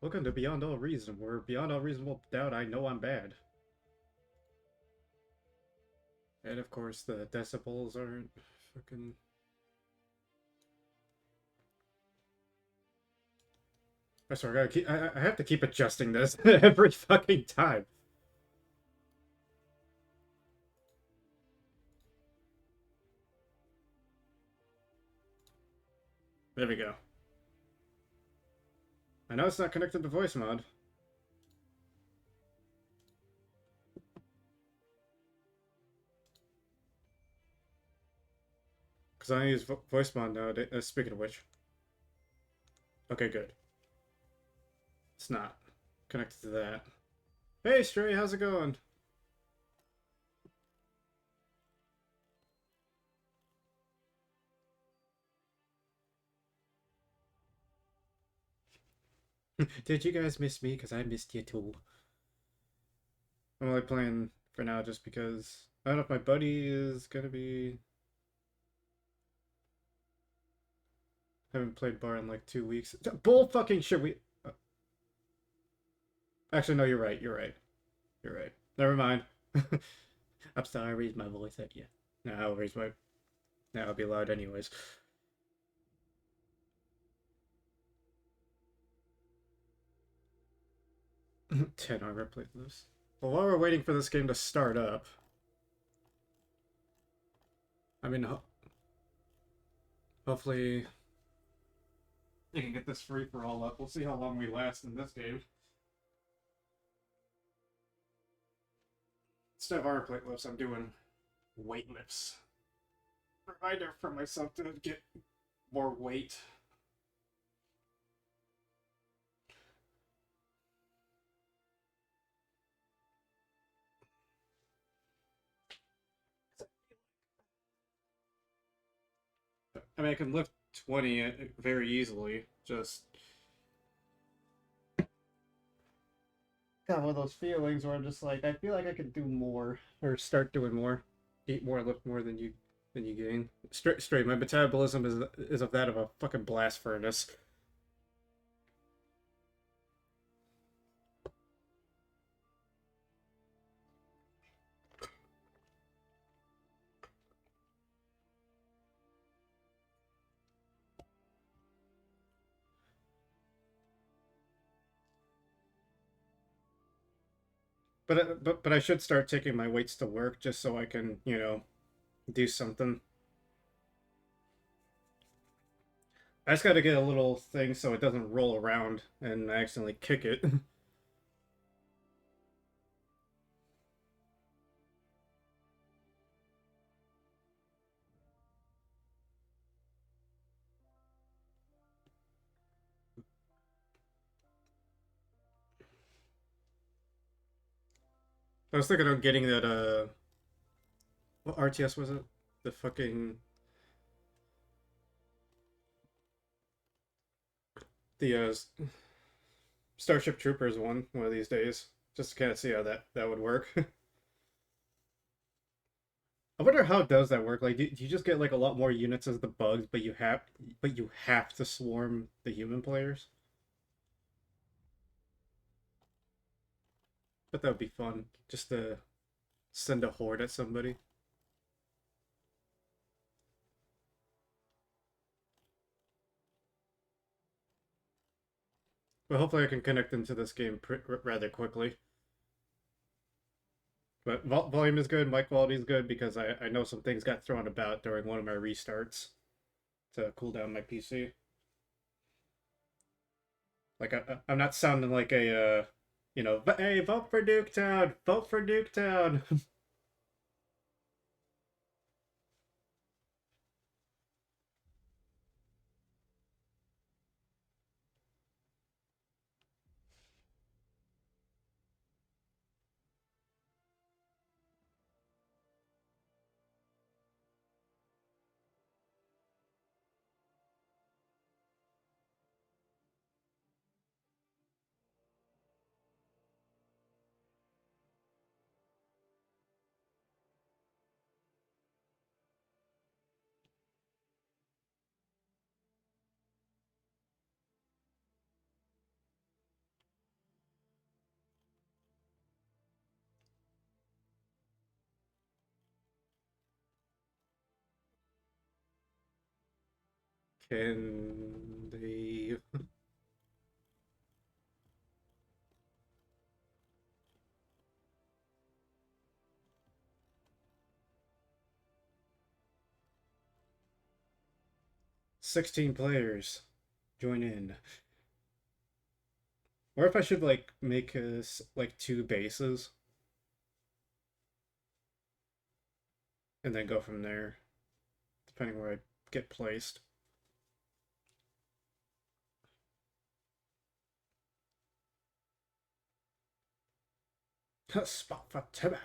Welcome to Beyond All Reason, where beyond all reasonable doubt I know I'm bad. And of course the decibels aren't fucking... I swear, I have to keep adjusting this every fucking time. There we go. I know it's not connected to voice mod. Because I use voice mod nowadays. Speaking of which. Okay, good. It's not connected to that. Hey, Stray, how's it going? Did you guys miss me? Because I missed you too. I'm only playing for now just because I don't know if my buddy is gonna be... Haven't played bar in like 2 weeks. Bull fucking shit. Actually, no, you're right. You're right. You're right. Never mind. I'm sorry. I raised my voice at you. Now I'll raise my. Now I'll be loud anyways. 10 armor playlist. Well, while we're waiting for this game to start up, I mean, hopefully you can get this free for all up. We'll see how long we last in this game. Instead of armor plate lifts, I'm doing weight lifts. Reminder for myself to get more weight. I mean, I can lift 20 very easily. Just got one of those feelings where I'm just like, I feel like I could do more or start doing more, eat more, lift more than you gain. Straight. My metabolism is of that of a fucking blast furnace. But I should start taking my weights to work just so I can do something. I just got to get a little thing so it doesn't roll around and I accidentally kick it. I was thinking of getting that what RTS was it? The fucking the Starship Troopers one of these days, just to kind of see how that would work. I wonder how does that work? Like, do you just get like a lot more units as the bugs, but you have to swarm the human players? But that would be fun, just to send a horde at somebody. But hopefully, I can connect into this game rather quickly. But volume is good, mic quality is good because I know some things got thrown about during one of my restarts to cool down my PC. Like I'm not sounding like a hey, vote for Nuketown, vote for Nuketown. Can they... 16 players join in. Or if I should like make like two bases and then go from there, depending where I get placed. Spot for Timber.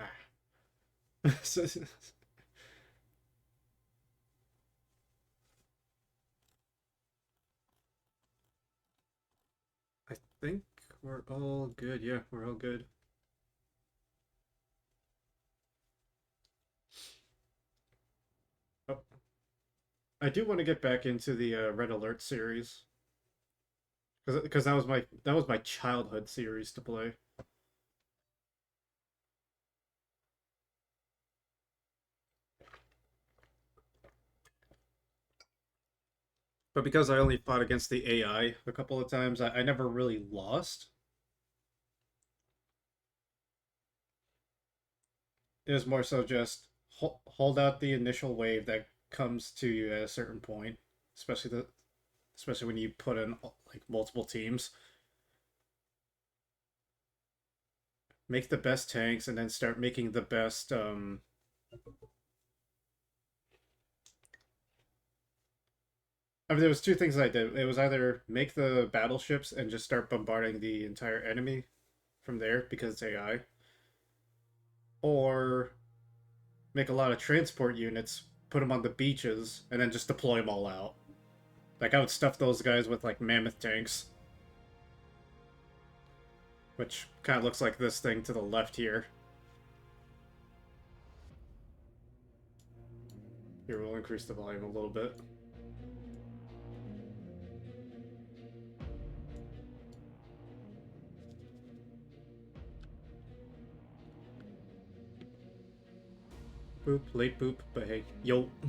I think we're all good. Yeah, we're all good. Oh, I do want to get back into the Red Alert series because that was my childhood series to play. But because I only fought against the AI a couple of times, I never really lost. It was more so just hold out the initial wave that comes to you at a certain point, especially when you put in like multiple teams. Make the best tanks and then start making the best I mean there was two things I did. It was either make the battleships and just start bombarding the entire enemy from there because it's AI, or make a lot of transport units, put them on the beaches, and then just deploy them all out. Like I would stuff those guys with like mammoth tanks, which kind of looks like this thing to the left here. Here, we'll increase the volume a little bit. Boop, late boop, but hey, yo. I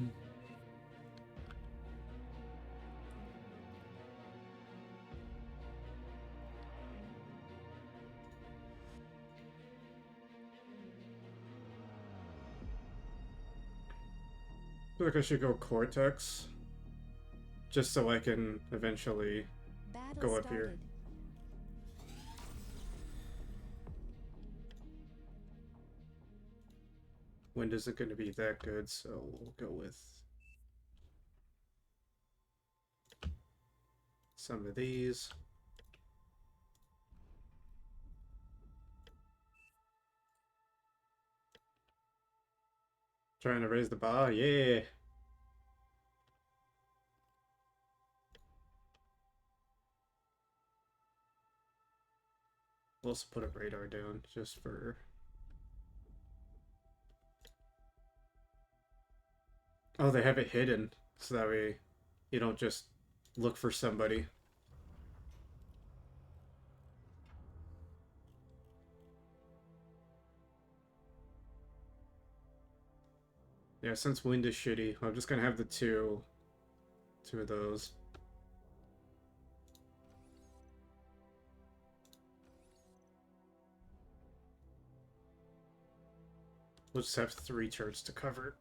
feel like I should go Cortex, just so I can eventually go up here. Wind isn't going to be that good, so we'll go with some of these. Trying to raise the bar, yeah. We'll also put a radar down just for... Oh, they have it hidden, so that way you don't just look for somebody. Yeah, since wind is shitty, I'm just gonna have the two of those. We'll just have 3 turrets to cover.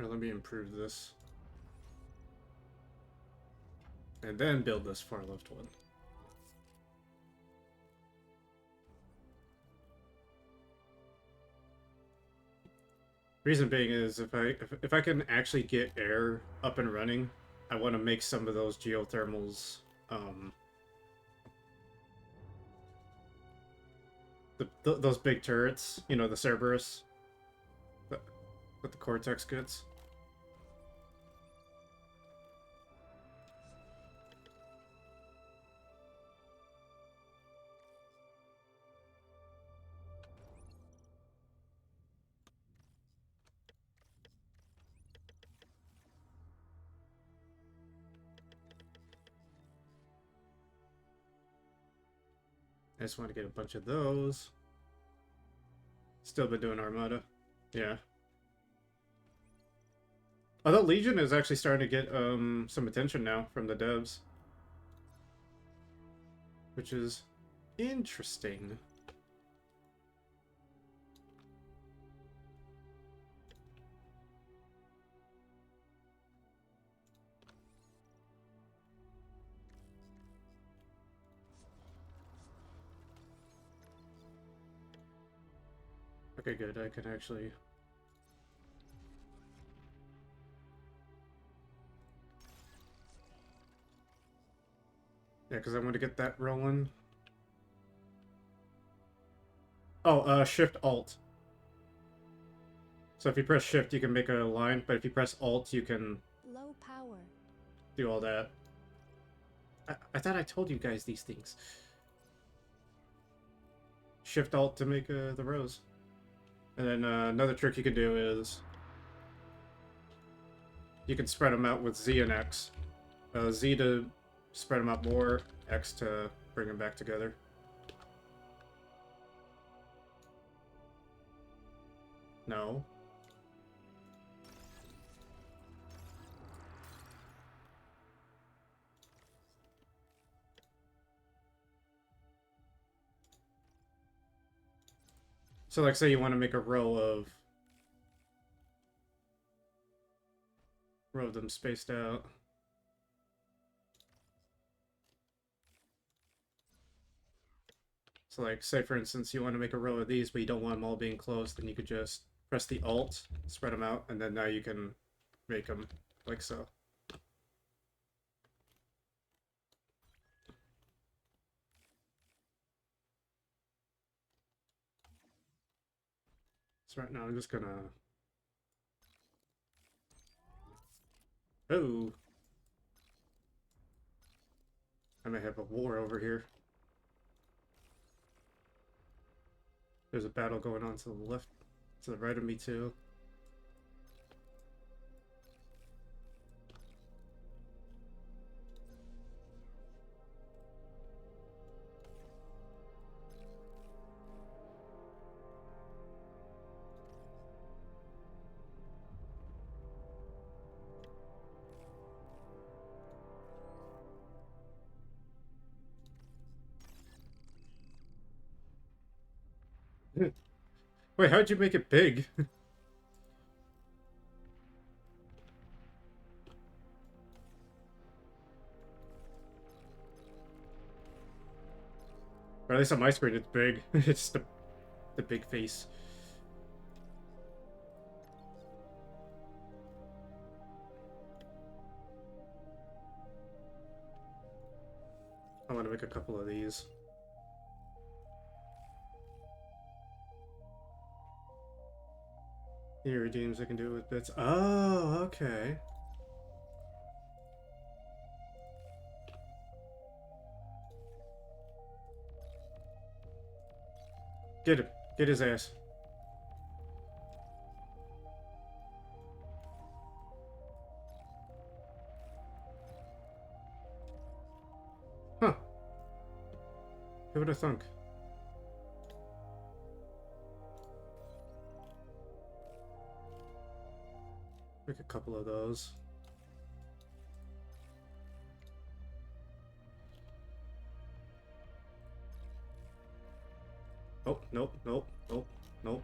Let me improve this. And then build this far left one. Reason being is if I can actually get air up and running, I want to make some of those geothermals those big turrets, you know, the Cerberus that the Cortex gets. I just want to get a bunch of those. Still been doing Armada. Yeah. Although Legion is actually starting to get some attention now from the devs. Which is interesting. Okay, good. I can actually... Yeah, because I want to get that rolling. Oh, Shift-Alt. So if you press Shift, you can make a line, but if you press Alt, you can... Low power. Do all that. I thought I told you guys these things. Shift-Alt to make the rows. And then another trick you can do is... You can spread them out with Z and X. Z to spread them out more, X to bring them back together. No. So like say you want to make a row of them spaced out. So like say for instance you want to make a row of these but you don't want them all being close, then you could just press the Alt, spread them out, and then now you can make them like so. So right now I'm just gonna... Oh! I may have a war over here. There's a battle going on to the left, to the right of me too. Wait, how'd you make it big? Or at least on my screen it's big. It's the big face. I want to make a couple of these. Here redeems I can do it with bits. Oh, okay. Get him. Get his ass. Huh. Who would have thunk? Make a couple of those. Oh, nope, nope, nope, nope.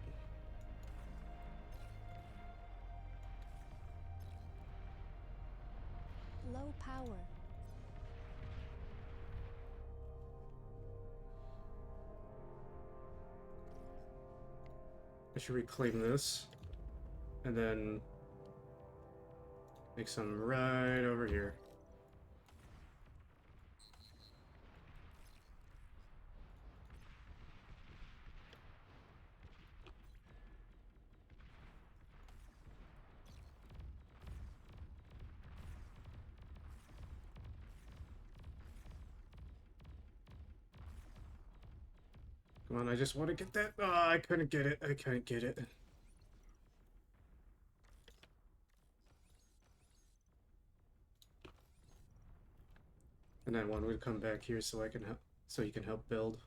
Low power. I should reclaim this. And then make some right over here. Come on, I just want to get that. Oh, I couldn't get it. I couldn't get it. And then one would come back here so I can help, so you can help build.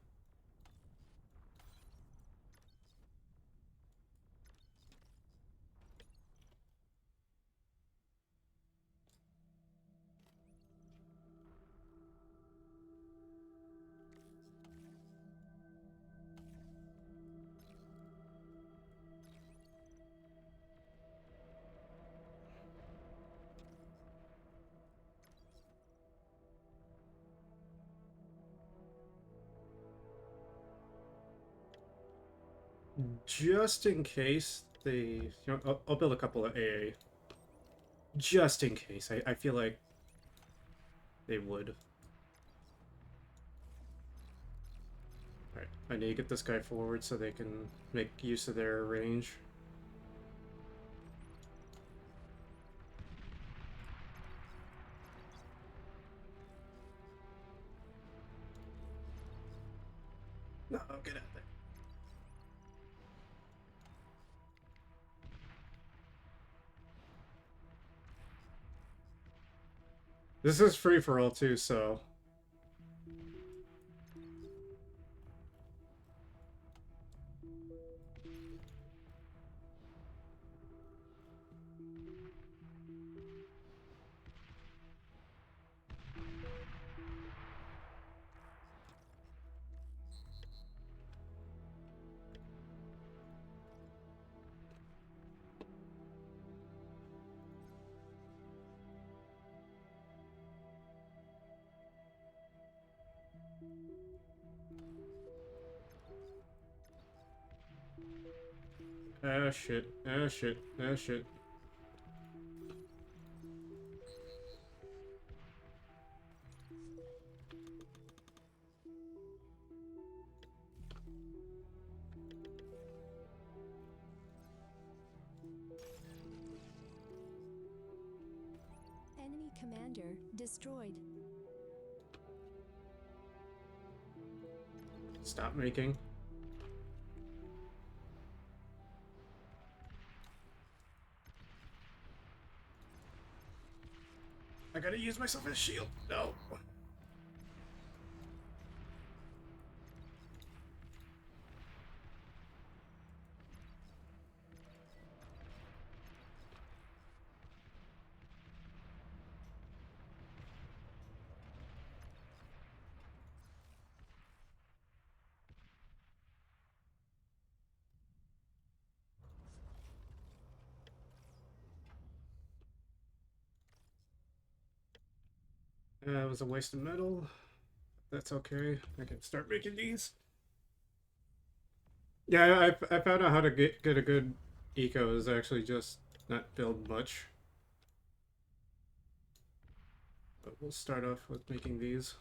just in case they, you know, I'll build a couple of AA. Just in case. I feel like they would. Alright, I need to get this guy forward so they can make use of their range. No, get out of there. This is free for all too, so ah shit, ah shit, ah shit. Enemy commander destroyed. Stop making. I gotta use myself as a shield. No. It was a waste of metal. That's okay. I can start making these. Yeah, I found out how to get a good eco is actually just not build much. But we'll start off with making these.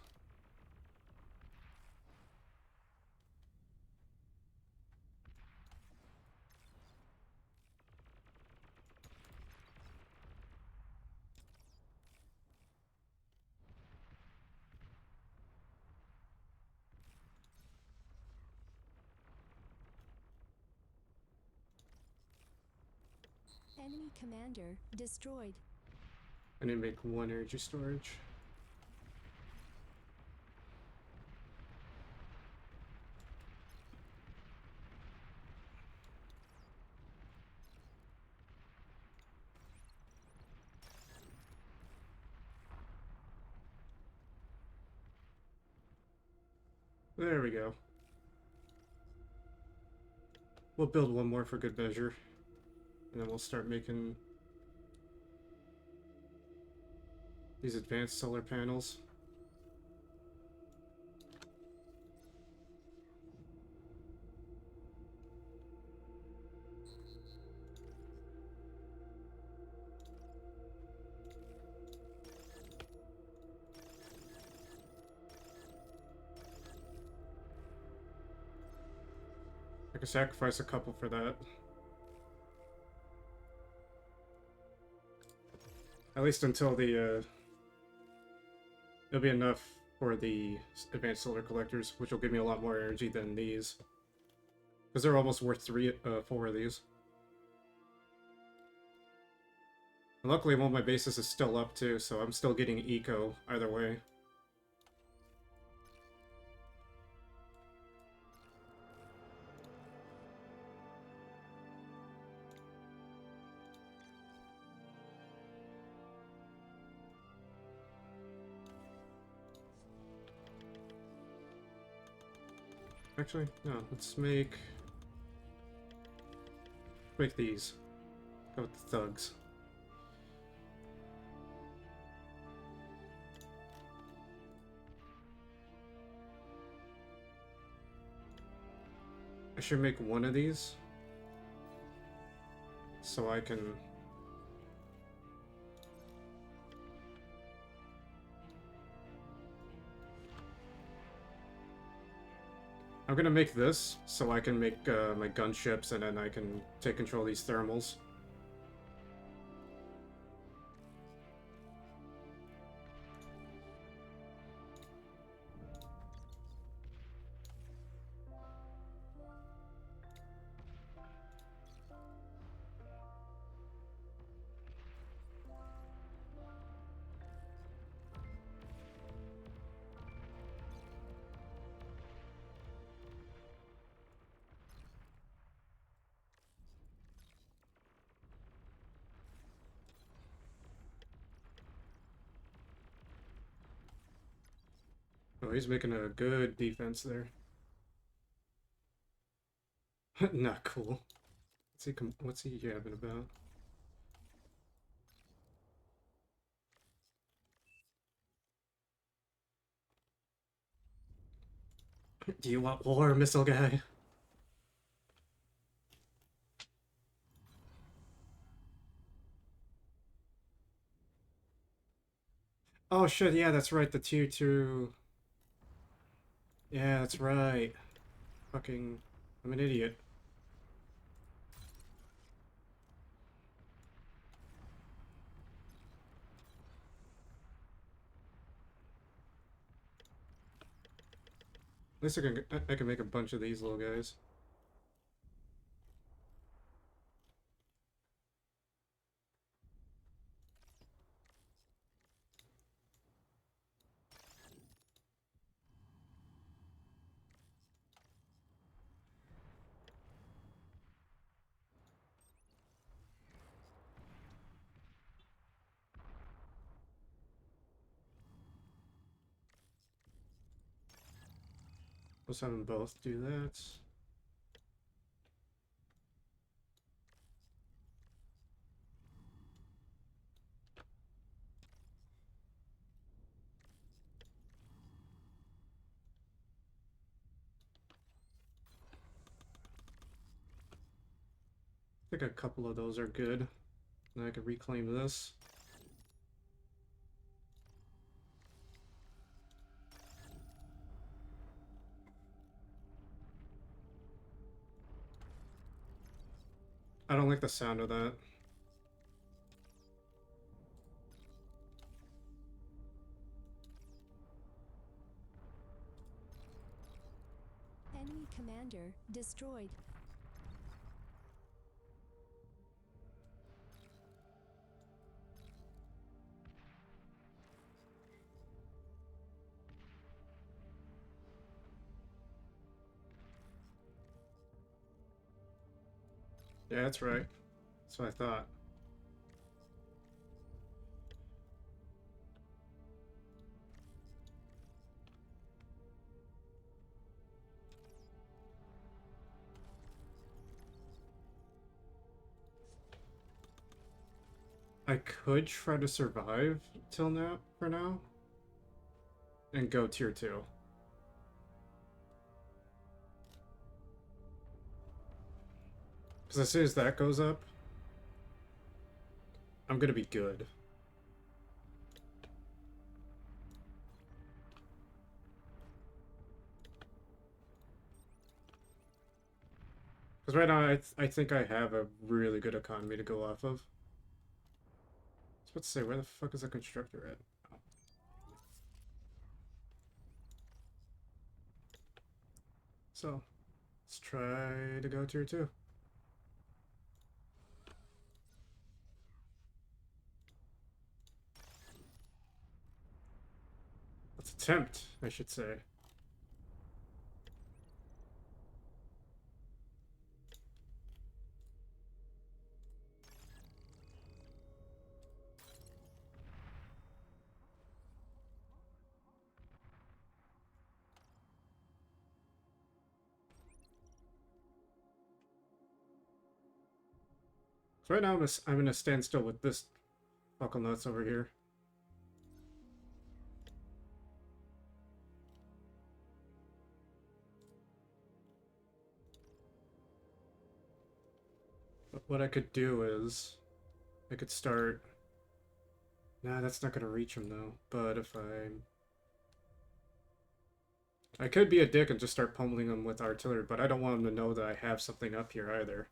Enemy commander destroyed. I need to make one energy storage. There we go. We'll build one more for good measure. And then we'll start making these advanced solar panels. I could sacrifice a couple for that. At least until the, it'll be enough for the advanced solar collectors, which will give me a lot more energy than these. Because they're almost worth four of these. And luckily one of my bases is still up too, so I'm still getting eco either way. Actually, no, let's make these. Go with the thugs. I should make one of these so I can... I'm gonna make this so I can make my gunships, and then I can take control of these thermals. Oh, he's making a good defense there. Not cool. What's he yapping about? Do you want war, missile guy? Oh shit, yeah, that's right, the tier 2... Yeah, that's right. Fucking... I'm an idiot. At least I can make a bunch of these little guys. Let's have them both do that. I think a couple of those are good. And I can reclaim this. I don't like the sound of that. Enemy commander destroyed. Yeah, that's right. That's what I thought. I could try to survive till now, for now, and go tier 2. Because as soon as that goes up, I'm gonna be good. Because right now, I think I have a really good economy to go off of. I was about to say, where the fuck is the constructor at? Oh. So, let's try to go tier 2. Let's attempt, I should say. So right now I'm in a standstill with this buckle nuts over here. What I could do is I could start. Nah, that's not gonna reach him though. But if I could be a dick and just start pummeling him with artillery, but I don't want him to know that I have something up here either.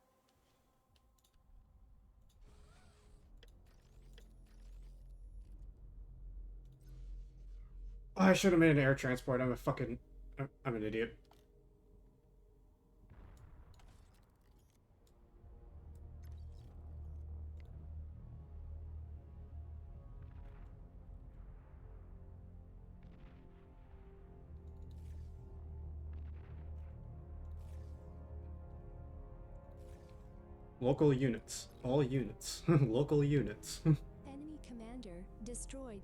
Oh, I should have made an air transport. I'm a fucking... I'm an idiot. Local units. All units. Local units. Enemy commander destroyed.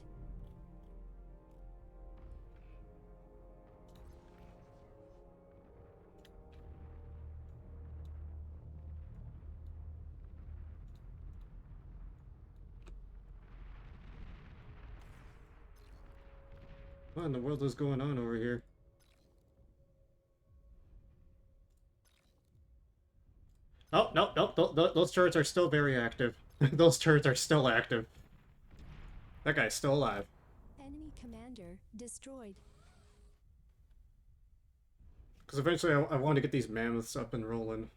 What in the world is going on over here? Oh, no, no, those turrets are still very active. Those turrets are still active. That guy's still alive. Enemy commander destroyed. Because eventually I want to get these mammoths up and rolling.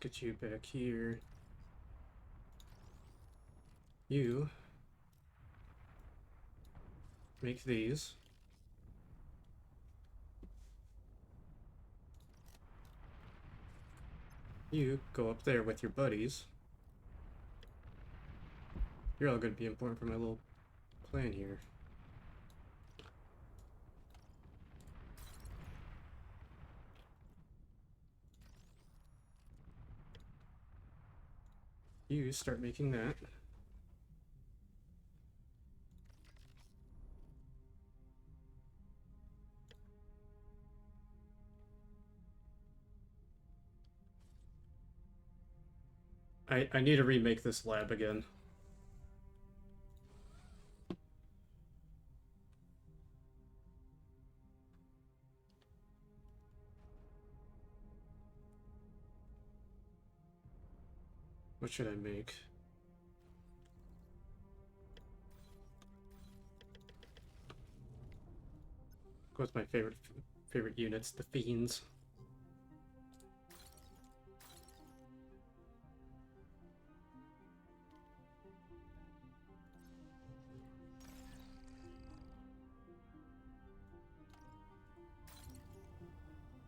Let's get you back here. You make these. You go up there with your buddies. You're all going to be important for my little plan here. You start making that. I need to remake this lab again. What should I make? Go with my favorite units, the fiends.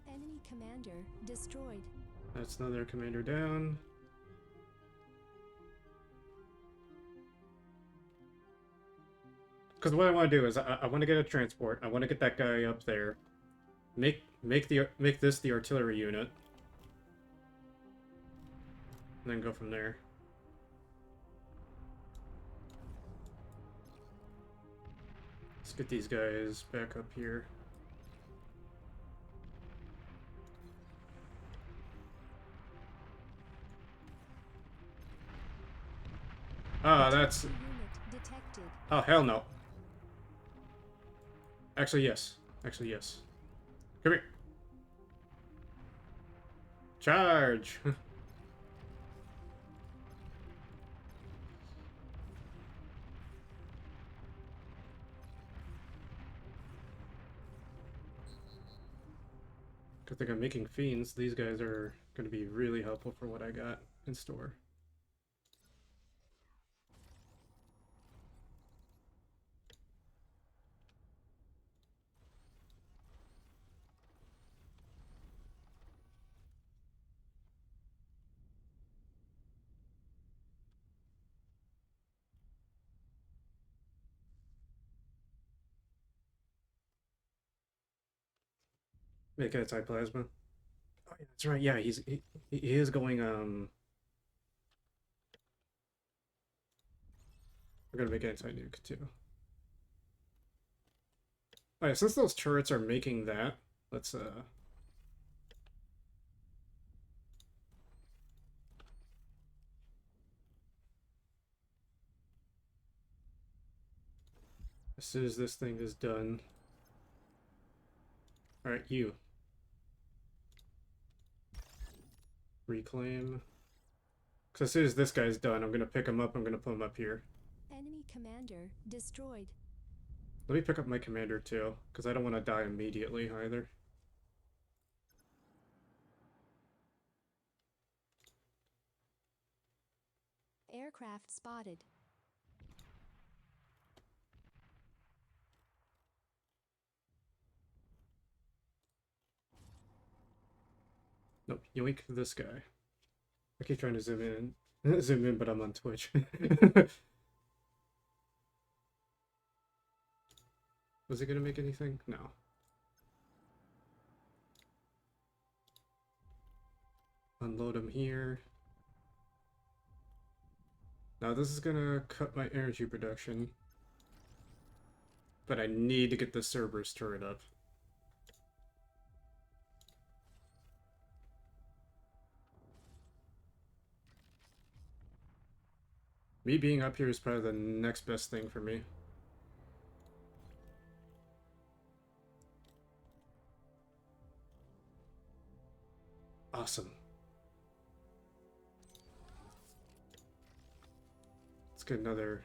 Enemy commander destroyed. That's another commander down. Because what I want to do is I want to get a transport. I want to get that guy up there. Make this the artillery unit. And then go from there. Let's get these guys back up here. Ah, that's... Unit detected. Oh, hell no. Actually, yes. Actually, yes. Come here. Charge! Good thing I'm making fiends. These guys are going to be really helpful for what I got in store. Make anti-plasma. Oh, yeah, that's right. Yeah, he is going. We're gonna make anti-nuke too. Oh yeah, since those turrets are making that, let's as soon as this thing is done. Alright, you. Reclaim. Because as soon as this guy's done, I'm going to pick him up. I'm going to put him up here. Enemy commander destroyed. Let me pick up my commander too, because I don't want to die immediately either. Aircraft spotted. Nope, yoink this guy. I keep trying to zoom in. Zoom in, but I'm on Twitch. Was it gonna make anything? No. Unload him here. Now this is gonna cut my energy production. But I need to get the Cerberus turret up. Me being up here is probably the next best thing for me. Awesome. Let's get another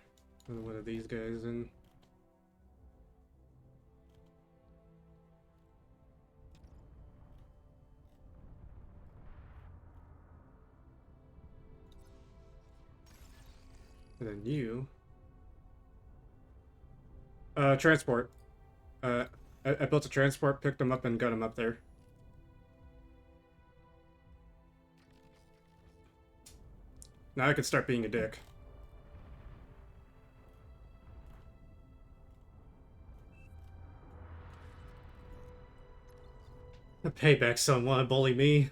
one of these guys in. And then you. Transport. I built a transport, picked them up, and got them up there. Now I can start being a dick. Payback, someone bully me.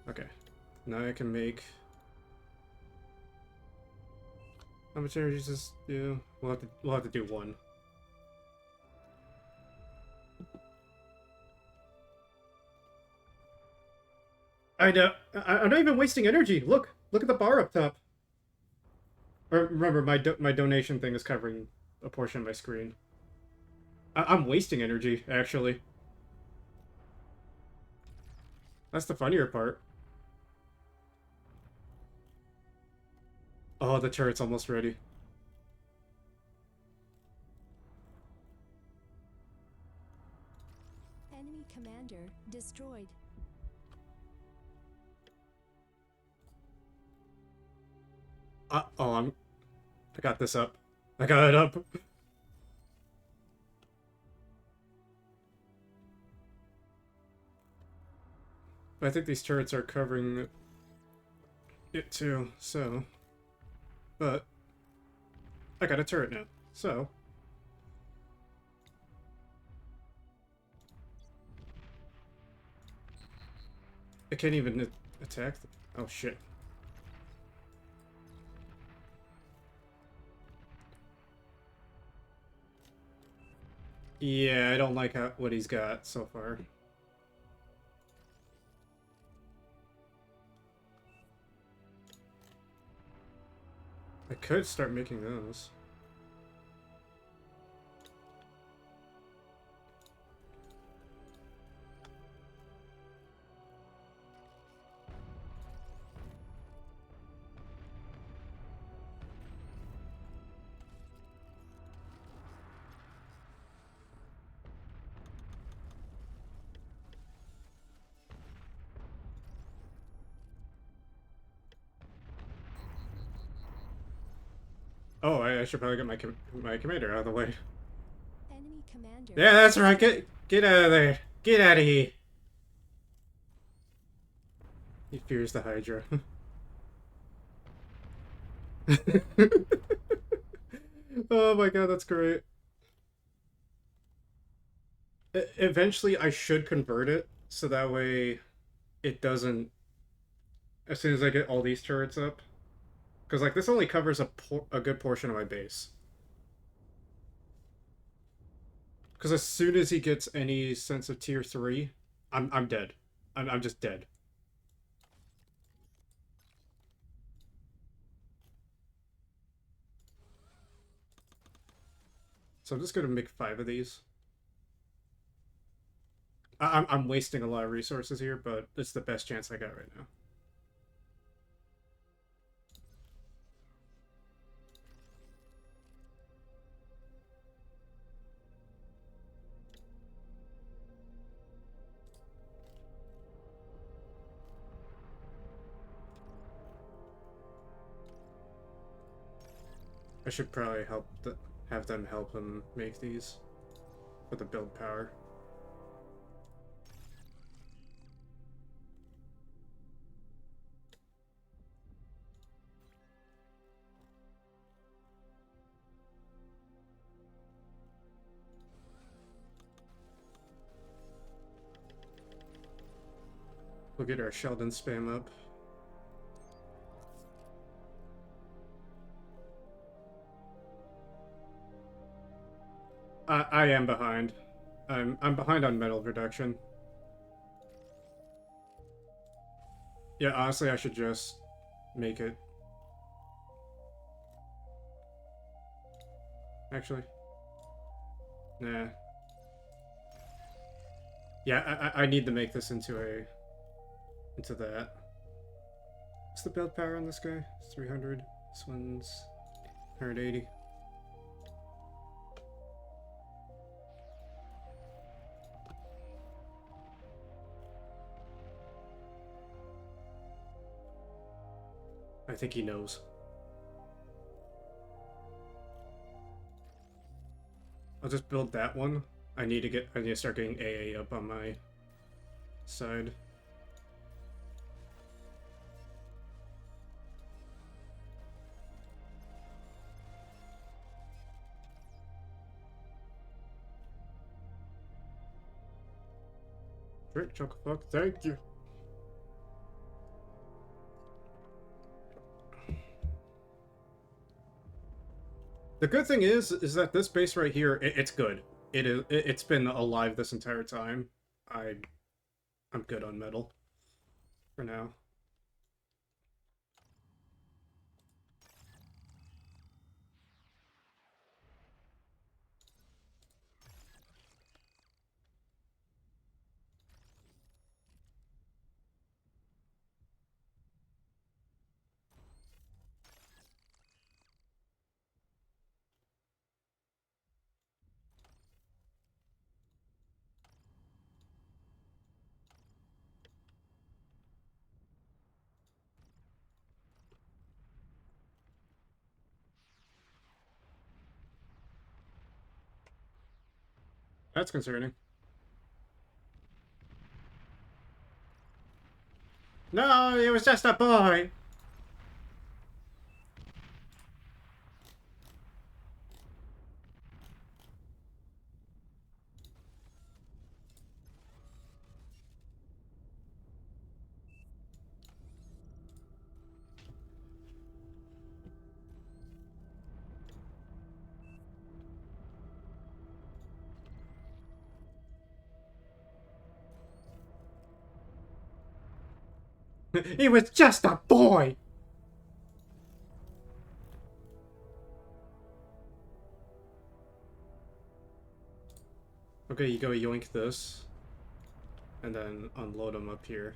Okay. Now I can make... How much energy does this do? We'll have to do one. I know. I'm not even wasting energy. Look at the bar up top. Or remember, my donation thing is covering a portion of my screen. I'm wasting energy, actually. That's the funnier part. Oh, the turret's almost ready. Enemy commander destroyed. Oh, I got this up. I got it up. I think these turrets are covering it too, so... But... I got a turret now, so... I can't even attack them. Oh, shit. Yeah, I don't like what he's got so far. I could start making those. Oh, I should probably get my commander out of the way. Enemy commander. Yeah, that's right. Get out of there. Get out of here. He fears the Hydra. Oh my god, that's great. Eventually, I should convert it so that way it doesn't. As soon as I get all these turrets up, because like this only covers a good portion of my base. Because as soon as he gets any sense of tier 3, I'm dead. I'm just dead. So I'm just gonna make 5 of these. I'm wasting a lot of resources here, but it's the best chance I got right now. I should probably have them help him make these for the build power. We'll get our Sheldon spam up. I am behind. I'm behind on metal production. Yeah, honestly, I should just make it. Actually, nah. Yeah, I need to make this into that. What's the build power on this guy? It's 300. This one's 180. I think he knows. I'll just build that one. I need to start getting AA up on my side. Drink, Chocofuck, thank you. The good thing is that this base right here, it's good. It's been alive this entire time. I'm good on metal for now. That's concerning. No, it was just a boy. He was just a boy. Okay, you go yoink this, and then unload him up here.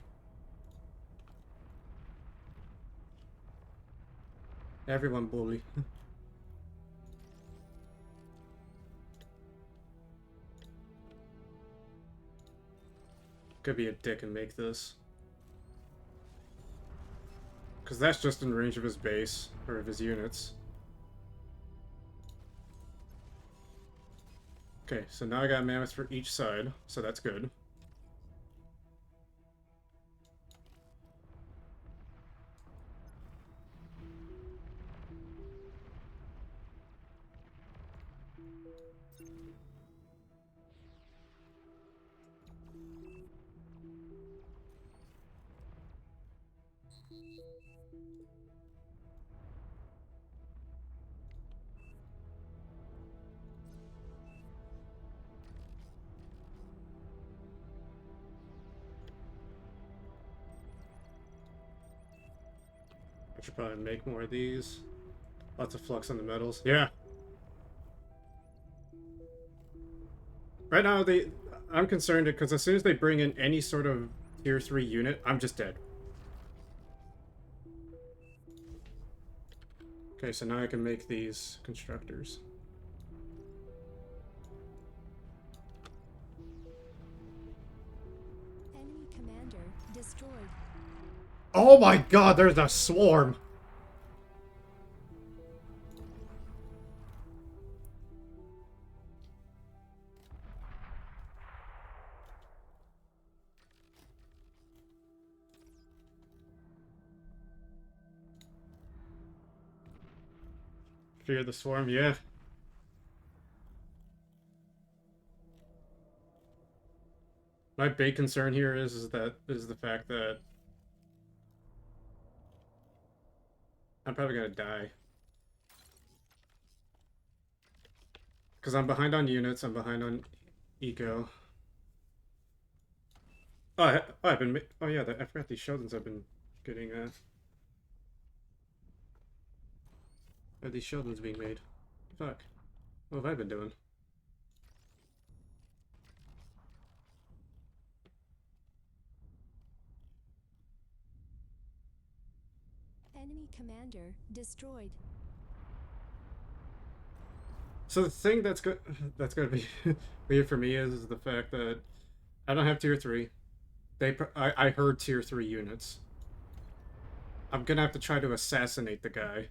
Everyone bully. Could be a dick and make this. Because that's just in range of his base, or of his units. Okay, so now I got mammoths for each side, so that's good. Should probably make more of these. Lots of flux on the metals. Yeah. Right now, I'm concerned because as soon as they bring in any sort of tier 3 unit, I'm just dead. Okay, so now I can make these constructors. Enemy commander destroyed. Oh my god, there's a swarm! Fear the swarm, yeah. My big concern here is the fact that I'm probably gonna die. Because I'm behind on units, I'm behind on eco. Oh yeah, I forgot these Sheldons I've been getting, are these Sheldons being made? Fuck. What have I been doing? Enemy commander destroyed. So the thing that's gonna be weird for me is the fact that I don't have tier 3. I heard tier 3 units. I'm gonna have to try to assassinate the guy.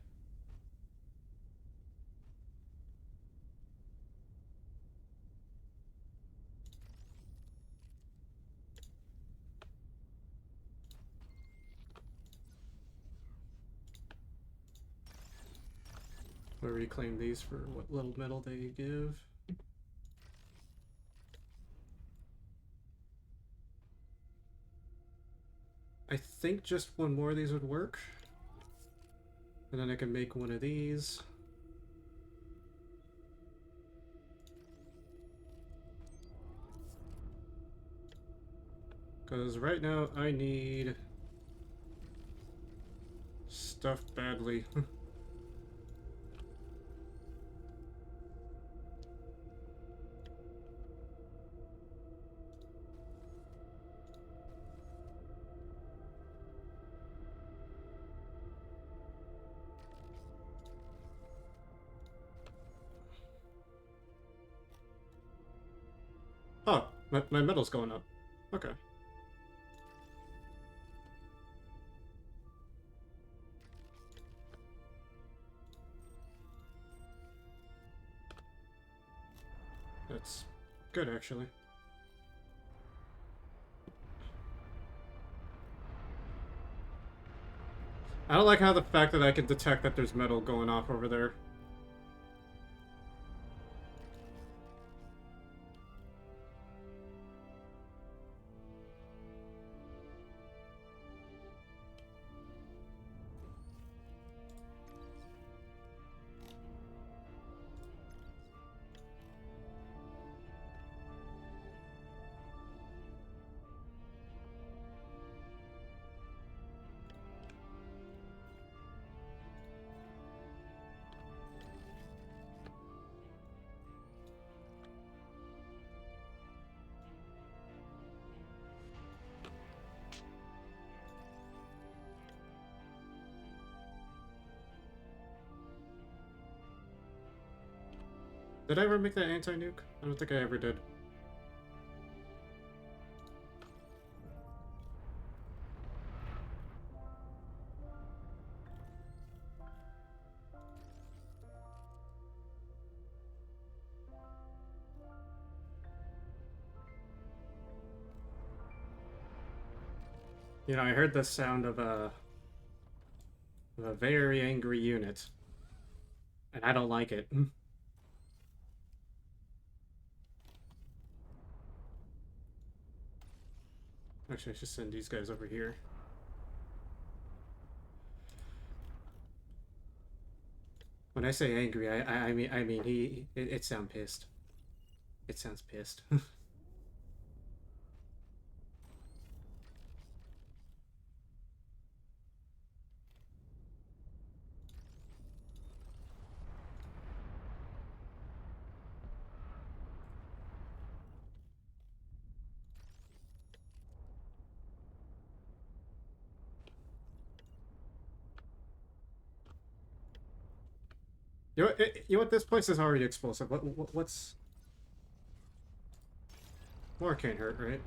I'll reclaim these for what little metal they give. I think just one more of these would work. And then I can make one of these. Because right now I need stuff badly. Oh, my metal's going up. Okay. That's good, actually. I don't like how the fact that I can detect that there's metal going off over there. Did I ever make that anti-nuke? I don't think I ever did. You know, I heard the sound of a very angry unit. And I don't like it. Actually, I should send these guys over here. When I say angry, I mean it sounds pissed. It sounds pissed. You know what? This place is already explosive. What's more can't hurt, right?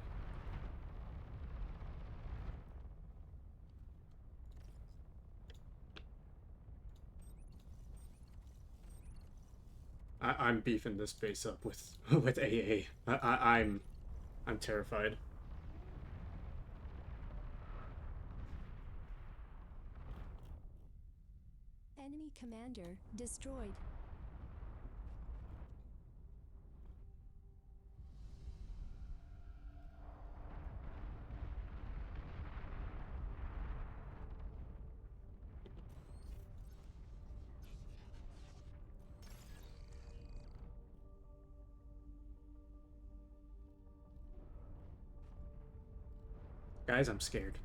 I'm beefing this base up with with AA. I'm terrified. Enemy commander destroyed. Guys, I'm scared.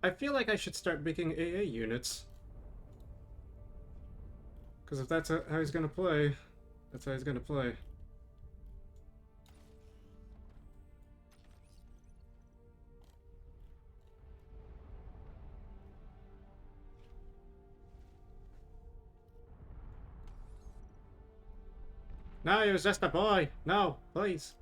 I feel like I should start making AA units. Because if that's how he's gonna play, that's how he's gonna play. No, he was just a boy. No, please.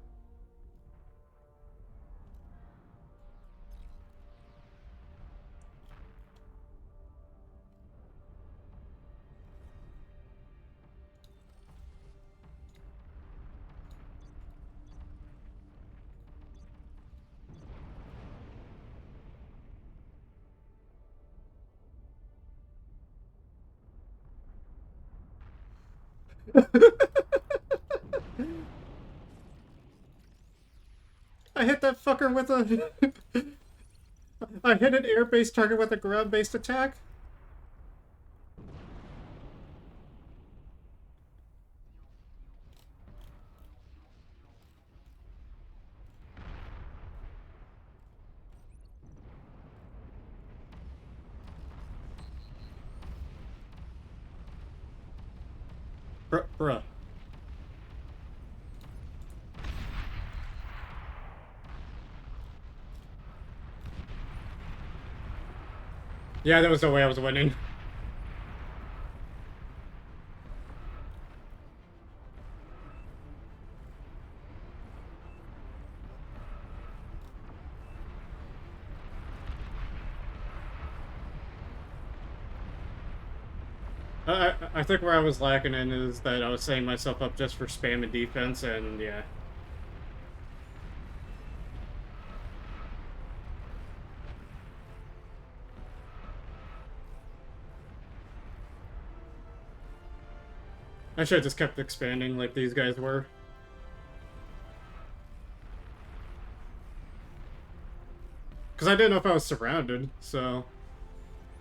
I hit that fucker with a... I hit an air-based target with a ground-based attack? Bruh. Yeah, that was the way I was winning. I think where I was lacking in is that I was setting myself up just for spam and defense, and yeah. I should have just kept expanding like these guys were. Because I didn't know if I was surrounded, so...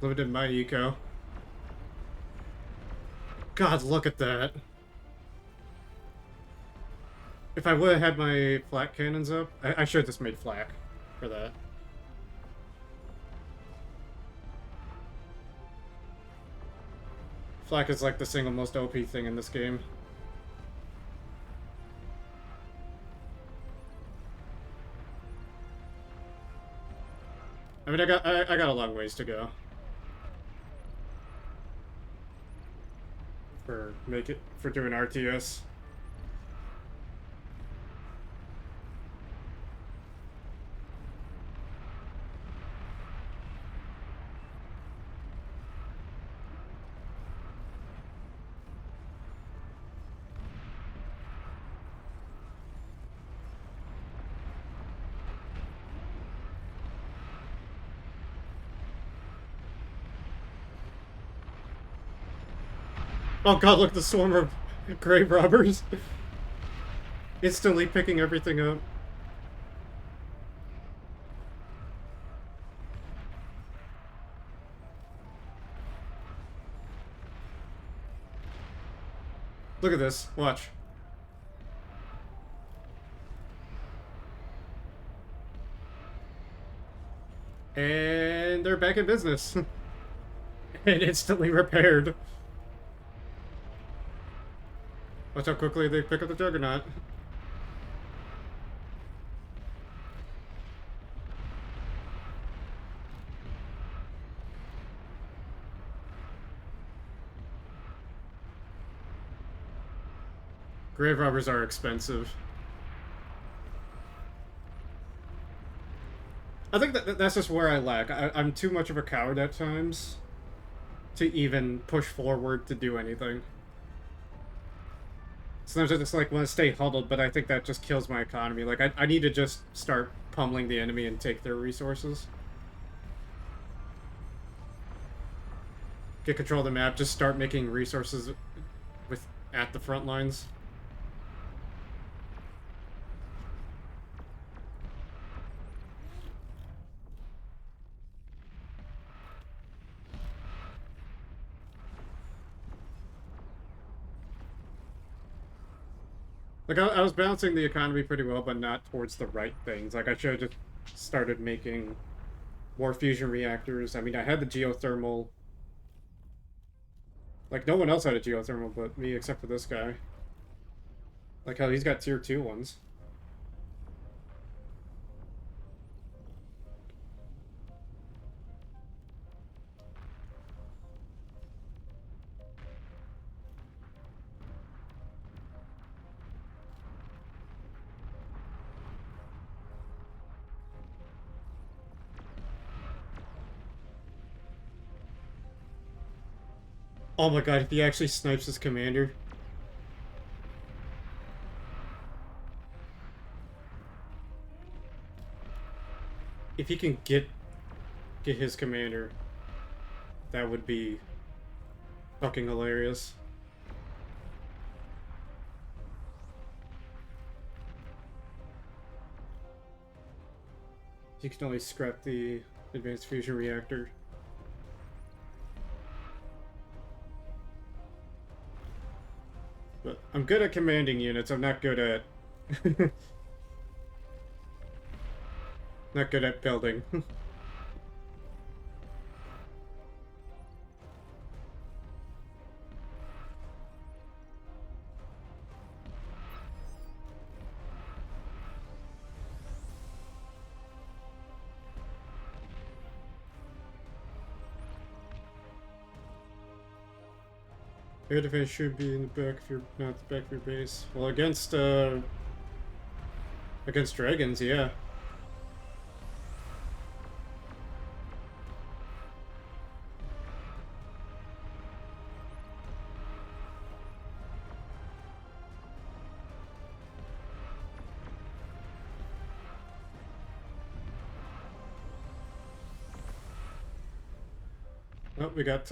limited my eco. God, look at that. If I would have had my flak cannons up, I should have just made flak for that. Flak is like the single most OP thing in this game. I mean, I got a long ways to go for doing RTS. Oh god, look, the swarm of grave robbers. Instantly picking everything up. Look at this. Watch. And they're back in business. And instantly repaired. Watch how quickly they pick up the Juggernaut. Grave robbers are expensive. I think that's just where I lack. I'm too much of a coward at times to even push forward to do anything. Sometimes I just like want to stay huddled, but I think that just kills my economy. Like, I need to just start pummeling the enemy and take their resources. Get control of the map, just start making resources at the front lines. Like, I was balancing the economy pretty well, but not towards the right things. Like, I should have just started making more fusion reactors. I mean, I had the geothermal. Like, no one else had a geothermal but me, except for this guy. Like, hell, he's got tier 2 ones. Oh my god, if he actually snipes his commander. If he can get his commander, that would be fucking hilarious. You can only scrap the advanced fusion reactor. But I'm good at commanding units, I'm not good at... not good at building. Air defense should be in the back of your, not the back of your base. Well, against dragons, yeah. Oh, we got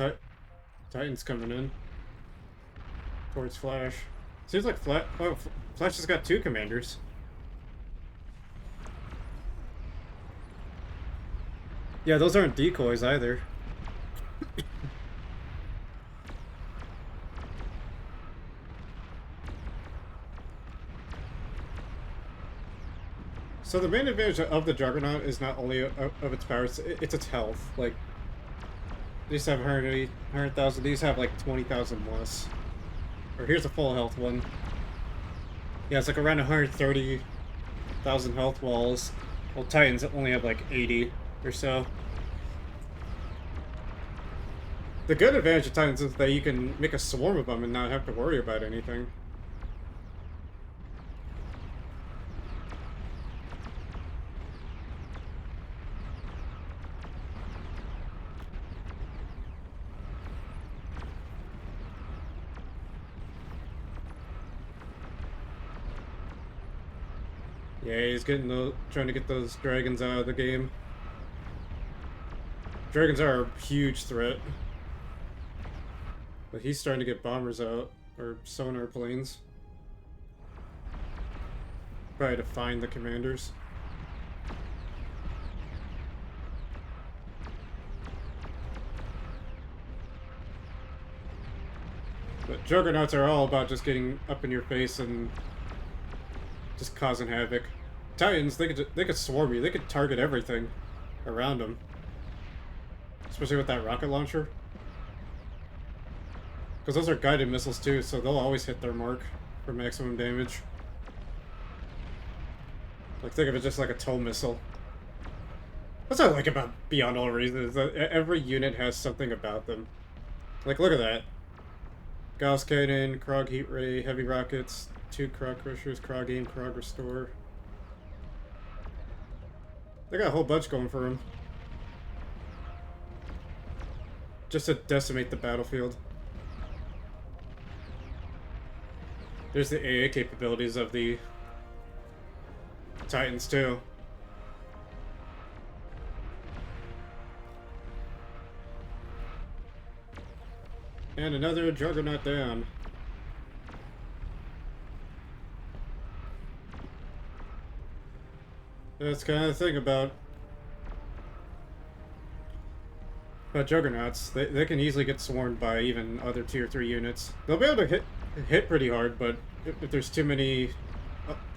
Titans coming in. Towards Flash. Seems like Flash has got 2 commanders. Yeah, those aren't decoys either. So the main advantage of the Juggernaut is not only of its powers, it's its health. Like, these have 100,000, these have like 20,000 less. Or here's a full health one. Yeah, it's like around 130,000 health walls. Well, Titans only have like 80 or so. The good advantage of Titans is that you can make a swarm of them and not have to worry about anything. Yeah, he's trying to get those dragons out of the game. Dragons are a huge threat. But he's starting to get bombers out, or sonar planes. Probably to find the commanders. But Juggernauts are all about just getting up in your face and just causing havoc. Titans, they could swarm you. They could target everything around them. Especially with that rocket launcher. Because those are guided missiles too, so they'll always hit their mark. for maximum damage. Like, think of it just like a tow missile. That's what I like about Beyond All Reason, is that every unit has something about them. Like, look at that. Gauss Cannon, Krog Heat Ray, Heavy Rockets, 2 Krog Crushers, Krog Aim, Krog Restore. They got a whole bunch going for them. Just to decimate the battlefield. There's the AA capabilities of the Titans, too. And another Juggernaut down. That's kind of the thing about Juggernauts. They can easily get swarmed by even other tier 3 units. They'll be able to hit pretty hard, but if there's too many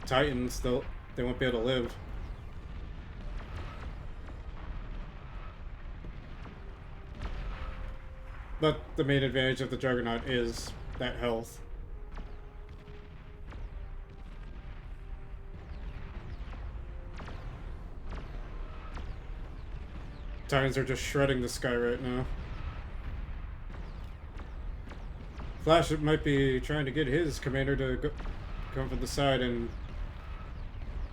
Titans, they won't be able to live. But the main advantage of the Juggernaut is that health. Titans are just shredding the sky right now. Flash might be trying to get his commander to come from the side and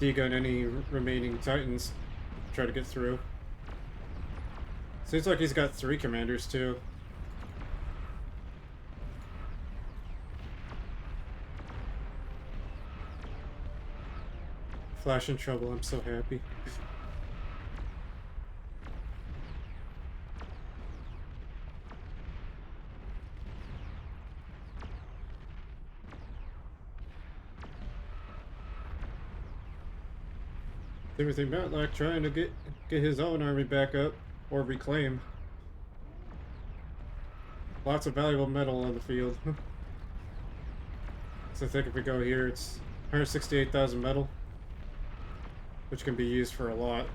degun any remaining Titans. Try to get through. Seems like he's got 3 commanders too. Flash in trouble, I'm so happy. Everything about like trying to get his own army back up or reclaim. Lots of valuable metal on the field. So I think if we go here, it's 168,000 metal, which can be used for a lot,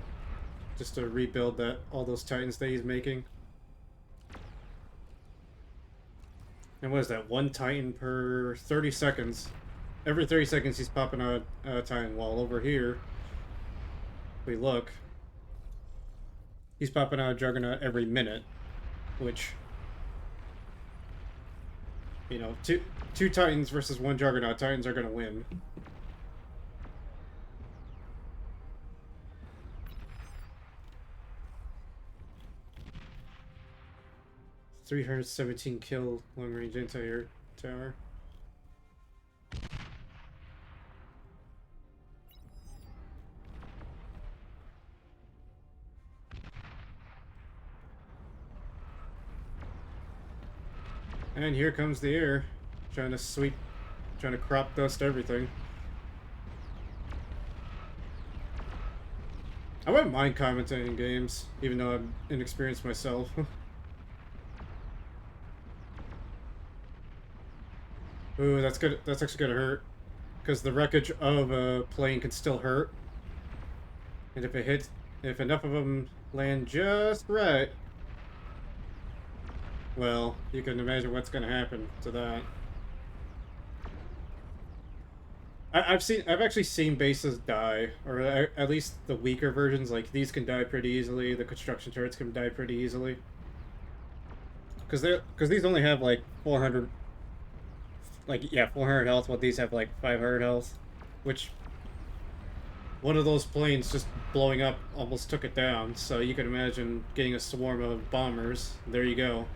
just to rebuild all those Titans that he's making. And what is that? 1 Titan per 30 seconds. Every 30 seconds he's popping out a Titan. While over here, if we look, he's popping out a Juggernaut every minute, which, you know, two Titans versus 1 Juggernaut. Titans are going to win. .317 kill long-range anti-air tower. And here comes the air, trying to crop dust everything. I wouldn't mind commentating games, even though I'm inexperienced myself. Ooh, that's good. That's actually gonna hurt, because the wreckage of a plane can still hurt, and if enough of them land just right, well, you can imagine what's gonna happen to that. I've actually seen bases die, or at least the weaker versions. Like these can die pretty easily. The construction turrets can die pretty easily, because these only have like 400. Like, yeah, 400 health, while these have like 500 health, which one of those planes just blowing up almost took it down, so you can imagine getting a swarm of bombers. There you go.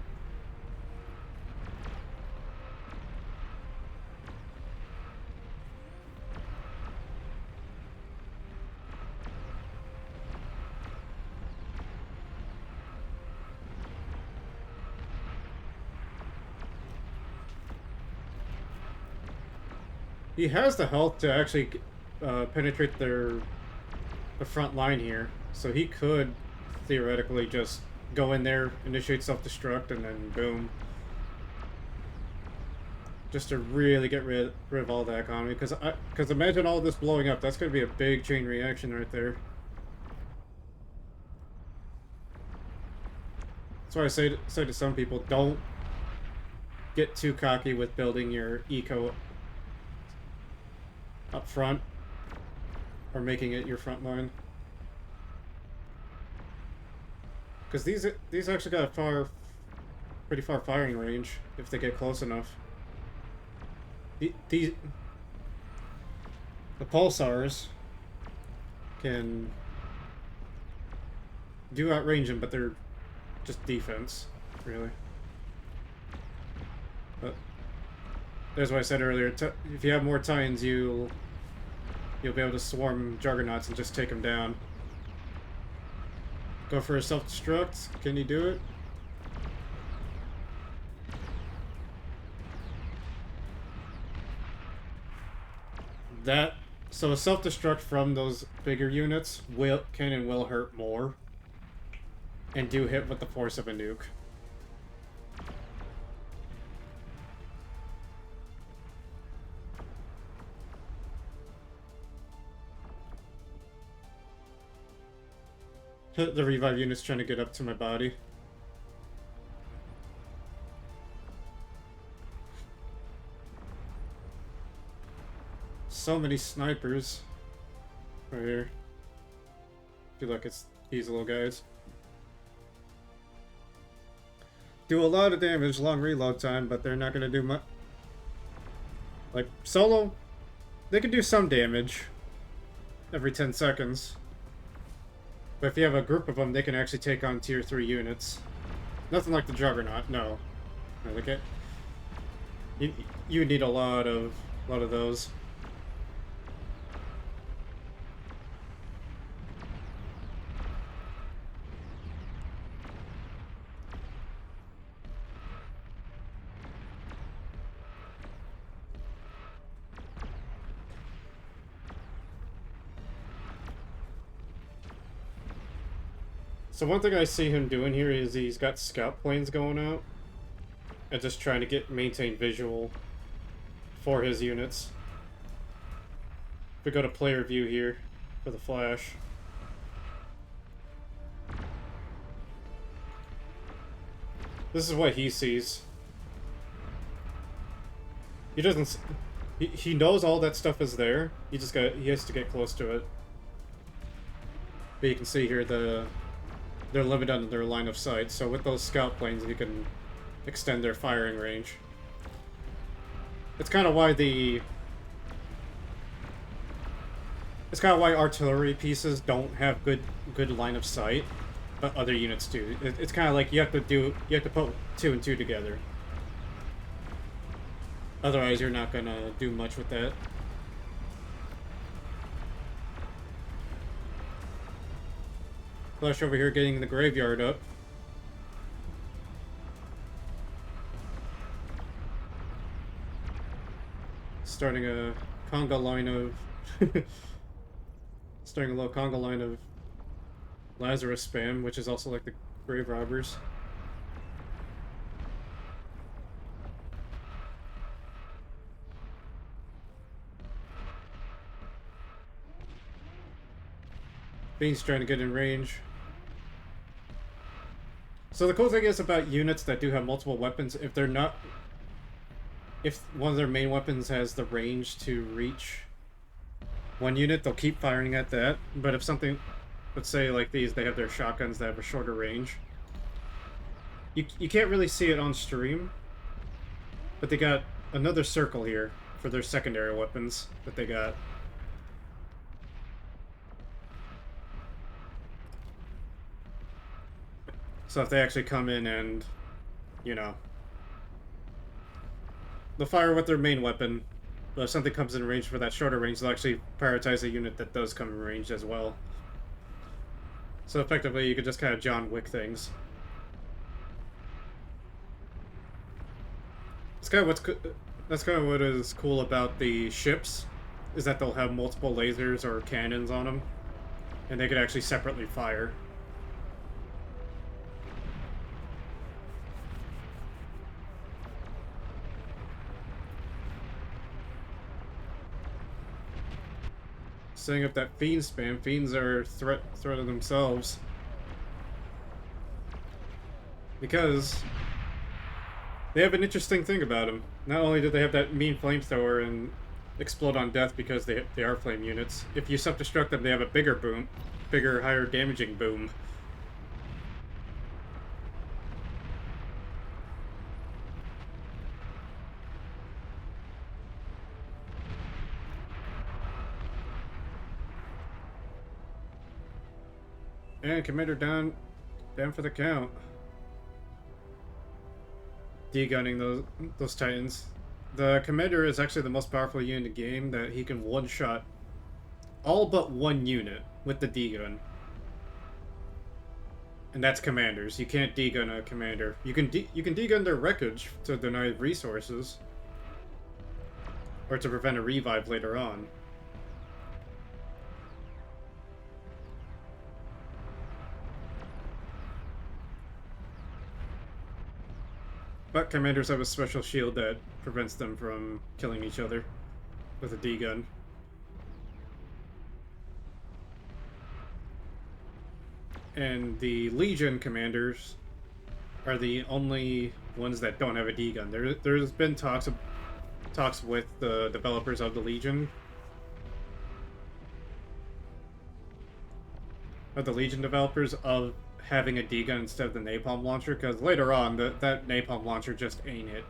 He has the health to actually penetrate the front line here, so he could theoretically just go in there, initiate self-destruct, and then boom. Just to really get rid of all that economy, because imagine all this blowing up. That's going to be a big chain reaction right there. That's why I say to some people, don't get too cocky with building your eco up front, or making it your front line. Because these actually got a pretty far firing range if they get close enough. The pulsars can do outrange them, but they're just defense, really. But that's what I said earlier. If you have more Titans, you'll be able to swarm Juggernauts and just take them down. Go for a self-destruct. Can you do it? So a self-destruct from those bigger units can and will hurt more, and do hit with the force of a nuke. The revive unit's trying to get up to my body. So many snipers right here. Feel like it's these little guys. Do a lot of damage, long reload time, but they're not gonna do much. Like solo, they can do some damage every 10 seconds. But if you have a group of them, they can actually take on tier 3 units. Nothing like the Juggernaut, no. No, they can't. You need a lot of those. So one thing I see him doing here is he's got scout planes going out and just trying to maintain visual for his units. If we go to player view here for the flash. This is what he sees. He doesn't. He knows all that stuff is there. He has to get close to it. But you can see here they're limited under their line of sight, so with those scout planes you can extend their firing range. It's kind of why artillery pieces don't have good line of sight, but other units do. It's kind of like you have to put 2 and 2 together. Otherwise you're not gonna do much with that. Flash over here getting the graveyard up. Starting a conga line of... starting a little conga line of Lazarus spam, which is also like the grave robbers. Bean's trying to get in range. So the cool thing is about units that do have multiple weapons, if one of their main weapons has the range to reach one unit, they'll keep firing at that. But if something, let's say like these, they have their shotguns that have a shorter range. You can't really see it on stream, but they got another circle here for their secondary weapons that they got. So if they actually come in and, you know, they'll fire with their main weapon, but if something comes in range for that shorter range, they'll actually prioritize a unit that does come in range as well. So effectively, you could just kind of John Wick things. That's kind of what is cool about the ships, is that they'll have multiple lasers or cannons on them, and they could actually separately fire. Setting up that fiend spam. Fiends are threat of themselves. Because they have an interesting thing about them. Not only do they have that mean flamethrower and explode on death because they are flame units. If you self-destruct them, they have a bigger boom, bigger, higher damaging boom. And commander down for the count. Degunning those titans. The commander is actually the most powerful unit in the game, that he can one-shot all but one unit with the D-gun. And that's commanders. You can't D-gun a commander. You can D-gun their wreckage to deny resources. Or to prevent a revive later on. But commanders have a special shield that prevents them from killing each other with a D-gun. And the Legion commanders are the only ones that don't have a D-gun. There's been talks with the developers of the Legion. Of the Legion developers of having a D-gun instead of the napalm launcher, because later on, that napalm launcher just ain't it.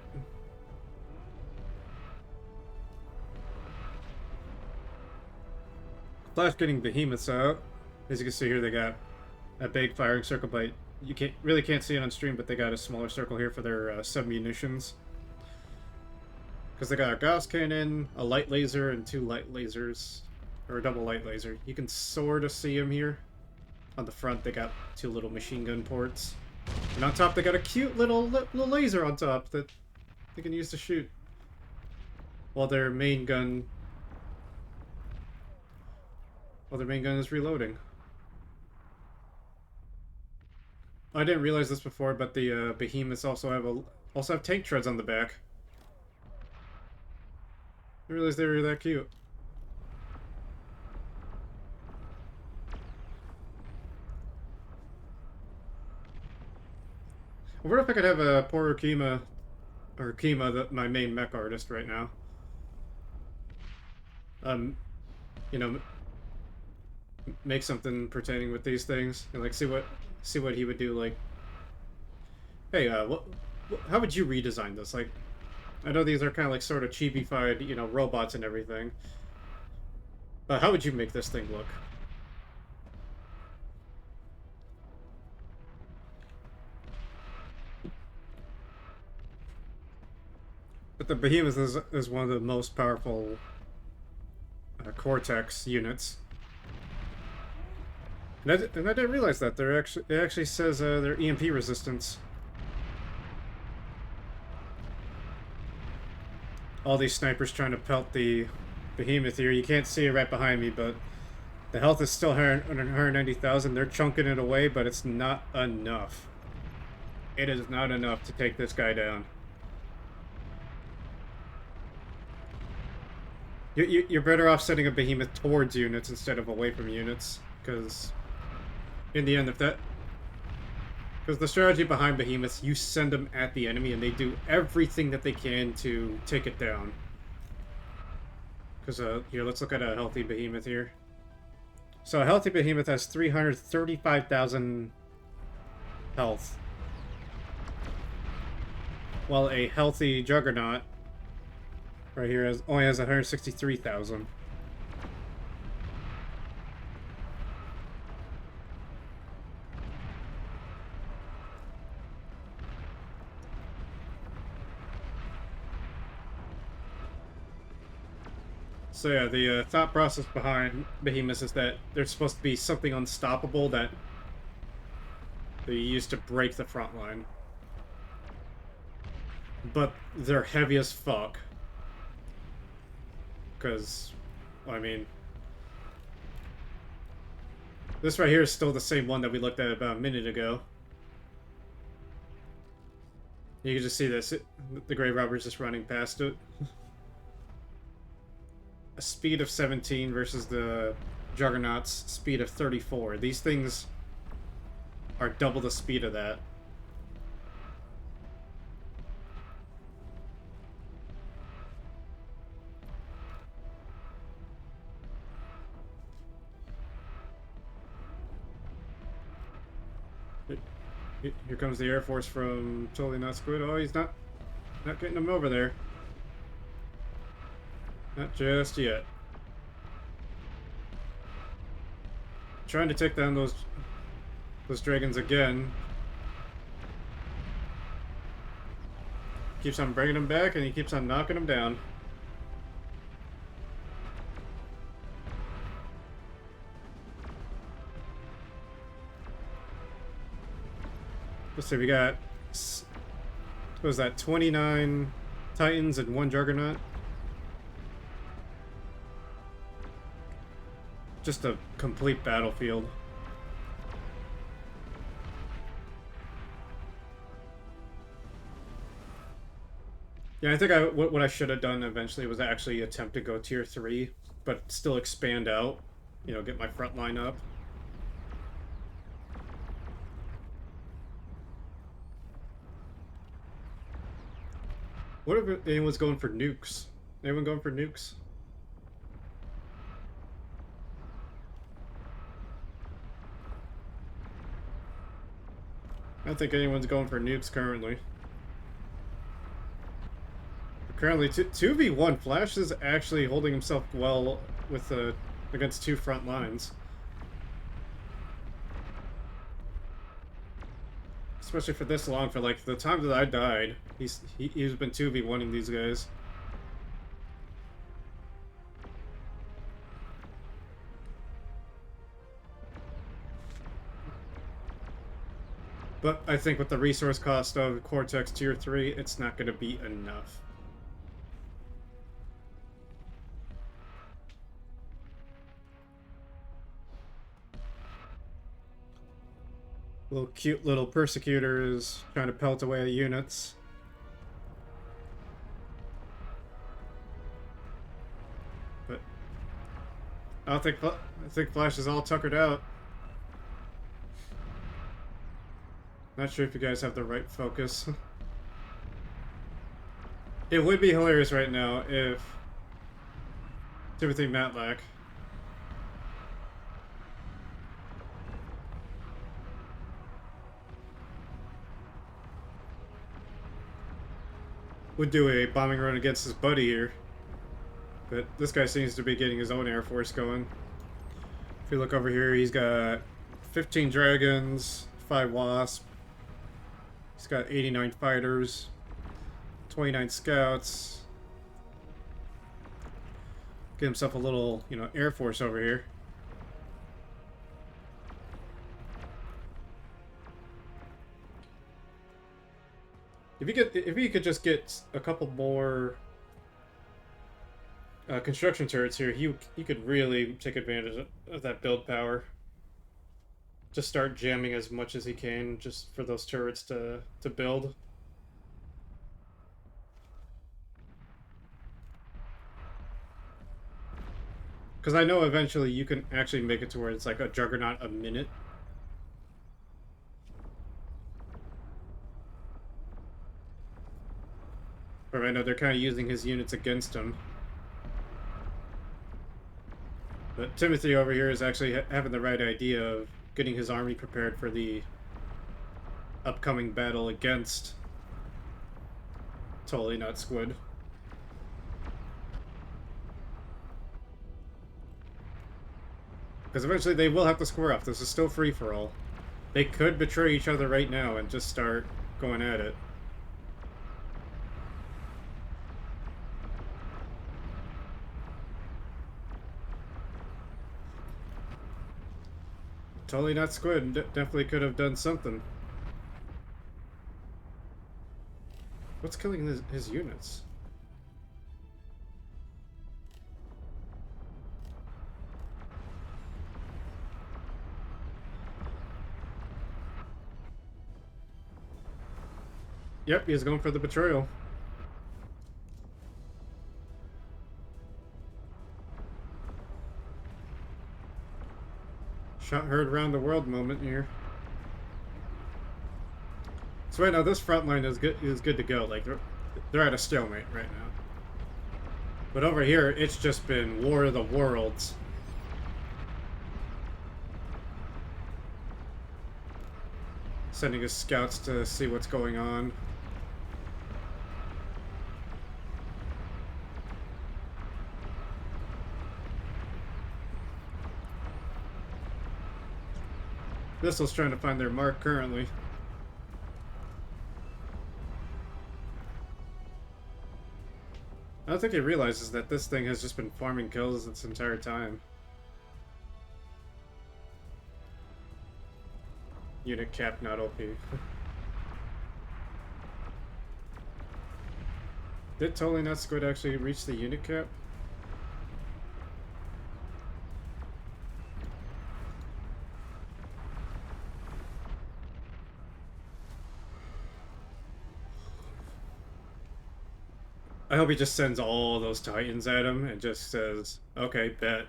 Flash getting behemoths out. As you can see here, they got a big firing circle, but you really can't see it on stream, but they got a smaller circle here for their sub-munitions. Because they got a Gauss cannon, a light laser, and 2 light lasers. Or a double light laser. You can sort of see them here. On the front, they got 2 little machine gun ports. And on top, they got a cute little laser on top that they can use to shoot. While their main gun... is reloading. I didn't realize this before, but the behemoths also have tank treads on the back. I didn't realize they were that cute. I wonder if I could have a poor Kima, my main mech artist right now. You know, make something pertaining with these things and like see what he would do. Like, hey, how would you redesign this? Like, I know these are kind of like sort of chibi-fied, you know, robots and everything. But how would you make this thing look? But the Behemoth is one of the most powerful Cortex units. And I didn't realize that. It actually says they're EMP resistance. All these snipers trying to pelt the Behemoth here. You can't see it right behind me, but the health is still 190,000. They're chunking it away, but it's not enough. It is not enough to take this guy down. You're better off sending a Behemoth towards units instead of away from units, because in the end, because the strategy behind Behemoths, you send them at the enemy and they do everything that they can to take it down. Because, here, let's look at a healthy Behemoth here. So a healthy Behemoth has 335,000 health. While a healthy Juggernaut right here only has 163,000. So yeah, the thought process behind Behemoths is that there's supposed to be something unstoppable that they use to break the front line. But they're heavy as fuck. Because, I mean, this right here is still the same one that we looked at about a minute ago. You can just see this. The Grave Robber's just running past it. A speed of 17 versus the Juggernaut's speed of 34. These things are double the speed of that. Here comes the Air Force from Totally Not Squid. Oh, he's not getting him over there. Not just yet. Trying to take down those dragons again. Keeps on bringing them back, and he keeps on knocking them down. Let's see, we got, what was that, 29 Titans and 1 Juggernaut? Just a complete battlefield. Yeah, I think what I should have done eventually was actually attempt to go tier 3, but still expand out. You know, get my front line up. What if anyone's going for nukes? Anyone going for nukes? I don't think anyone's going for nukes currently. Currently, 2v1, Flash is actually holding himself well with against 2 front lines. Especially for this long, for like the time that I died, he's been 2v1ing these guys. But I think with the resource cost of Cortex tier 3, it's not going to be enough. Little cute little persecutors trying to pelt away at units. But I think Flash is all tuckered out. Not sure if you guys have the right focus. It would be hilarious right now if Timothy Matlack would do a bombing run against his buddy here. But this guy seems to be getting his own Air Force going. If you look over here, he's got 15 Dragons, 5 Wasp. He's got 89 fighters, 29 scouts. Get himself a little, you know, Air Force over here. If you could just get a couple more construction turrets here, you could really take advantage of that build power. Just start jamming as much as he can, just for those turrets to build. Because I know eventually you can actually make it to where it's like a Juggernaut a minute. But right now they're kind of using his units against him. But Timothy over here is actually having the right idea of getting his army prepared for the upcoming battle against Totally Not Squid. Because eventually they will have to square off. This is still free-for-all. They could betray each other right now and just start going at it. Totally Not Squid definitely could have done something. What's killing his units? Yep, he's going for the betrayal. Shot heard around the world moment here. So right now this front line is good to go. Like they're at a stalemate right now. But over here it's just been War of the Worlds. sending his scouts to see what's going on. Missile's trying to find their mark currently. I don't think he realizes that this thing has just been farming kills this entire time. Unit cap not OP. Did totally not squid actually reach the unit cap? I hope he just sends all those Titans at him and just says, okay, bet.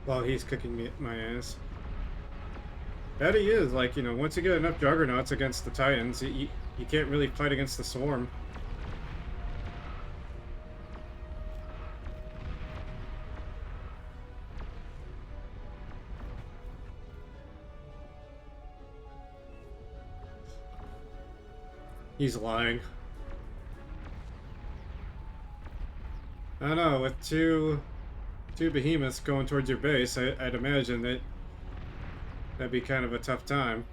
While he's kicking me my ass. That he is, like, you know, once you get enough Juggernauts against the Titans, you can't really fight against the Swarm. He's lying. I don't know, with two behemoths going towards your base, I'd imagine that'd be kind of a tough time.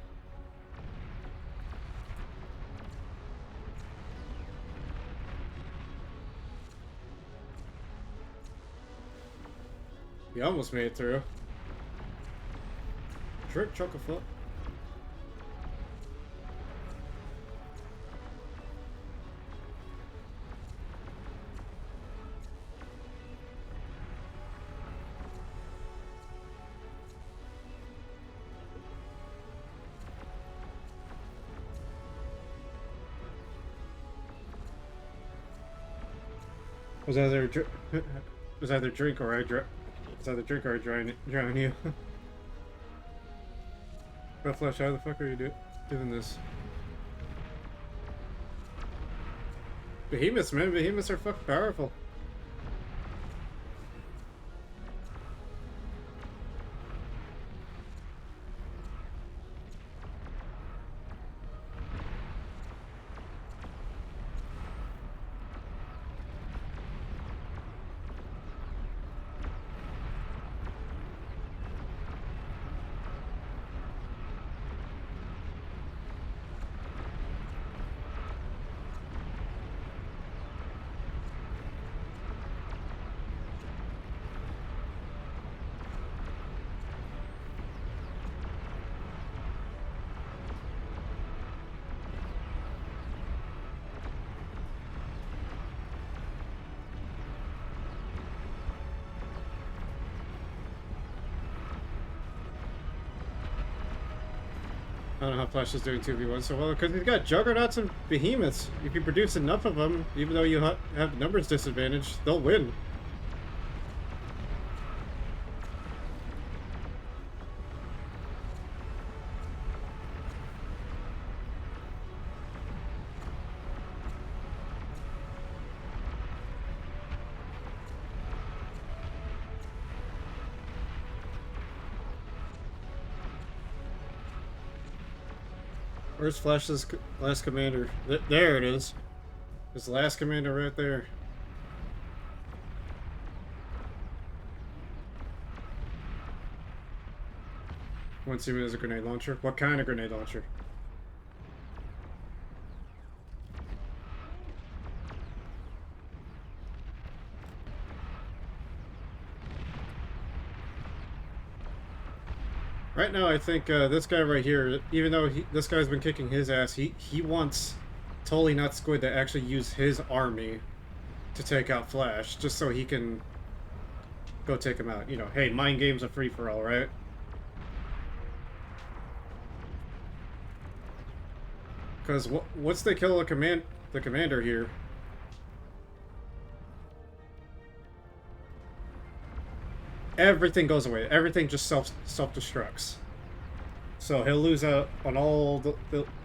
He almost made it through. Trick Chocofoot. Was either drink or I drown you. But Flesh, how the fuck are you doing this? Behemoths, man, behemoths are fucking powerful. I don't know how Flash is doing 2v1 so well, because he's got Juggernauts and Behemoths. If you produce enough of them, even though you have numbers disadvantage, they'll win. Where's Flash's last commander? There it is. His last commander right there. Want to see me as a grenade launcher? What kind of grenade launcher? Right now, I think this guy right here, even though this guy's been kicking his ass, he wants Totally Not Squid to actually use his army to take out Flash, just so he can go take him out. You know, hey, mind game's a free for all, right? Because once they kill the commander here, everything goes away. Everything just self-destructs. So he'll lose out on all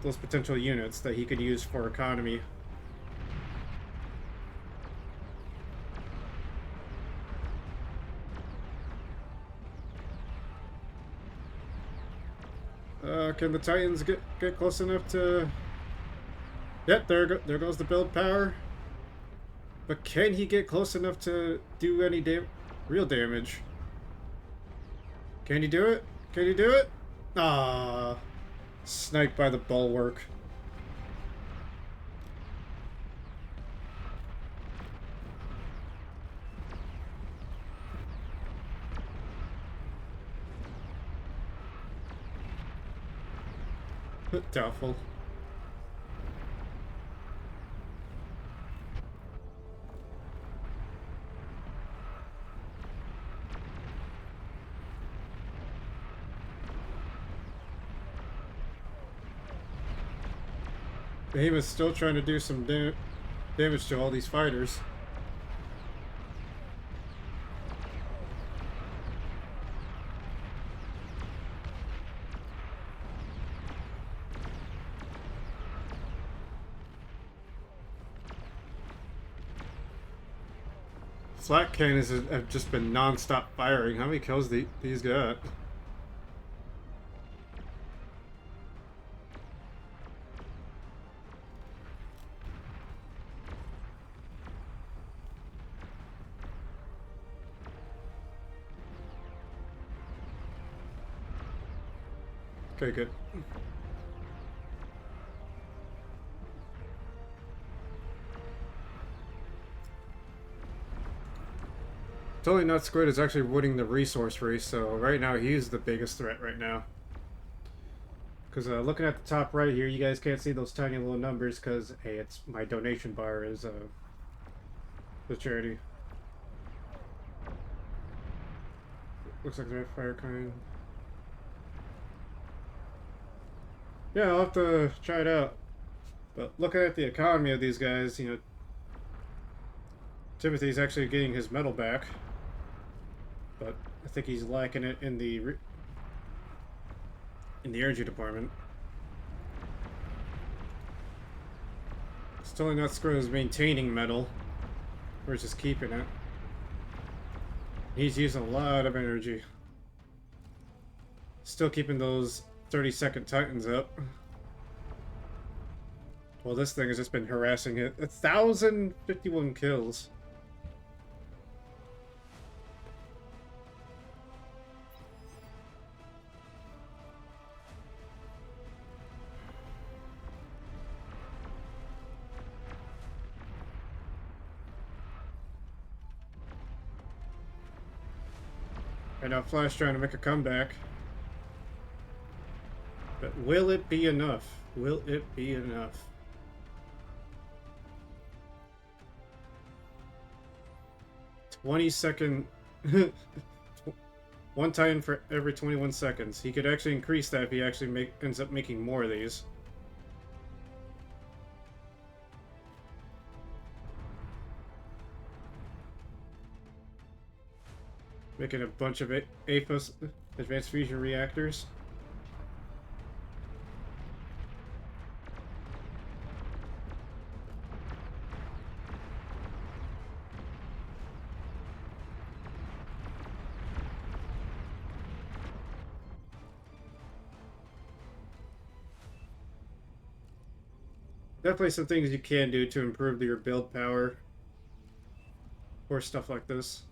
those potential units that he could use for economy. Can the Titans get close enough to... Yep, there goes the build power. But can he get close enough to do any real damage? Can he do it? Can he do it? Ah, sniped by the bulwark. Doubtful. He was still trying to do some damage to all these fighters. Flak cannons have just been non-stop firing. How many kills these got? Okay, good. Totally Not Squid is actually winning the resource race, so right now he's the biggest threat right now. Because looking at the top right here, you guys can't see those tiny little numbers because, hey, it's my donation bar is the charity. Looks like they're fire kind. Yeah, I'll have to try it out. But looking at the economy of these guys, you know, Timothy's actually getting his medal back. But I think he's lacking it in the energy department. Still Not Squid is maintaining metal versus keeping it. He's using a lot of energy. Still keeping those 30-second Titans up. Well, this thing has just been harassing it. 1,051 kills. And now Flash trying to make a comeback. But will it be enough? Will it be enough? "20-second..." One Titan for every 21 seconds. He could actually increase that if he actually ends up making more of these. Making a bunch of AFOS, Advanced Fusion Reactors. Definitely some things you can do to improve your build power for stuff like this.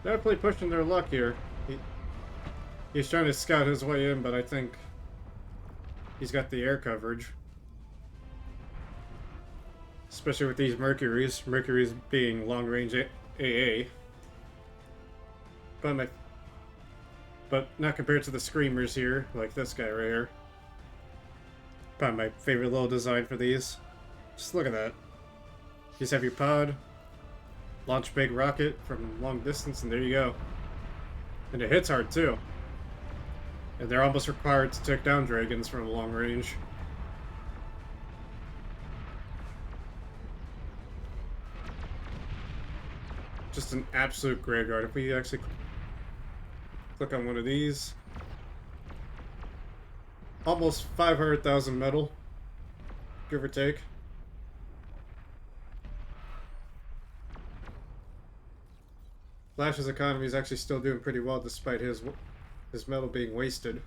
Definitely pushing their luck here. He's trying to scout his way in, but I think he's got the air coverage. Especially with these Mercuries. Mercuries being long-range AA. But not compared to the Screamers here, like this guy right here. Probably my favorite little design for these. Just look at that. You just have your pod, launch big rocket from long distance, and there you go. And it hits hard too. And they're almost required to take down dragons from long range. Just an absolute graveyard. If we actually click on one of these, almost 500,000 metal, give or take. Flash's economy is actually still doing pretty well despite his metal being wasted.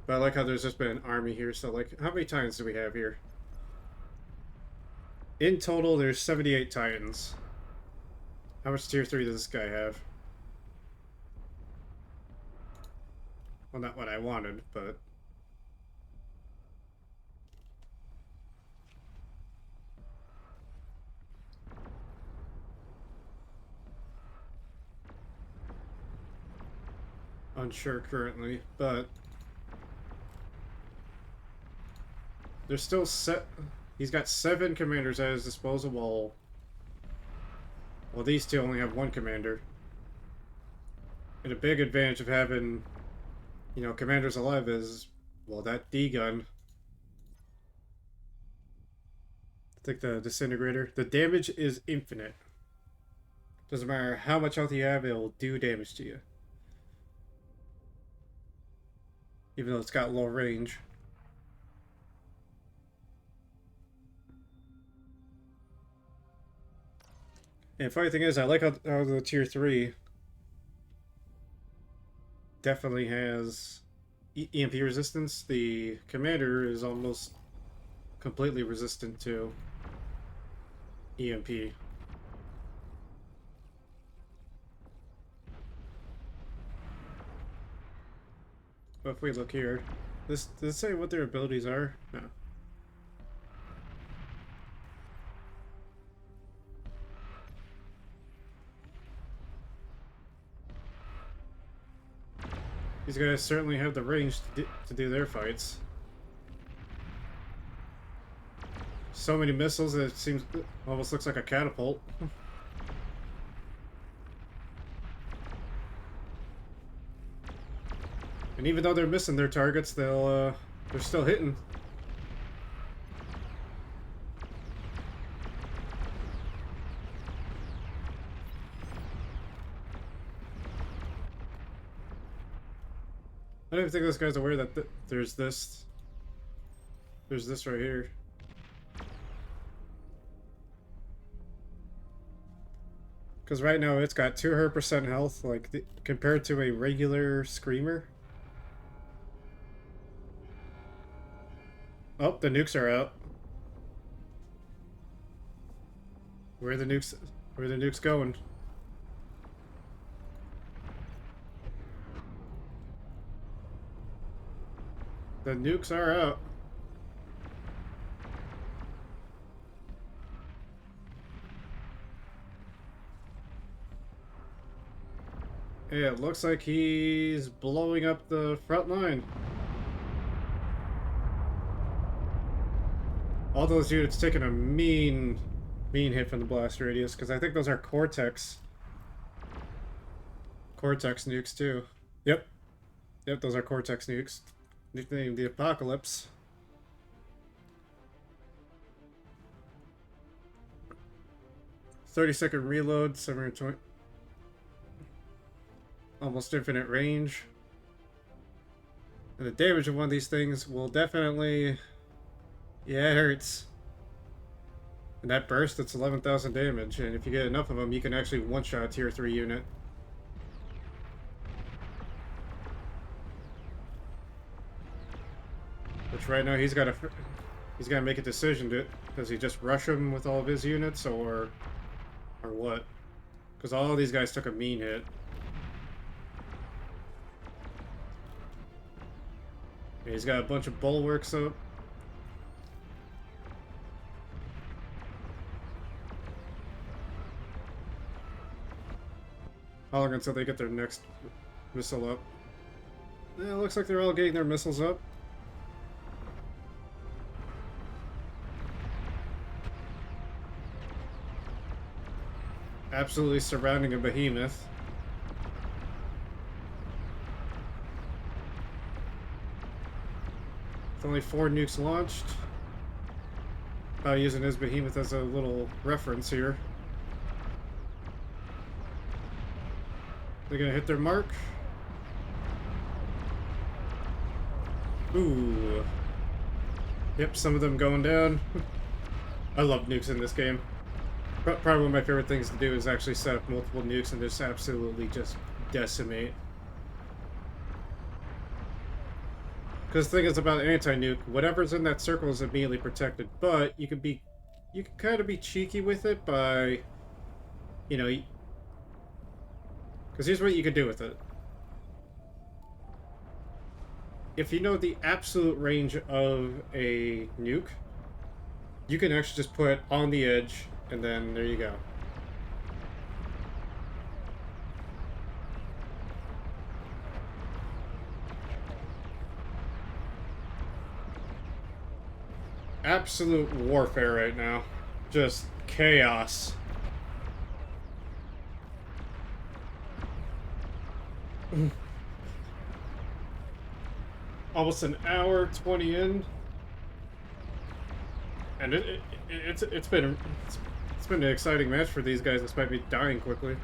But I like how there's just been an army here, so like, how many Titans do we have here? In total, there's 78 Titans. How much tier 3 does this guy have? Well, not what I wanted, but... unsure currently, but... there's still he's got 7 commanders at his disposal, well, these two only have 1 commander. And a big advantage of having, you know, commanders alive is, well, that D gun. I think the disintegrator. The damage is infinite. Doesn't matter how much health you have, it'll do damage to you. Even though it's got low range. And funny thing is, I like how the tier 3 definitely has EMP resistance. The commander is almost completely resistant to EMP. But if we look here, does it say what their abilities are? No. These guys certainly have the range to do their fights. So many missiles that it seems almost looks like a catapult. And even though they're missing their targets, they're still hitting. I don't even think this guy's aware that there's this right here. Because right now it's got 200% health, like compared to a regular Screamer. Oh, the nukes are out. Where are the nukes going? The nukes are out. Yeah, it looks like he's blowing up the front line. All those units taking a mean hit from the blast radius, because I think those are Cortex nukes too. Yep, those are Cortex nukes. Nicknamed the Apocalypse. "30-second reload, 720. Almost infinite range. And the damage of one of these things will definitely... yeah, it hurts. And that burst, it's 11,000 damage. And if you get enough of them, you can actually one-shot a tier 3 unit. Which right now he's got He's got to make a decision. Does he just rush him with all of his units, or what? Because all of these guys took a mean hit. Yeah, he's got a bunch of bulwarks up. How long until they get their next missile up? Yeah, it looks like they're all getting their missiles up. Absolutely surrounding a behemoth. With only 4 nukes launched. Using his behemoth as a little reference here. They're gonna hit their mark. Ooh. Yep, some of them going down. I love nukes in this game. Probably one of my favorite things to do is actually set up multiple nukes and just absolutely just decimate. Because the thing is about anti-nuke, whatever's in that circle is immediately protected, but you can kind of be cheeky with it by, you know, because here's what you can do with it. If you know the absolute range of a nuke, you can actually just put it on the edge, and then there you go. Absolute warfare right now. Just chaos. Almost an hour 20 in, and it's been an exciting match for these guys despite me dying quickly.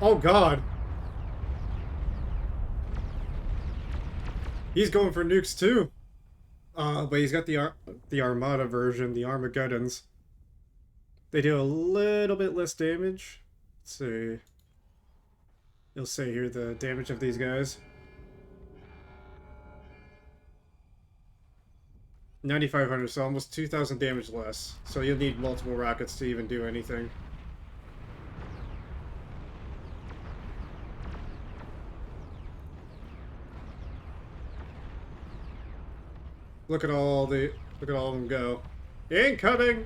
Oh God. He's going for nukes too. But he's got the Armada version, the Armageddons. They do a little bit less damage. Let's see. You'll say here the damage of these guys. 9,500, so almost 2,000 damage less. So you'll need multiple rockets to even do anything. Look at all of them go. Incoming!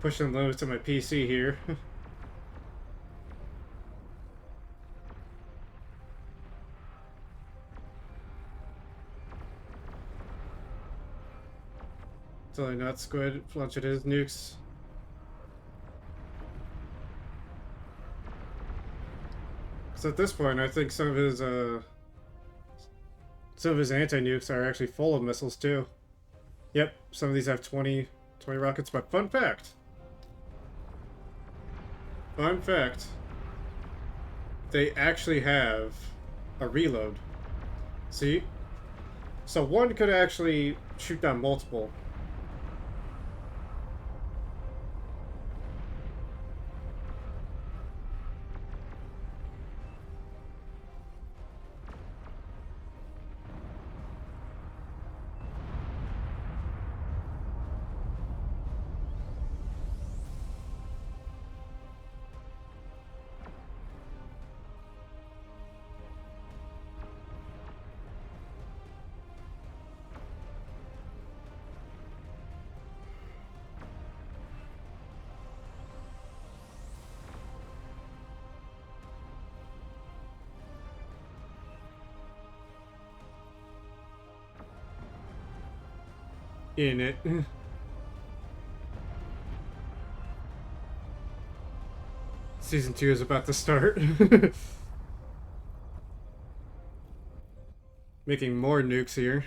Pushing loads to my PC here. Totally not Squid launching his nukes. So at this point, I think some of his anti-nukes are actually full of missiles too. Yep, some of these have 20 rockets, but fun fact, they actually have a reload. See? So one could actually shoot down multiple. In it. Season 2 is about to start. Making more nukes here.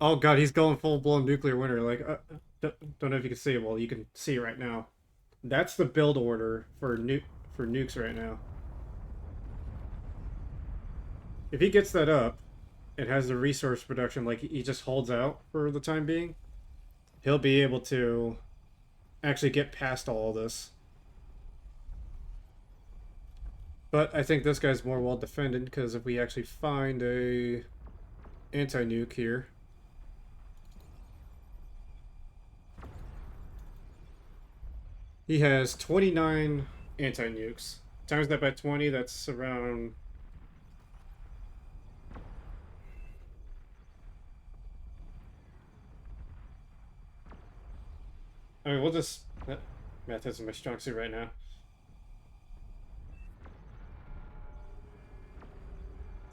Oh god, he's going full-blown nuclear winter. Like, don't know if you can see it. Well, you can see it right now. That's the build order for nukes right now. If he gets that up and has the resource production, like he just holds out for the time being, he'll be able to actually get past all this. But I think this guy's more well defended because if we actually find a anti-nuke here, he has 29 anti-nukes. Times that by 20, that's around... I mean, we'll just... Math isn't my strong suit right now.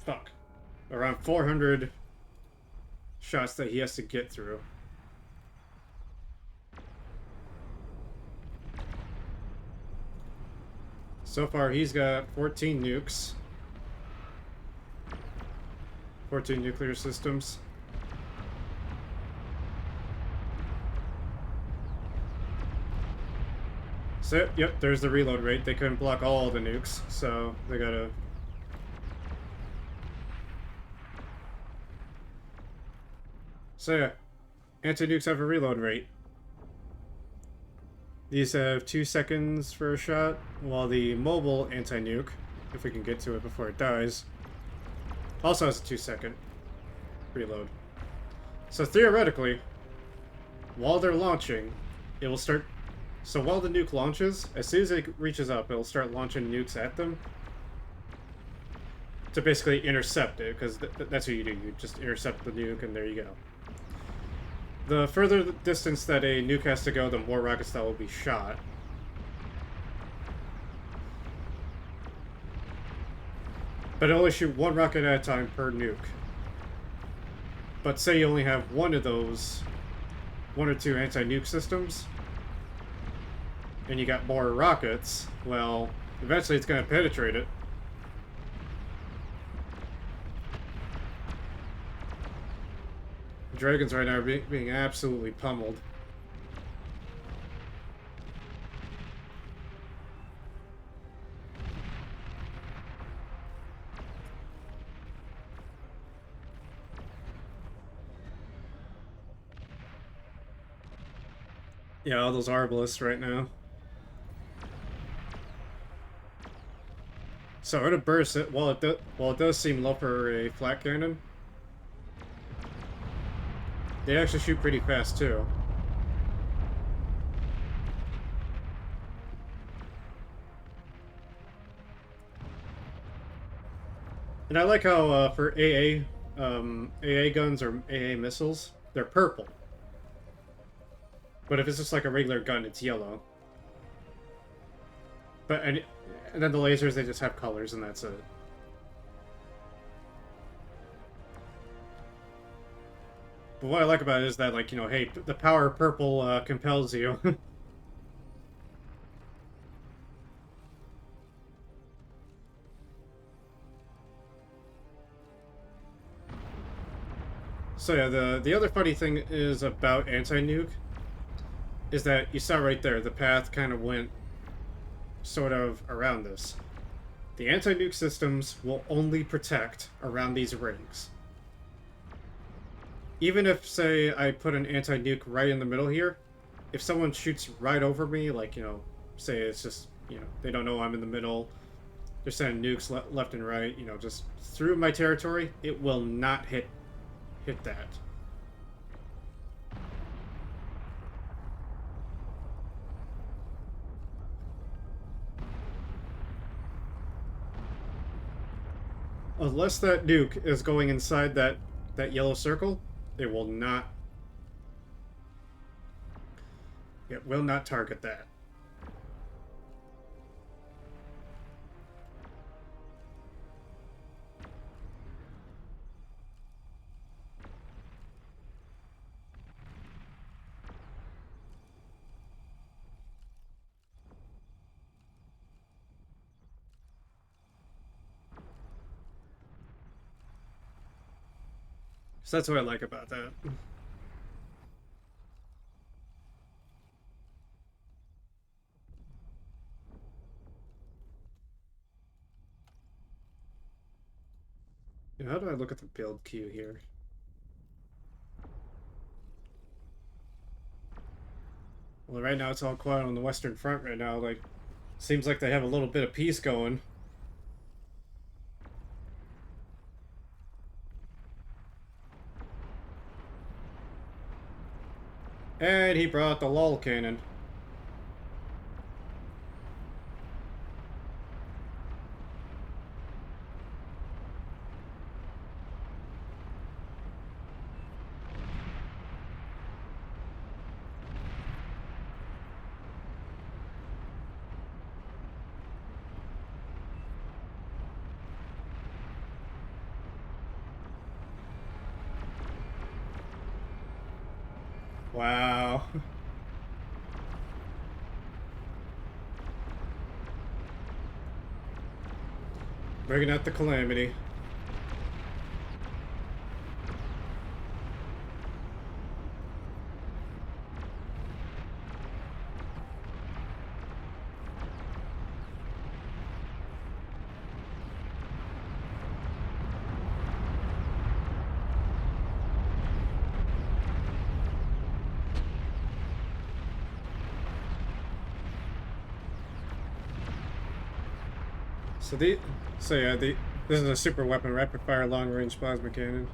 Fuck. Around 400 shots that he has to get through. So far, he's got 14 nukes. 14 nuclear systems. So, yep, there's the reload rate. They couldn't block all the nukes, so they gotta... So yeah, anti-nukes have a reload rate. These have 2 seconds for a shot, while the mobile anti-nuke, if we can get to it before it dies, also has a 2-second reload. So theoretically, while they're launching, it will start... So while the nuke launches, as soon as it reaches up, it'll start launching nukes at them to basically intercept it, because that's what you do. You just intercept the nuke, and there you go. The further distance that a nuke has to go, the more rockets that will be shot. But only shoot 1 rocket at a time per nuke. But say you only have one of those, 1 or 2 anti-nuke systems, and you got more rockets, well, eventually it's going to penetrate it. Dragons right now are being absolutely pummeled. Yeah, all those arbalists right now. So at a burst, while it does seem low for a flat cannon, they actually shoot pretty fast too. And I like how for AA guns or AA missiles, they're purple. But if it's just like a regular gun, it's yellow. And then the lasers, they just have colors, and that's it. But what I like about it is that, like, you know, hey, the power of purple compels you. So yeah, the other funny thing is about anti-nuke is that you saw right there, the path kind of went sort of around this. The anti-nuke systems will only protect around these rings. Even if, say, I put an anti-nuke right in the middle here, if someone shoots right over me, like, you know, say it's just, you know, they don't know I'm in the middle, they're sending nukes left and right, you know, just through my territory, it will not hit that. Unless that nuke is going inside that yellow circle, it will not... It will not target that. So that's what I like about that. Yeah, how do I look at the build queue here? Well, right now it's all quiet on the Western Front right now. Like, seems like they have a little bit of peace going. And he brought the lol cannon. Wow. Bringing out the calamity. This is a super weapon, rapid fire long range plasma cannon.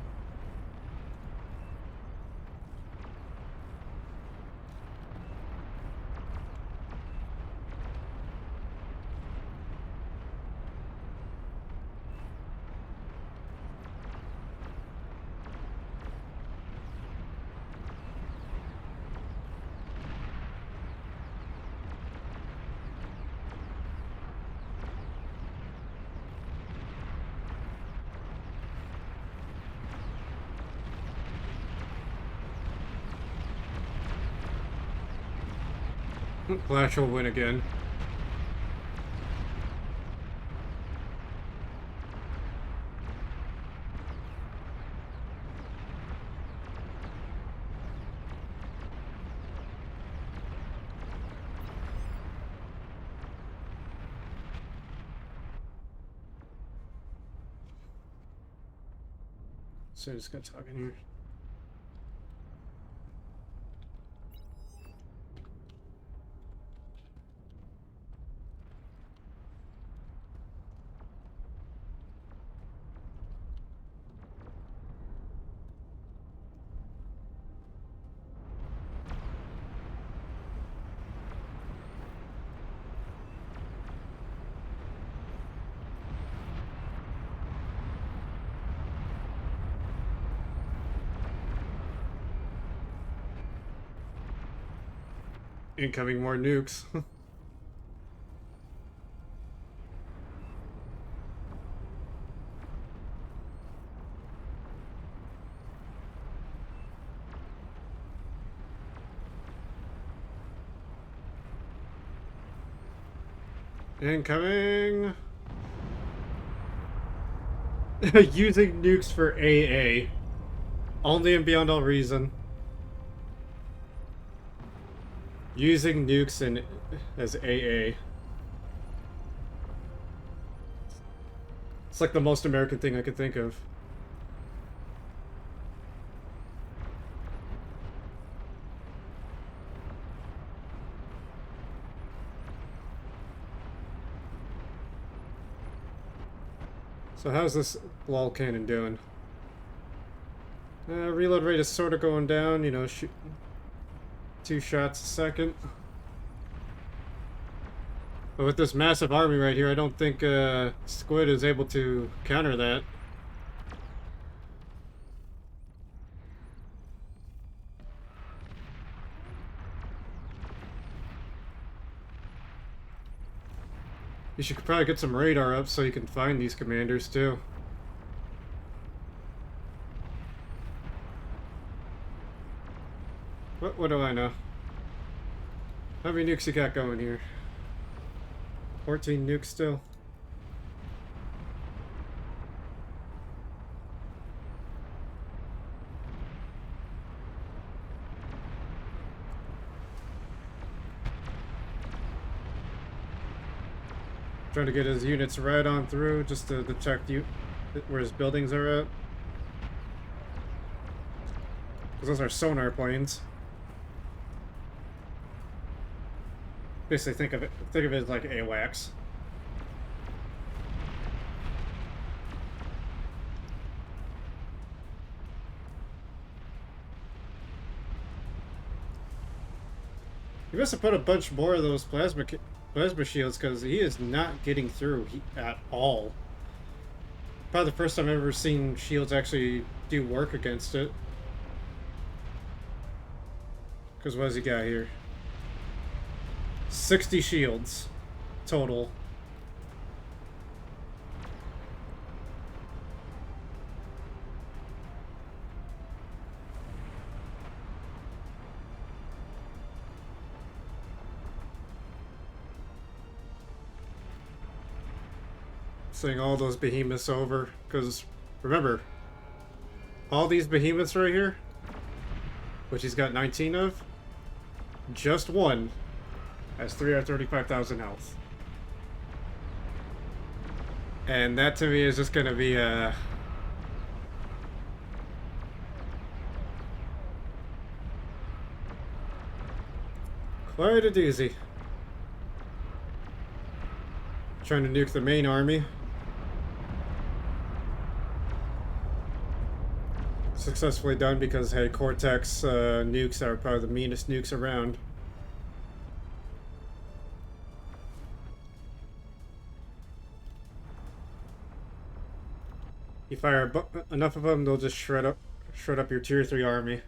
Flash will win again. So I just got talking here. Incoming more nukes. Incoming! Using nukes for AA. Only and beyond all reason. Using nukes as AA. It's like the most American thing I could think of. So how's this lol cannon doing? Reload rate is sort of going down, you know, shoot 2 shots a second. But with this massive army right here, I don't think Squid is able to counter that. You should probably get some radar up so you can find these commanders too. What do I know? How many nukes you got going here? 14 nukes still. Trying to get his units right on through just to check where his buildings are at. Because those are sonar planes. Basically, think of it as like AWACS. He must have put a bunch more of those plasma shields because he is not getting through at all. Probably the first time I've ever seen shields actually do work against it. Because what has he got here? 60 shields total. Seeing all those behemoths over, because remember, all these behemoths right here, which he's got 19 of, just one has 335,000 health. And that to me is just gonna be quite a doozy. Trying to nuke the main army. Successfully done because, hey, Cortex nukes are probably the meanest nukes around. You fire enough of them, they'll just shred up your tier 3 army.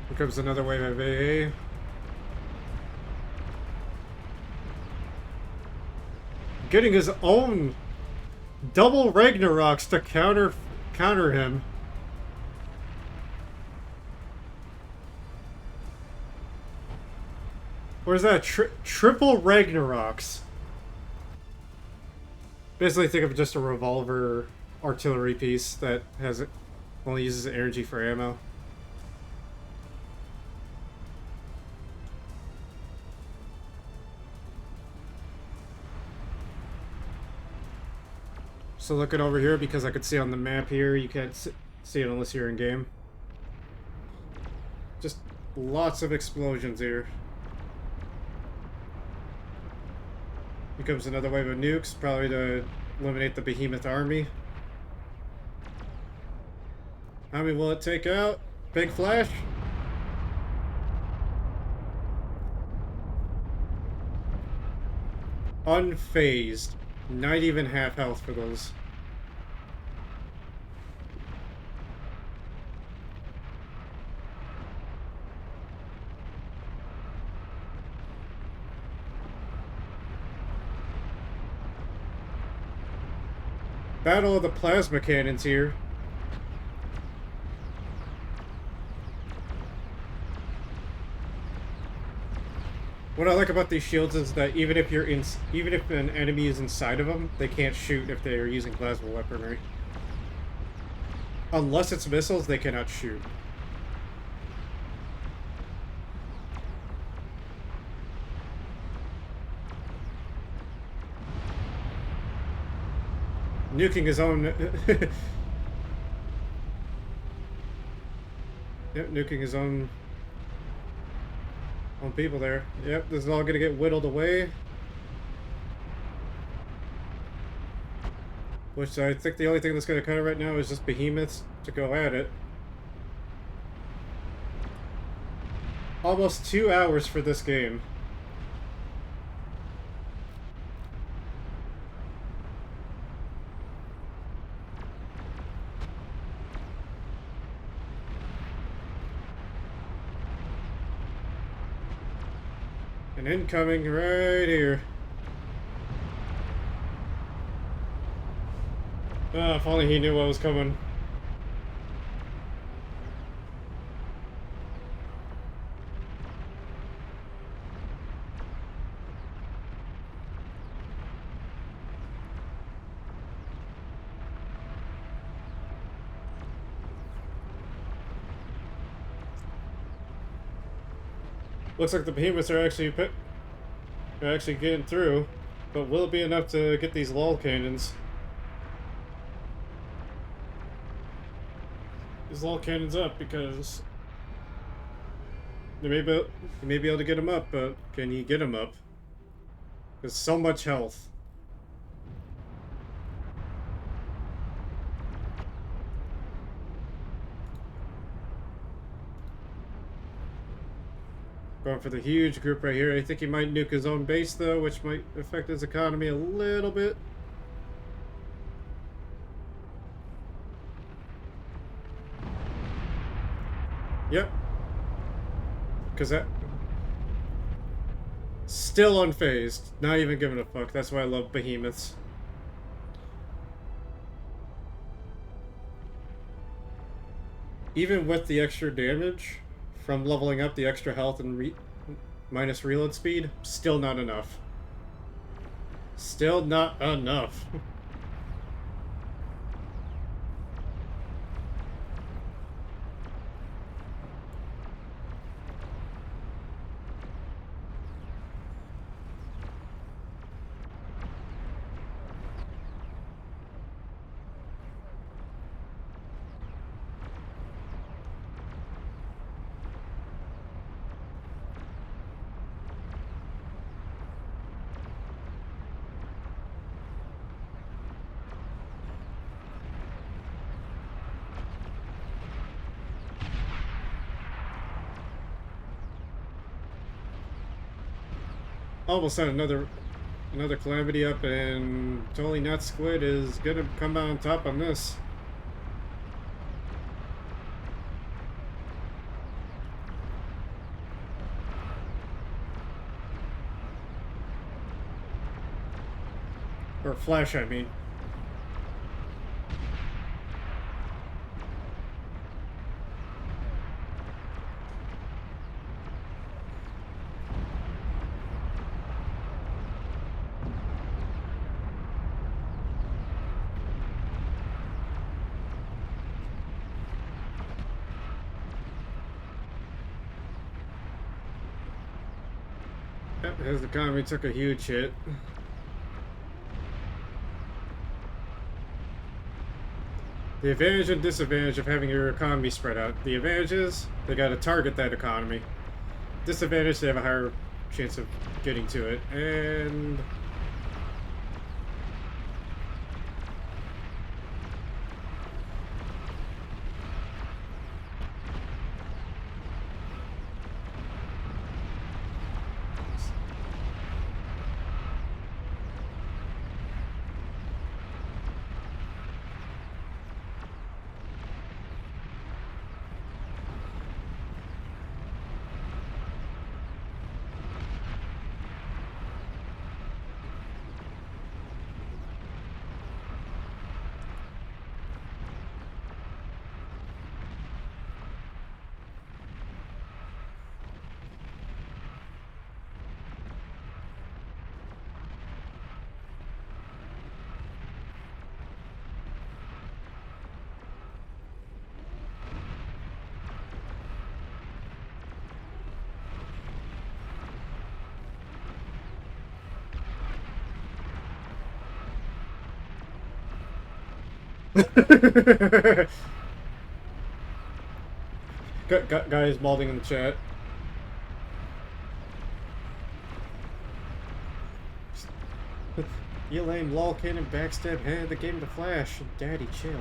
Here comes another wave of AA. Getting his own double Ragnaroks to counter him. Where's that? Triple Ragnaroks. Basically think of just a revolver artillery piece that only uses energy for ammo. So looking over here, because I could see on the map here, you can't see it unless you're in game. Just lots of explosions here. Here comes another wave of nukes, probably to eliminate the behemoth army. How many will it take out? Big flash? Unfazed. Not even half health for those. Battle of the plasma cannons here. What I like about these shields is that even if an enemy is inside of them, they can't shoot if they are using plasma weaponry. Unless it's missiles, they cannot shoot. Nuking his own... Yep, nuking his own people there. Yep, this is all gonna get whittled away. Which I think the only thing that's gonna cut it right now is just behemoths to go at it. Almost 2 hours for this game. And incoming right here. Ah, if only he knew what was coming. Looks like the behemoths are actually getting through, but will it be enough to get these lull cannons? These lull cannons up, because you may be able to get them up, but can you get them up? There's so much health. Going for the huge group right here. I think he might nuke his own base, though, which might affect his economy a little bit. Yep. Because that... Still unfazed. Not even giving a fuck. That's why I love behemoths. Even with the extra damage from leveling up, the extra health and minus reload speed, still not enough. Still not enough. Almost had another calamity up, and totally not squid is gonna come out on top on this. Or Flash, I mean. Yep, his economy took a huge hit. The advantage and disadvantage of having your economy spread out. The advantage is they gotta target that economy. Disadvantage, they have a higher chance of getting to it. And... Guys molding in the chat. You lame lol cannon backstab handed the game to Flash. Daddy, chill.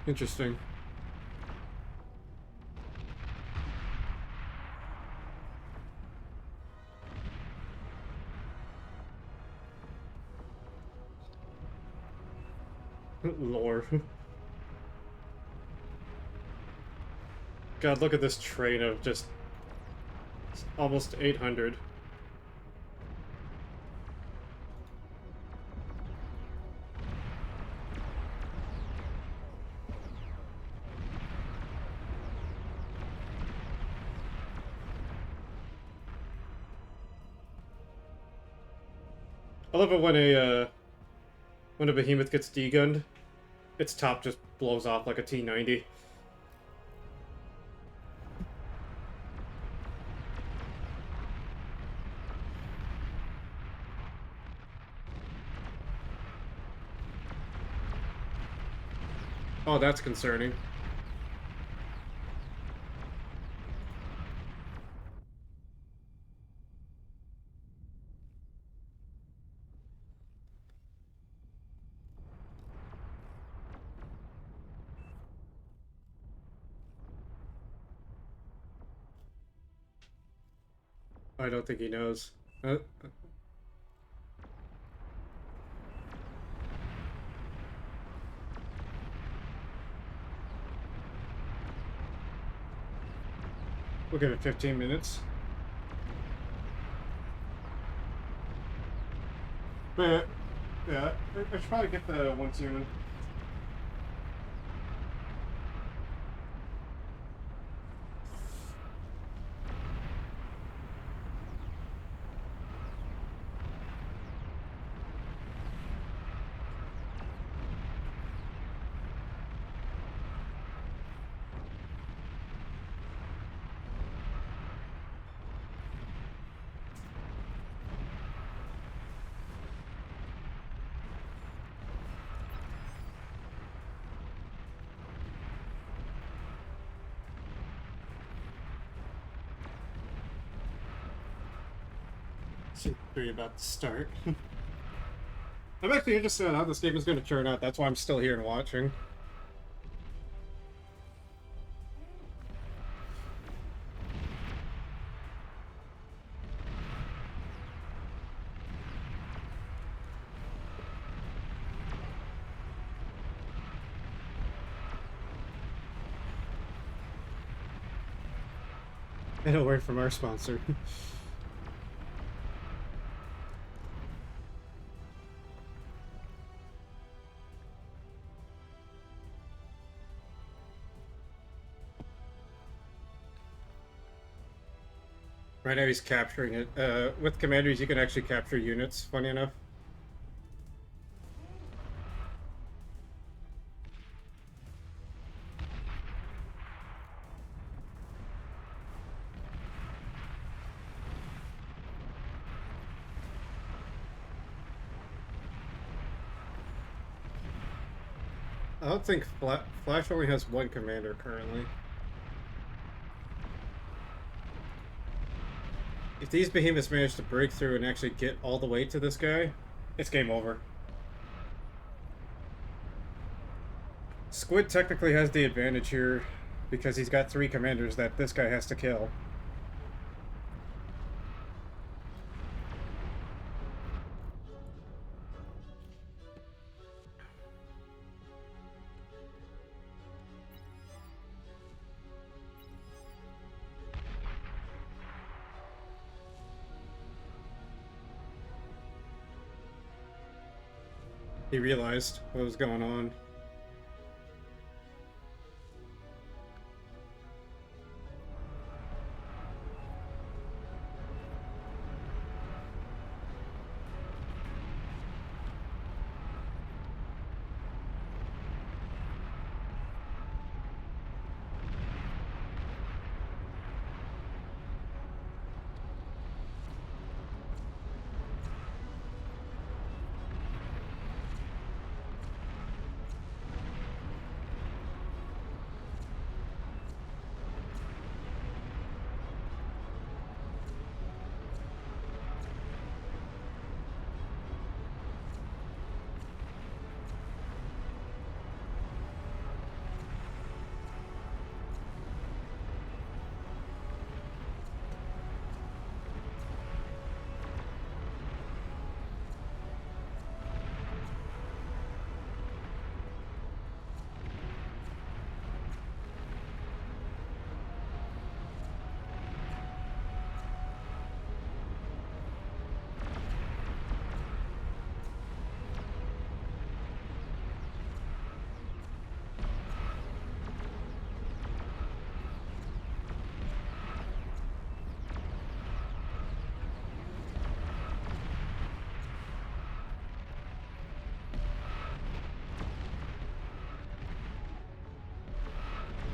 Interesting. Lore. God, look at this train of just almost 800. I love it when a behemoth gets degunned, its top just blows off like a T-90. Oh, that's concerning. I don't think he knows. We'll give it 15 minutes. But, yeah, I should probably get the one soon. Seems to be about to start. I'm actually interested in how this game is going to turn out. That's why I'm still here and watching. And a word from our sponsor. Right now he's capturing it. With commanders, you can actually capture units, funny enough. I don't think Flash only has one commander currently. If these behemoths manage to break through and actually get all the way to this guy, it's game over. Squid technically has the advantage here because he's got 3 commanders that this guy has to kill. He realized what was going on.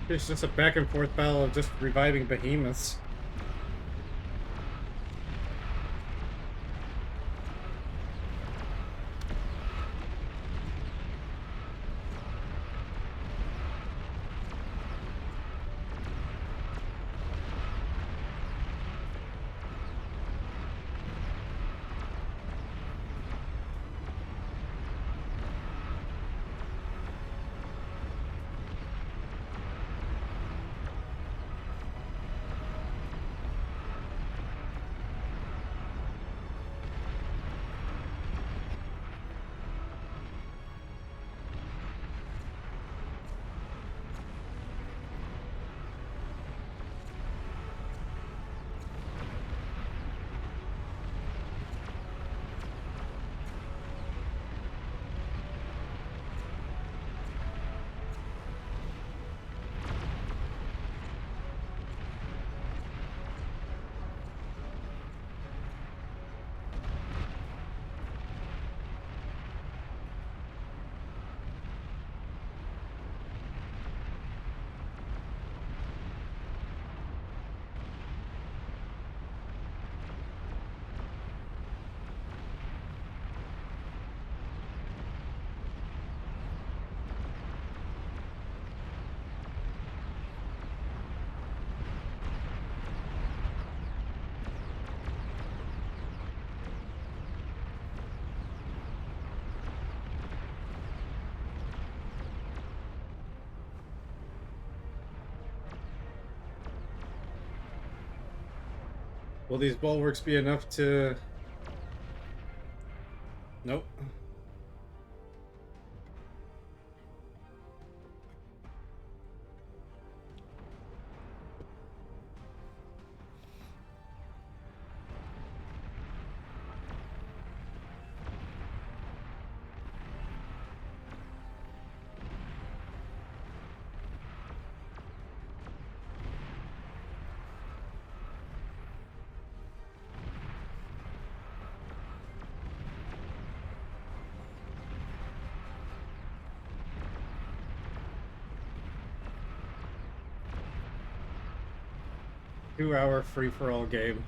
It's just a back and forth battle of just reviving behemoths. Will these bulwarks be enough to... Nope. 2-hour free-for-all game.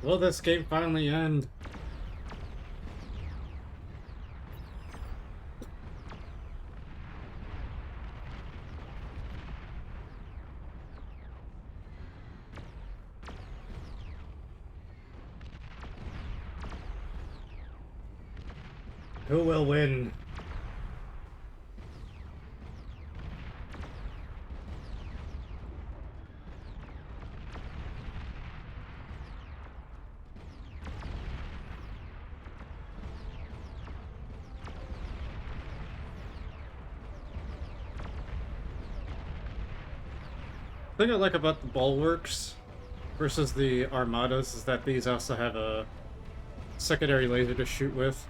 Will this game finally end? Who will win? The thing I like about the bulwarks versus the armadas is that these also have a secondary laser to shoot with.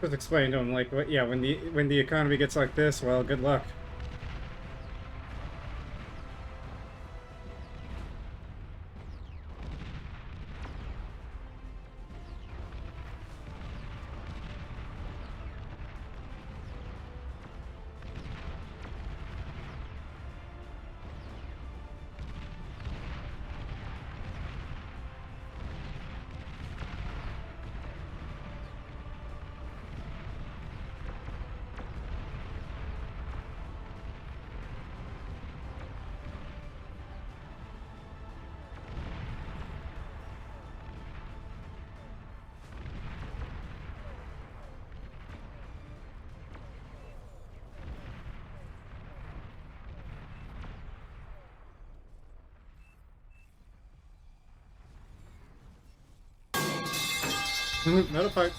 Just explain to him like, what? Yeah, when the economy gets like this, well, good luck. Not a fight.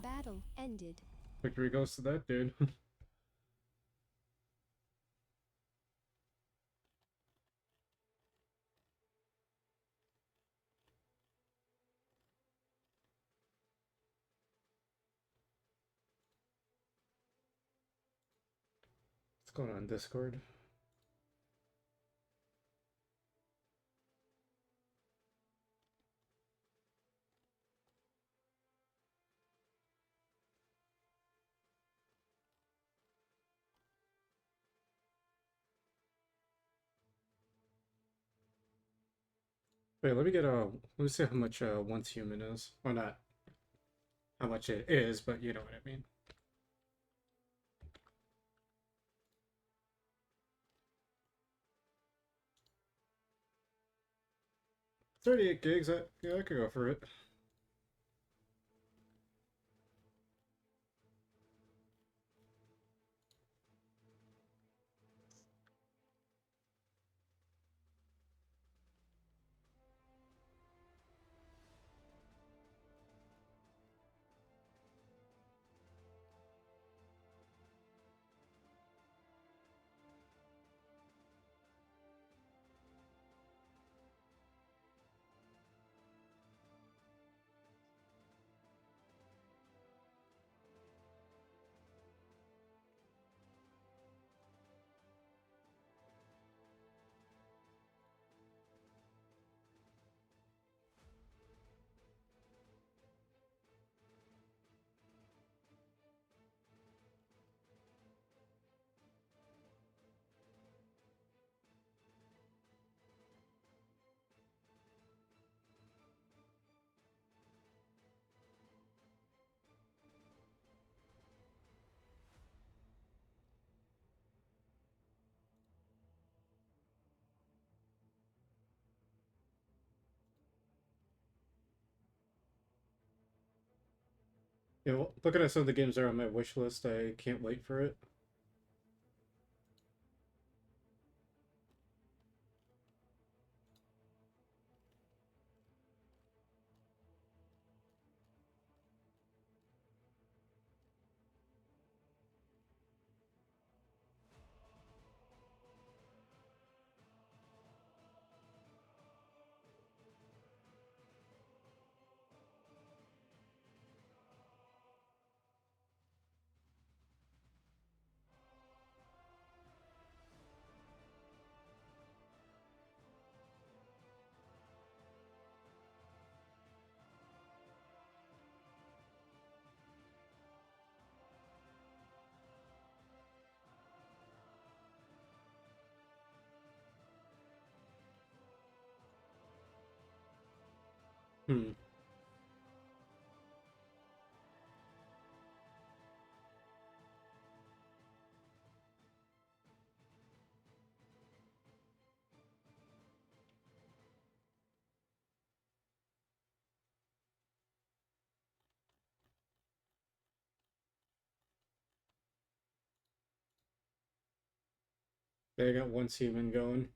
Battle ended. Victory goes to that dude. What's going on Discord? Wait, let me get let me see how much once human is. Or not how much it is, but you know what I mean. 38 gigs, yeah, I could go for it. You know, looking at some of the games that are on my wish list, I can't wait for it. Hmm. They got one human going.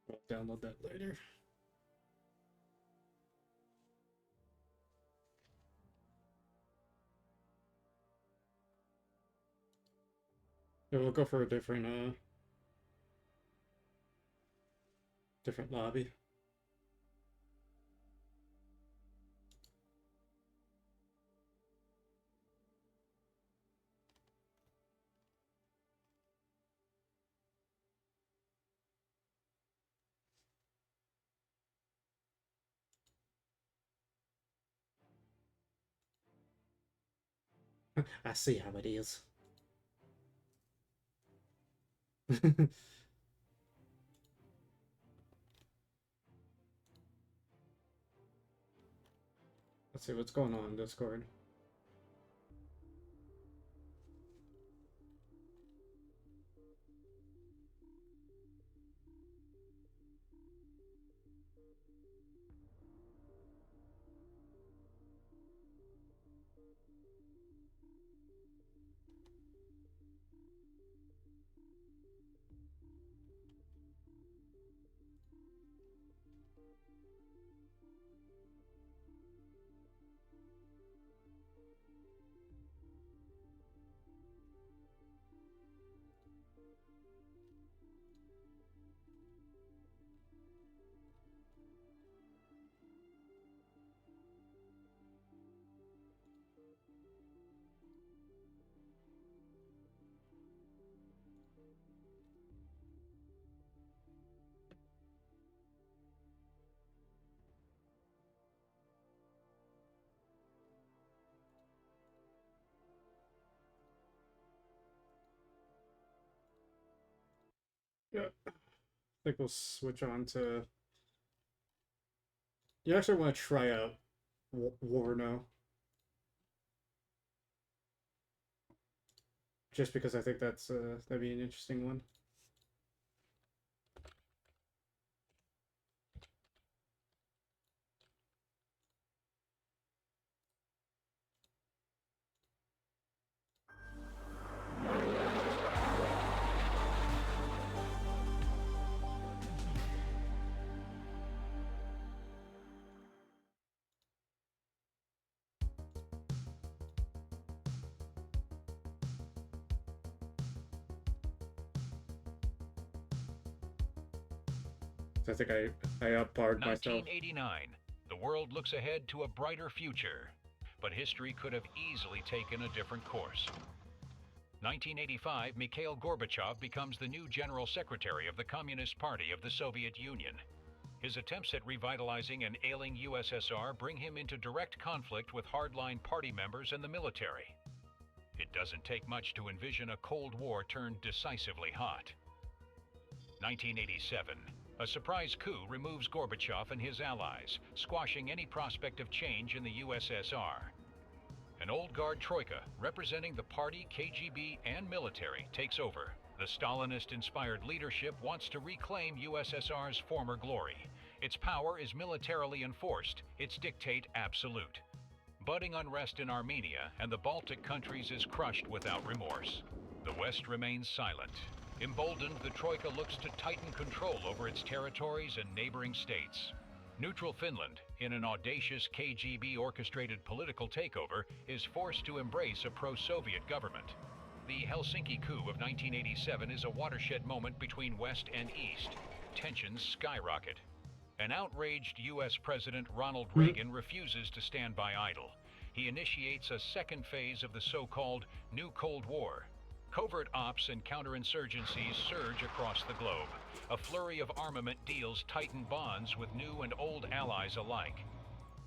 I'll download that later. Yeah, we'll go for a different lobby. I see how it is. Let's see what's going on in Discord. Yeah, I think we'll switch on to. You actually want to try out Warno, just because I think that'd be an interesting one. I think I outbarred myself. 1989. The world looks ahead to a brighter future, but history could have easily taken a different course. 1985, Mikhail Gorbachev becomes the new General Secretary of the Communist Party of the Soviet Union. His attempts at revitalizing an ailing USSR bring him into direct conflict with hardline party members and the military. It doesn't take much to envision a Cold War turned decisively hot. 1987. A surprise coup removes Gorbachev and his allies, squashing any prospect of change in the USSR. An old guard troika, representing the party, KGB, and military, takes over. The Stalinist-inspired leadership wants to reclaim USSR's former glory. Its power is militarily enforced, its dictate absolute. Budding unrest in Armenia and the Baltic countries is crushed without remorse. The West remains silent. Emboldened, the Troika looks to tighten control over its territories and neighboring states. Neutral Finland, in an audacious KGB-orchestrated political takeover, is forced to embrace a pro-Soviet government. The Helsinki coup of 1987 is a watershed moment between West and East. Tensions skyrocket. An outraged U.S. President Ronald Reagan refuses to stand by idle. He initiates a second phase of the so-called New Cold War. Covert ops and counterinsurgencies surge across the globe. A flurry of armament deals tighten bonds with new and old allies alike.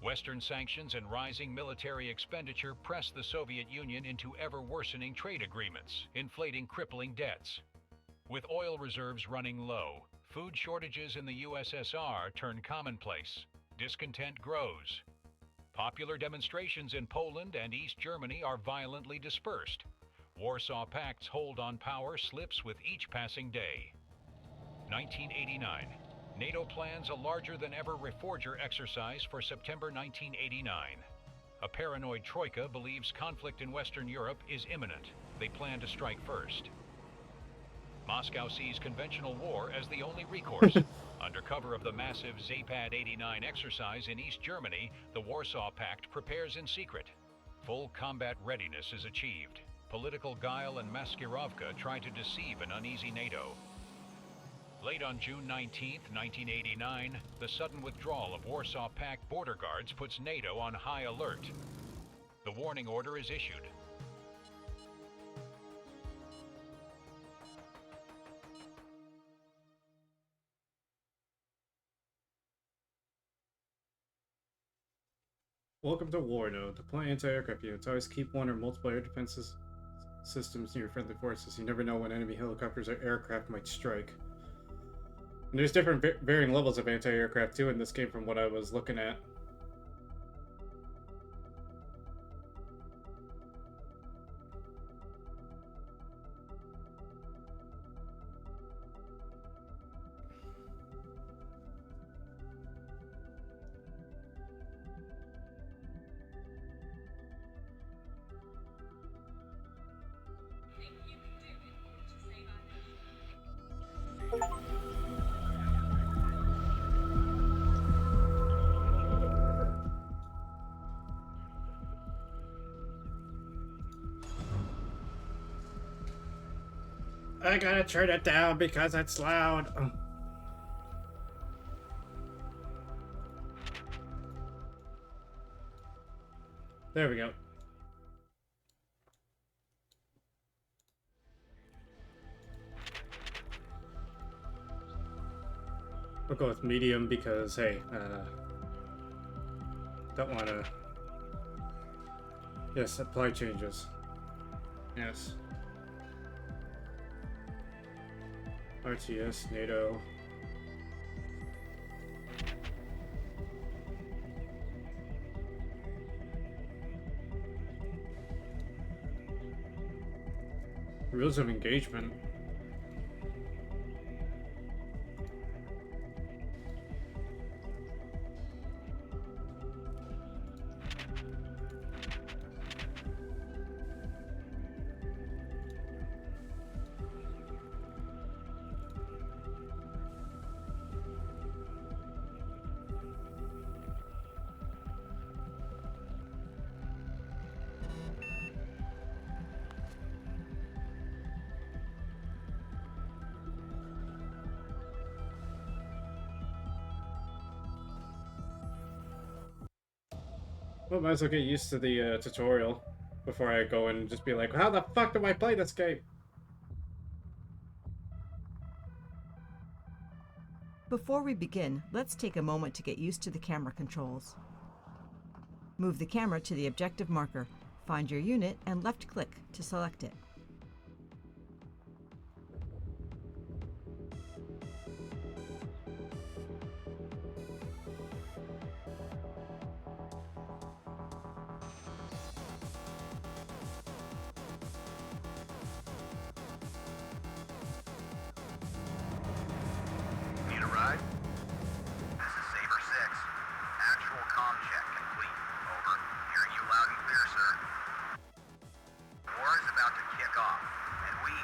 Western sanctions and rising military expenditure press the Soviet Union into ever-worsening trade agreements, inflating crippling debts. With oil reserves running low, food shortages in the USSR turn commonplace. Discontent grows. Popular demonstrations in Poland and East Germany are violently dispersed. Warsaw Pact's hold on power slips with each passing day. 1989. NATO plans a larger-than-ever Reforger exercise for September 1989. A paranoid troika believes conflict in Western Europe is imminent. They plan to strike first. Moscow sees conventional war as the only recourse. Under cover of the massive Zapad 89 exercise in East Germany, the Warsaw Pact prepares in secret. Full combat readiness is achieved. Political guile and maskirovka try to deceive an uneasy NATO. Late on June 19, 1989, the sudden withdrawal of Warsaw Pact border guards puts NATO on high alert. The warning order is issued. Welcome to War Node. Deploy anti-aircraft units. Always keep one or multiple air defenses systems near friendly forces. You never know when enemy helicopters or aircraft might strike. And there's different varying levels of anti-aircraft too in this game from what I was looking at. I gotta turn it down because it's loud. There we go. We'll go with medium because, hey, don't want to... Yes, apply changes. Yes. RTS, NATO. Rules of engagement. Well, might as well get used to the tutorial before I go and just be like, how the fuck do I play this game? Before we begin, let's take a moment to get used to the camera controls. Move the camera to the objective marker, find your unit, and left-click to select it. Need a ride? This is Saber 6. Actual comm check complete. Over. Hearing you loud and clear, sir. War is about to kick off, and we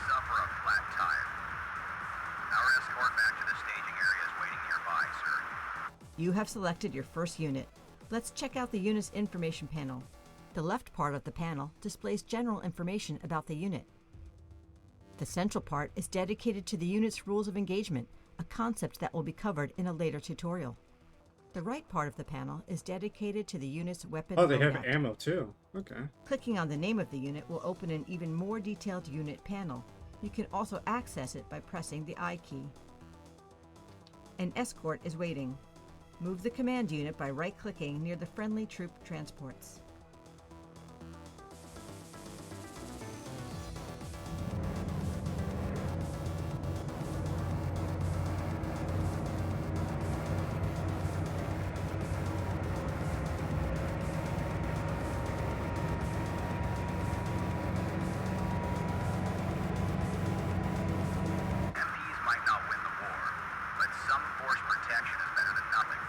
suffer a flat tire. Our escort back to the staging area is waiting nearby, sir. You have selected your first unit. Let's check out the unit's information panel. The left part of the panel displays general information about the unit. The central part is dedicated to the unit's rules of engagement, a concept that will be covered in a later tutorial. The right part of the panel is dedicated to the unit's weapon Oh, they have loadout. ammo too. Okay. Clicking on the name of the unit will open an even more detailed unit panel. You can also access it by pressing the I key. An escort is waiting. Move the command unit by right-clicking near the friendly troop transports. MPs might not win the war, but some force protection is better than nothing.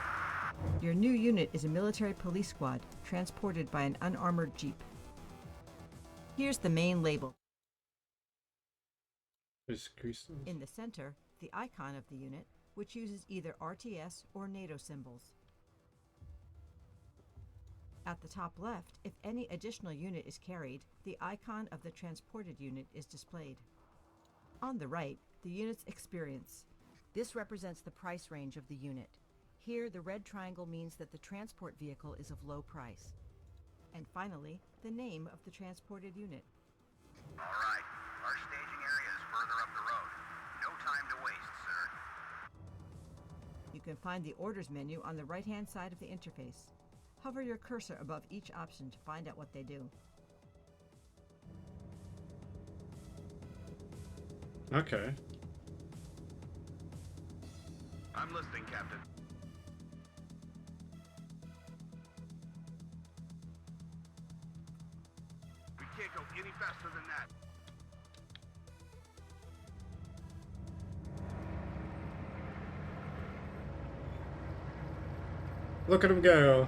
Your new unit is a military police squad transported by an unarmored jeep. Here's the main label. Just grease those. In the center, the icon of the unit, which uses either RTS or NATO symbols. At the top left, if any additional unit is carried, the icon of the transported unit is displayed. On the right, the unit's experience. This represents the price range of the unit. Here, the red triangle means that the transport vehicle is of low price. And finally, the name of the transported unit. All right. Our staging area is further up the road. No time to waste, sir. You can find the orders menu on the right-hand side of the interface. Hover your cursor above each option to find out what they do. Okay. I'm listening, Captain. We can't go any faster than that. Look at him go.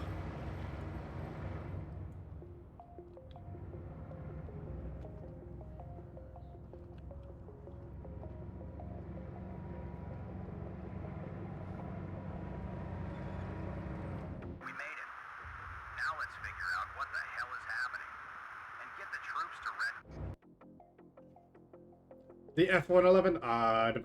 We made it. Now let's figure out what the hell is happening. And get the troops to The F-111 Aardvark.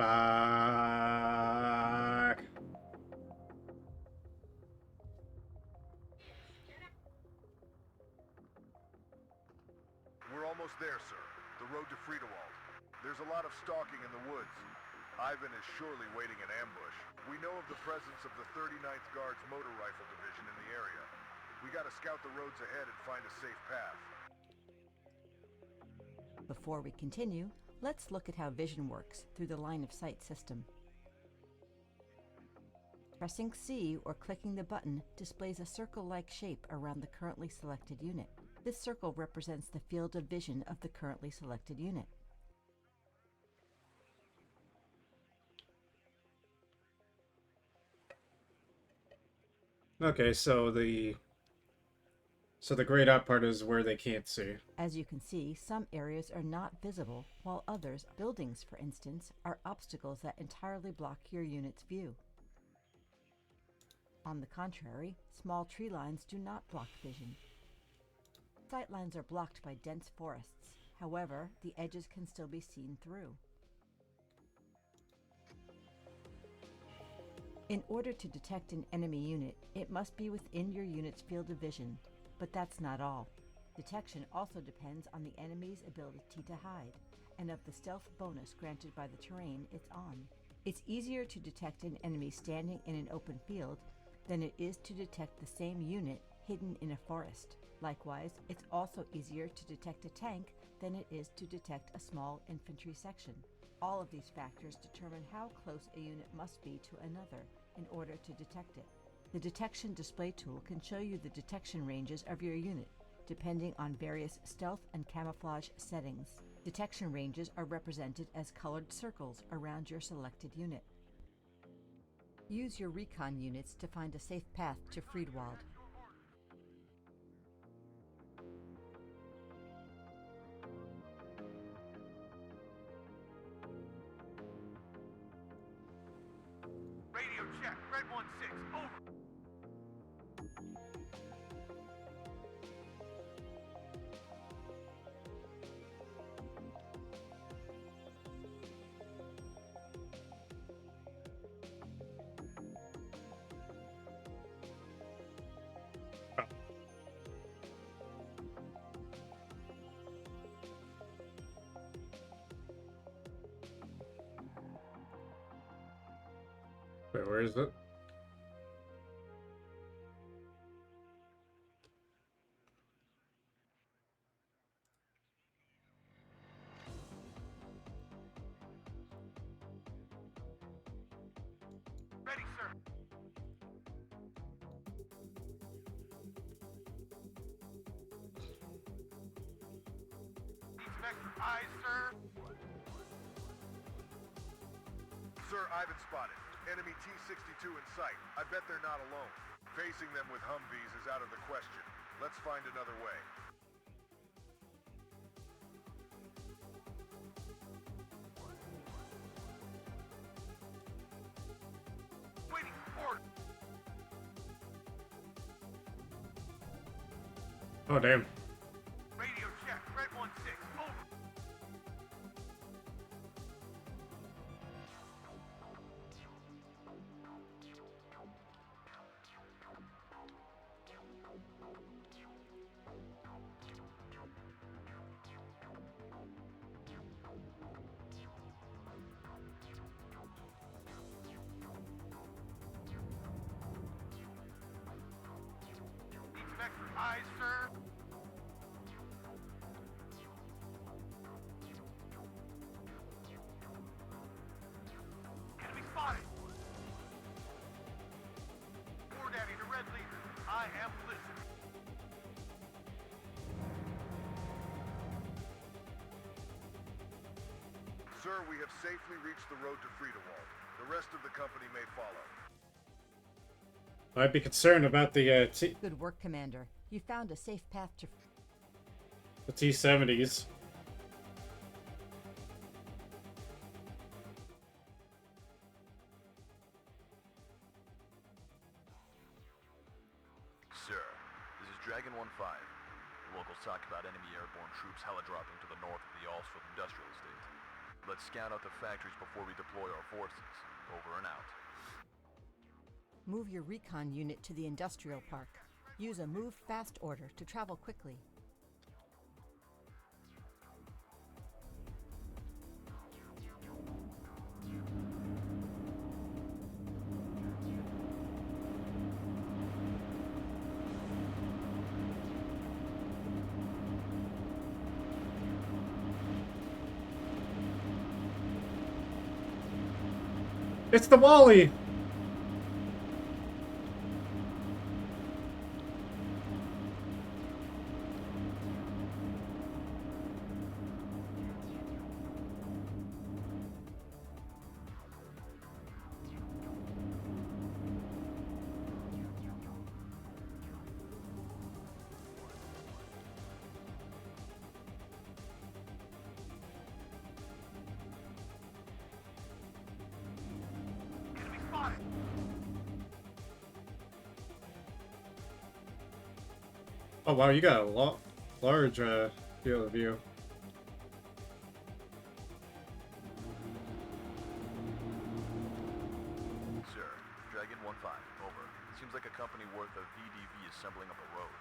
We're almost there, sir. The road to Friedewald. There's a lot of stalking in the woods. Ivan is surely waiting in ambush. We know of the presence of the 39th Guards Motor Rifle Division in the area. We gotta scout the roads ahead and find a safe path. Before we continue, let's look at how vision works through the line of sight system. Pressing C or clicking the button displays a circle-like shape around the currently selected unit. This circle represents the field of vision of the currently selected unit. Okay, so the grayed out part is where they can't see. As you can see, some areas are not visible, while others, buildings for instance, are obstacles that entirely block your unit's view. On the contrary, small tree lines do not block vision. Sight lines are blocked by dense forests. However, the edges can still be seen through. In order to detect an enemy unit, it must be within your unit's field of vision, but that's not all. Detection also depends on the enemy's ability to hide, and of the stealth bonus granted by the terrain it's on. It's easier to detect an enemy standing in an open field than it is to detect the same unit hidden in a forest. Likewise, it's also easier to detect a tank than it is to detect a small infantry section. All of these factors determine how close a unit must be to another in order to detect it. The detection display tool can show you the detection ranges of your unit, depending on various stealth and camouflage settings. Detection ranges are represented as colored circles around your selected unit. Use your recon units to find a safe path to Friedwald. Radio check. Red 1-6. Over. Wait, where is it? Ready, sir. Need some extra eyes, sir. Sir, Ivan spotted. Enemy T-62 in sight. I bet they're not alone. Facing them with Humvees is out of the question. Let's find another way. Waiting for order. Oh, damn. Radio check. Red 1-6. Over. Need some extra eyes, sir. Enemy spotted. War Daddy to Red Leader. I am listening. Sir, we have safely reached the road to Friedewald. The rest of the company may follow. I'd be concerned about the Good work, Commander. You found a safe path to... T-70s. Sir, this is Dragon 1-5. Locals talk about enemy airborne troops heli-dropping to the north of the Allsfield Industrial Estate. Let's scout out the factories before we deploy our forces. Over and out. Move your recon unit to the industrial park. Use a move fast order to travel quickly. It's the Wally! Enemy spotted. Oh wow, you got a large field of view. Sir, Dragon company worth of VDV assembling up a road.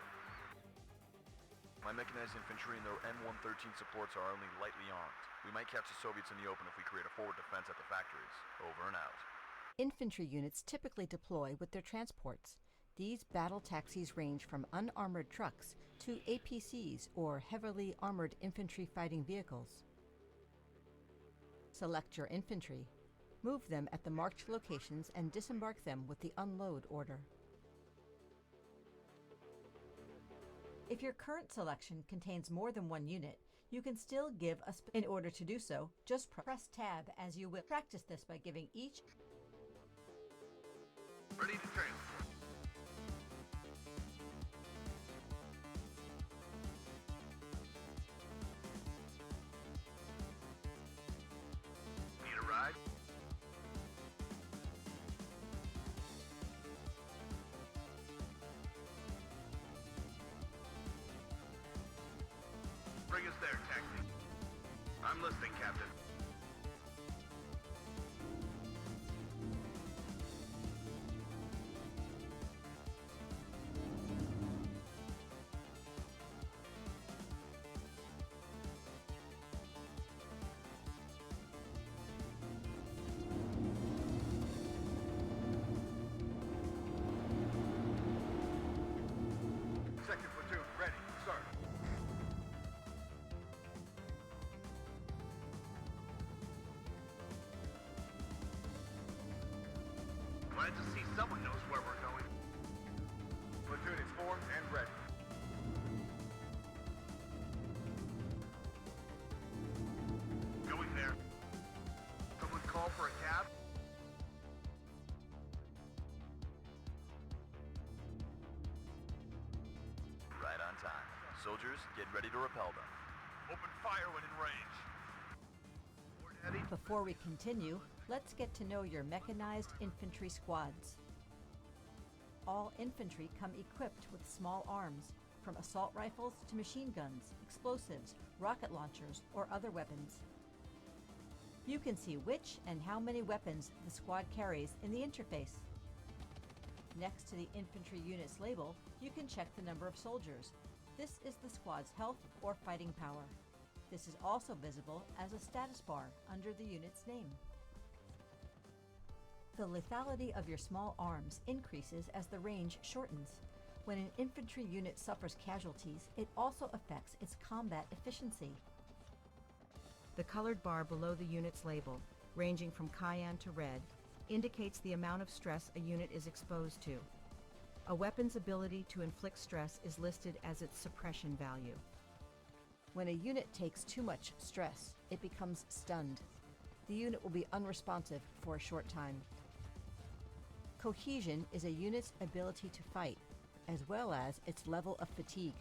My mechanized infantry and their M113 supports are only lightly armed. We might catch the Soviets in the open if we create a forward defense at the factories. Over and out. Infantry units typically deploy with their transports. These battle taxis range from unarmored trucks to APCs, or heavily armored infantry fighting vehicles. Select your infantry. Move them at the marked locations and disembark them with the unload order. If your current selection contains more than one unit, you can still give in order to do so, just press tab as you will. Practice this by giving each Ready to transport. Need a ride? Bring us there, taxi. I'm listening, Captain. Second platoon, ready, start. Glad to see someone knows where we're going. Platoon is formed and ready. Going there. Someone call for a cab? Right on time. Soldiers, get ready to repel them. Open fire when in range. Board heavy. Before we continue, let's get to know your mechanized infantry squads. All infantry come equipped with small arms, from assault rifles to machine guns, explosives, rocket launchers, or other weapons. You can see which and how many weapons the squad carries in the interface. Next to the infantry unit's label, you can check the number of soldiers. This is the squad's health or fighting power. This is also visible as a status bar under the unit's name. The lethality of your small arms increases as the range shortens. When an infantry unit suffers casualties, it also affects its combat efficiency. The colored bar below the unit's label, ranging from cyan to red, indicates the amount of stress a unit is exposed to. A weapon's ability to inflict stress is listed as its suppression value. When a unit takes too much stress, it becomes stunned. The unit will be unresponsive for a short time. Cohesion is a unit's ability to fight, as well as its level of fatigue.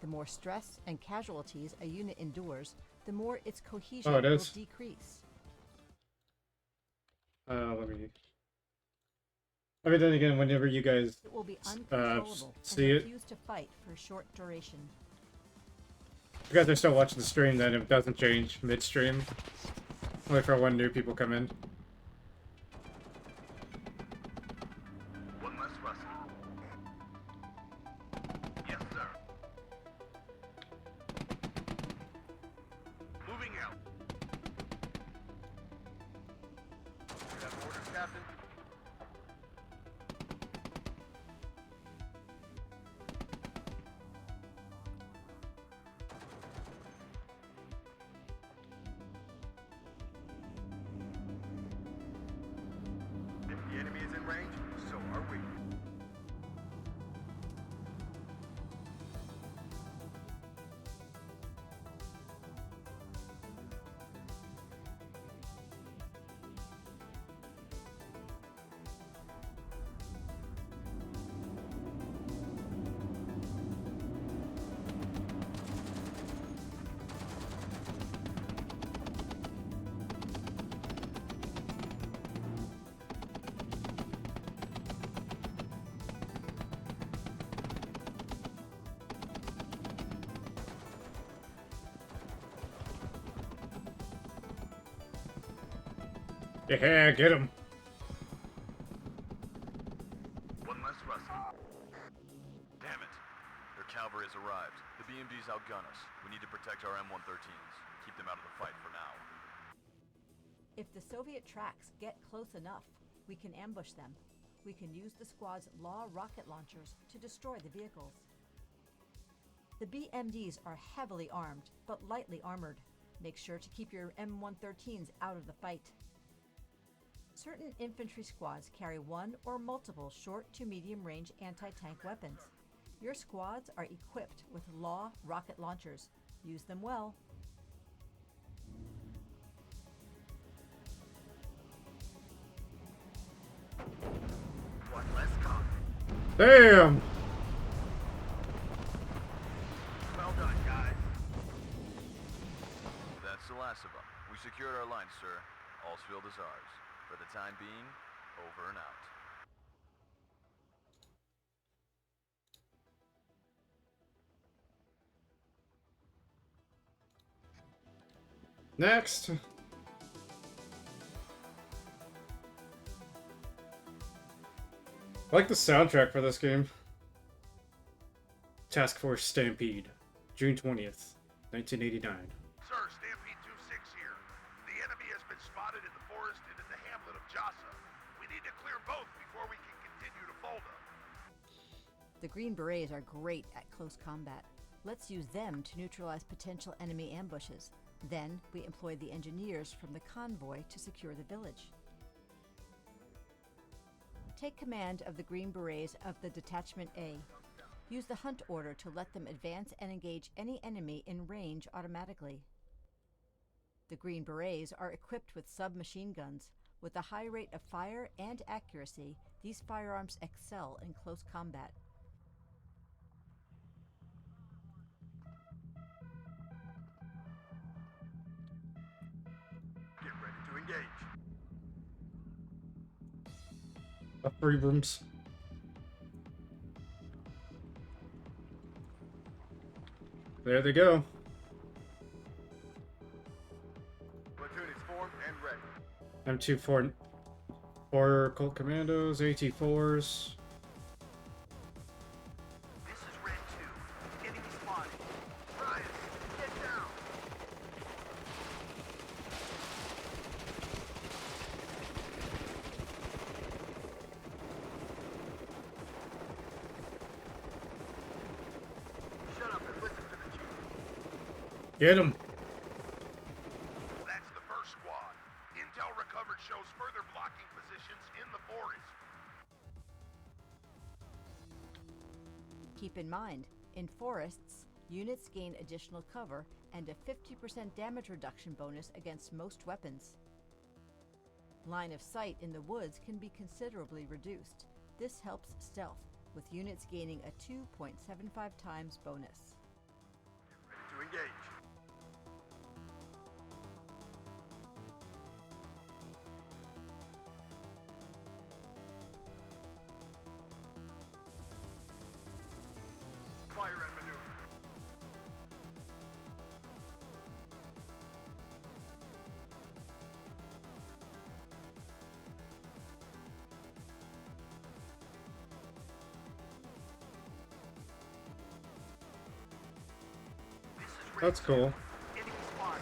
The more stress and casualties a unit endures, the more its cohesion Oh, it will is. decrease. I mean, then again, whenever you guys It will be uncontrollable see and it, refuse to fight for a short duration. you guys are still watching the stream, then it doesn't change midstream. Wait for when new people come in. One less rusty. Yes, sir. Moving out. You have orders, Captain? If the enemy is in range, so are we. Yeah, get him. One less rusty. Damn it. Their cavalry has arrived. The BMDs outgun us. We need to protect our M113s. Keep them out of the fight for now. If the Soviet tracks get close enough, we can ambush them. We can use the squad's Law rocket launchers to destroy the vehicles. The BMDs are heavily armed, but lightly armored. Make sure to keep your M113s out of the fight. Certain infantry squads carry one or multiple short to medium range anti-tank weapons. Your squads are equipped with Law rocket launchers. Use them well. One less cop. Damn! Well done, guys. That's the last of them. We secured our lines, sir. All's field is ours. For the time being, over and out. Next! I like the soundtrack for this game. Task Force Stampede, June 20th, 1989. Sir, Stampede 2-6 here. The enemy has been spotted in the forest and in the hamlet of Jassa. We need to clear both before we can continue to fold them. The Green Berets are great at close combat. Let's use them to neutralize potential enemy ambushes. Then, we employ the engineers from the convoy to secure the village. Take command of the Green Berets of the Detachment A. Use the hunt order to let them advance and engage any enemy in range automatically. The Green Berets are equipped with submachine guns. With a high rate of fire and accuracy, these firearms excel in close combat. Get ready to engage. Free rooms. There they go. Platoon is formed and ready. M24 4 Colt Commandos, AT4s. This is Red 2. Enemy spotted. Ryan, get down. Shut up and listen to the chief. Get him. That's the first squad. Intel recovered shows further blocking positions in the forest. Keep in mind, in forests, units gain additional cover and a 50% damage reduction bonus against most weapons. Line of sight in the woods can be considerably reduced. This helps stealth, with units gaining a 2.75 times bonus. Ready to engage. Fire and maneuver. This is Red That's 2. cool. Enemy spotted.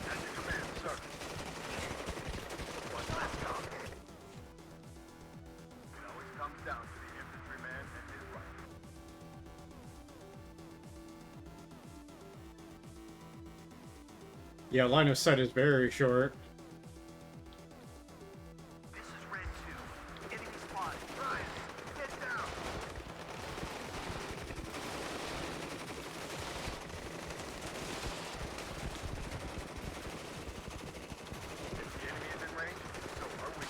At your command, sir. One last call. It always comes down to the infantryman and his rifle. Yeah, line of sight is very short. This is Red 2. Enemy spotted. Ryan, get down. If the enemy is in range, so are we.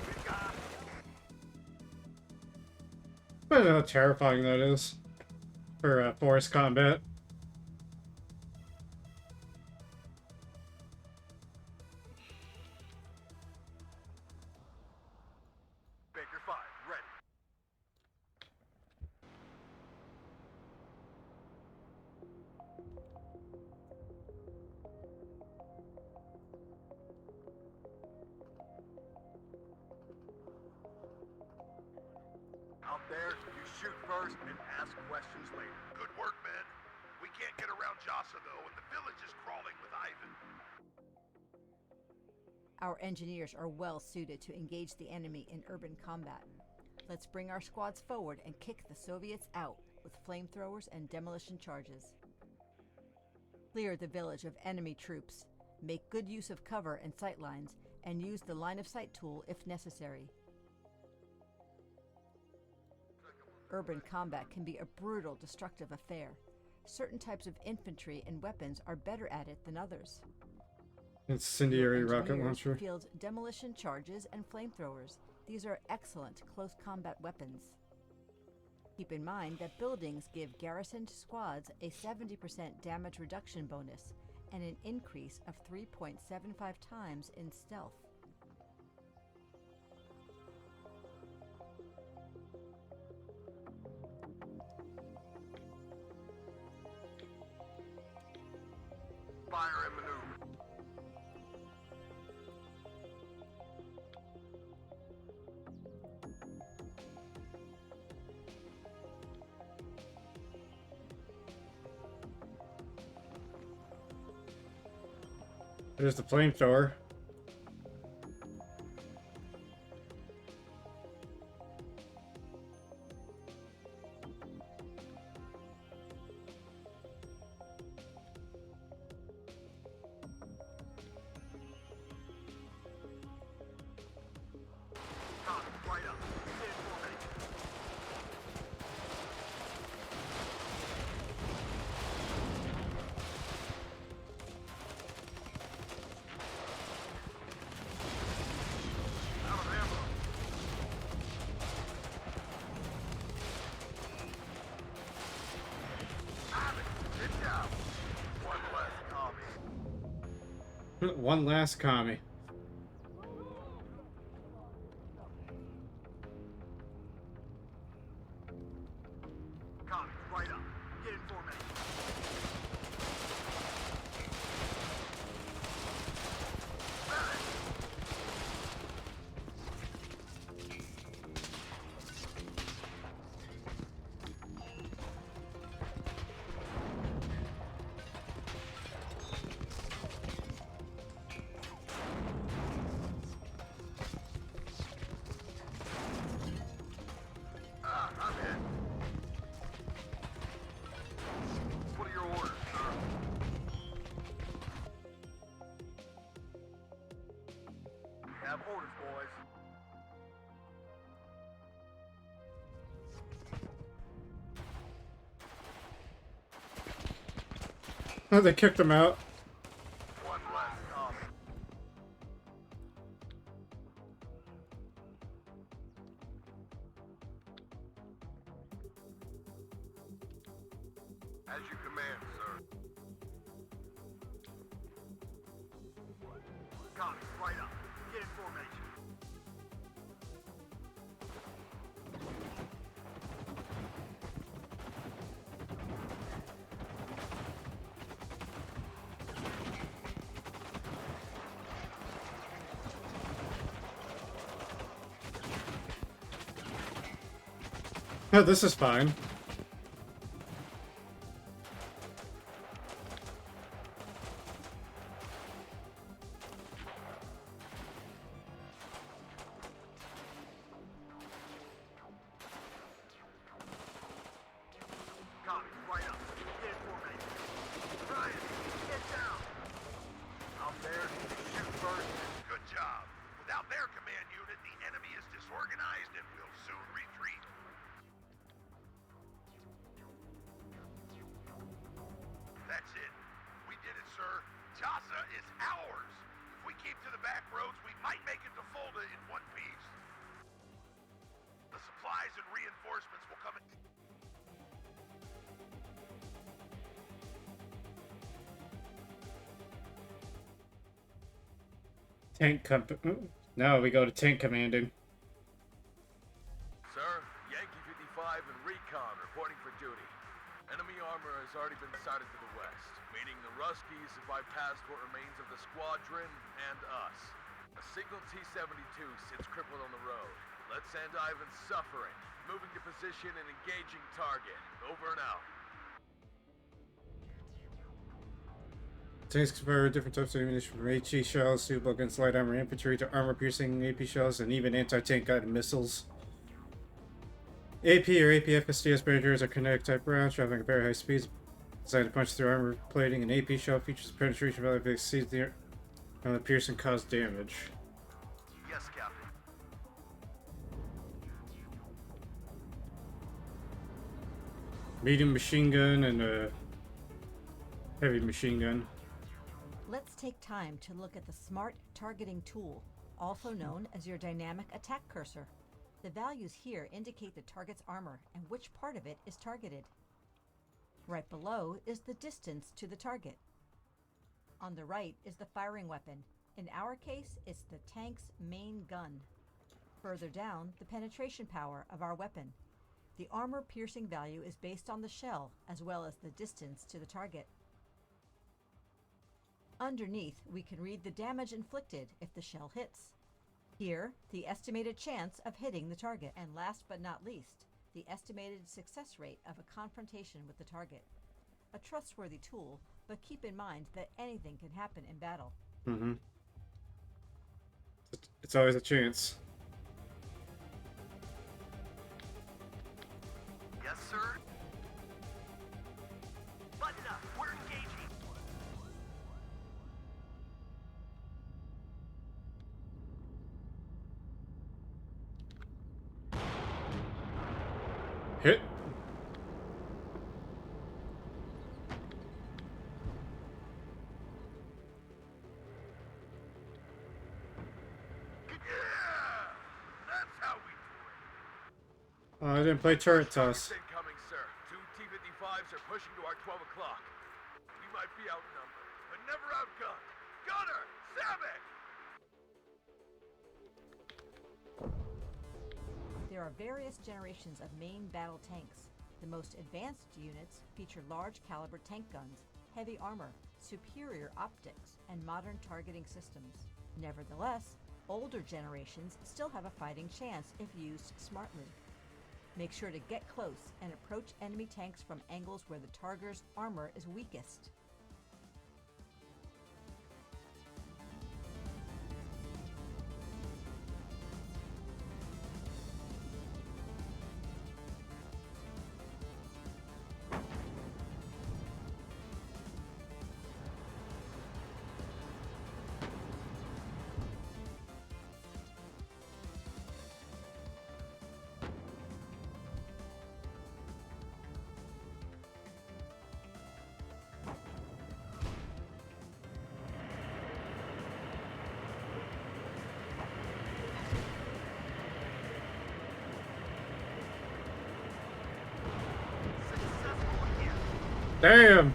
We've got Imagine how terrifying that is for forest combat. first and ask questions later. Good work, men. We can't get around Jassa, though, and the village is crawling with Ivan. Our engineers are well suited to engage the enemy in urban combat. Let's bring our squads forward and kick the Soviets out with flamethrowers and demolition charges. Clear the village of enemy troops, make good use of cover and sight lines, and use the line of sight tool if necessary. Urban combat can be a brutal, destructive affair. Certain types of infantry and weapons are better at it than others. Incendiary Your rocket engineers launcher. field demolition charges and flamethrowers. These are excellent close combat weapons. Keep in mind that buildings give garrisoned squads a 70% damage reduction bonus and an increase of 3.75 times in stealth. Fire and maneuver. There's the flamethrower. Copy, right up. Get in formation. Out of ammo. Ivan, get down. One less commie. One last commie. Copy, right up. Get in formation. Medic! I'm in. What are your orders, sir? Have orders, boys. Oh, they kicked him out. One less commie. As you command, sir. Copy, right up. Get in formation. Oh, this is fine. Copy, right up. Get in formation. Ryan, get down. Out there, shoot first. Good job. Without their command unit, the enemy is disorganized and will soon retreat. That's it. We did it, sir. Jassa is ours. If we keep to the back roads, we might make it to Fulda in one piece. The supplies and reinforcements will come in. No, we go to tank commanding. Sir, Yankee 55 and Recon reporting for duty. Enemy armor has already been sighted to the west, meaning the Ruskies have bypassed what remains of the squadron and us. A single T-72 sits crippled on the road. Let's end Ivan's suffering Moving to position and engaging target. Over and out. Tanks can fire different types of ammunition from HE shells, suitable against light armor infantry, to armor-piercing AP shells, and even anti-tank guided missiles. AP or APF SDS penetrators are kinetic type rounds, traveling at very high speeds, designed to punch through armor plating. An AP shell features a penetration value that exceeds the pierce and cause damage. Yes, Captain. Medium machine gun and a heavy machine gun. Let's take time to look at the Smart Targeting Tool, also known as your Dynamic Attack Cursor. The values here indicate the target's armor and which part of it is targeted. Right below is the distance to the target. On the right is the firing weapon. In our case, it's the tank's main gun. Further down, the penetration power of our weapon. The armor-piercing value is based on the shell, as well as the distance to the target. Underneath, we can read the damage inflicted if the shell hits. Here, the estimated chance of hitting the target. And last but not least, the estimated success rate of a confrontation with the target. A trustworthy tool, but keep in mind that anything can happen in battle. Mm-hmm. It's always a chance. Yes, sir. Button up. We're engaging. Hit. I didn't play turret toss. Incoming, sir. 2 T-55s are pushing to our 12 o'clock. We might be outnumbered, but never outgunned. Gunner, Savick! There are various generations of main battle tanks. The most advanced units feature large caliber tank guns, heavy armor, superior optics, and modern targeting systems. Nevertheless, older generations still have a fighting chance if used smartly. Make sure to get close and approach enemy tanks from angles where the target's armor is weakest. Damn!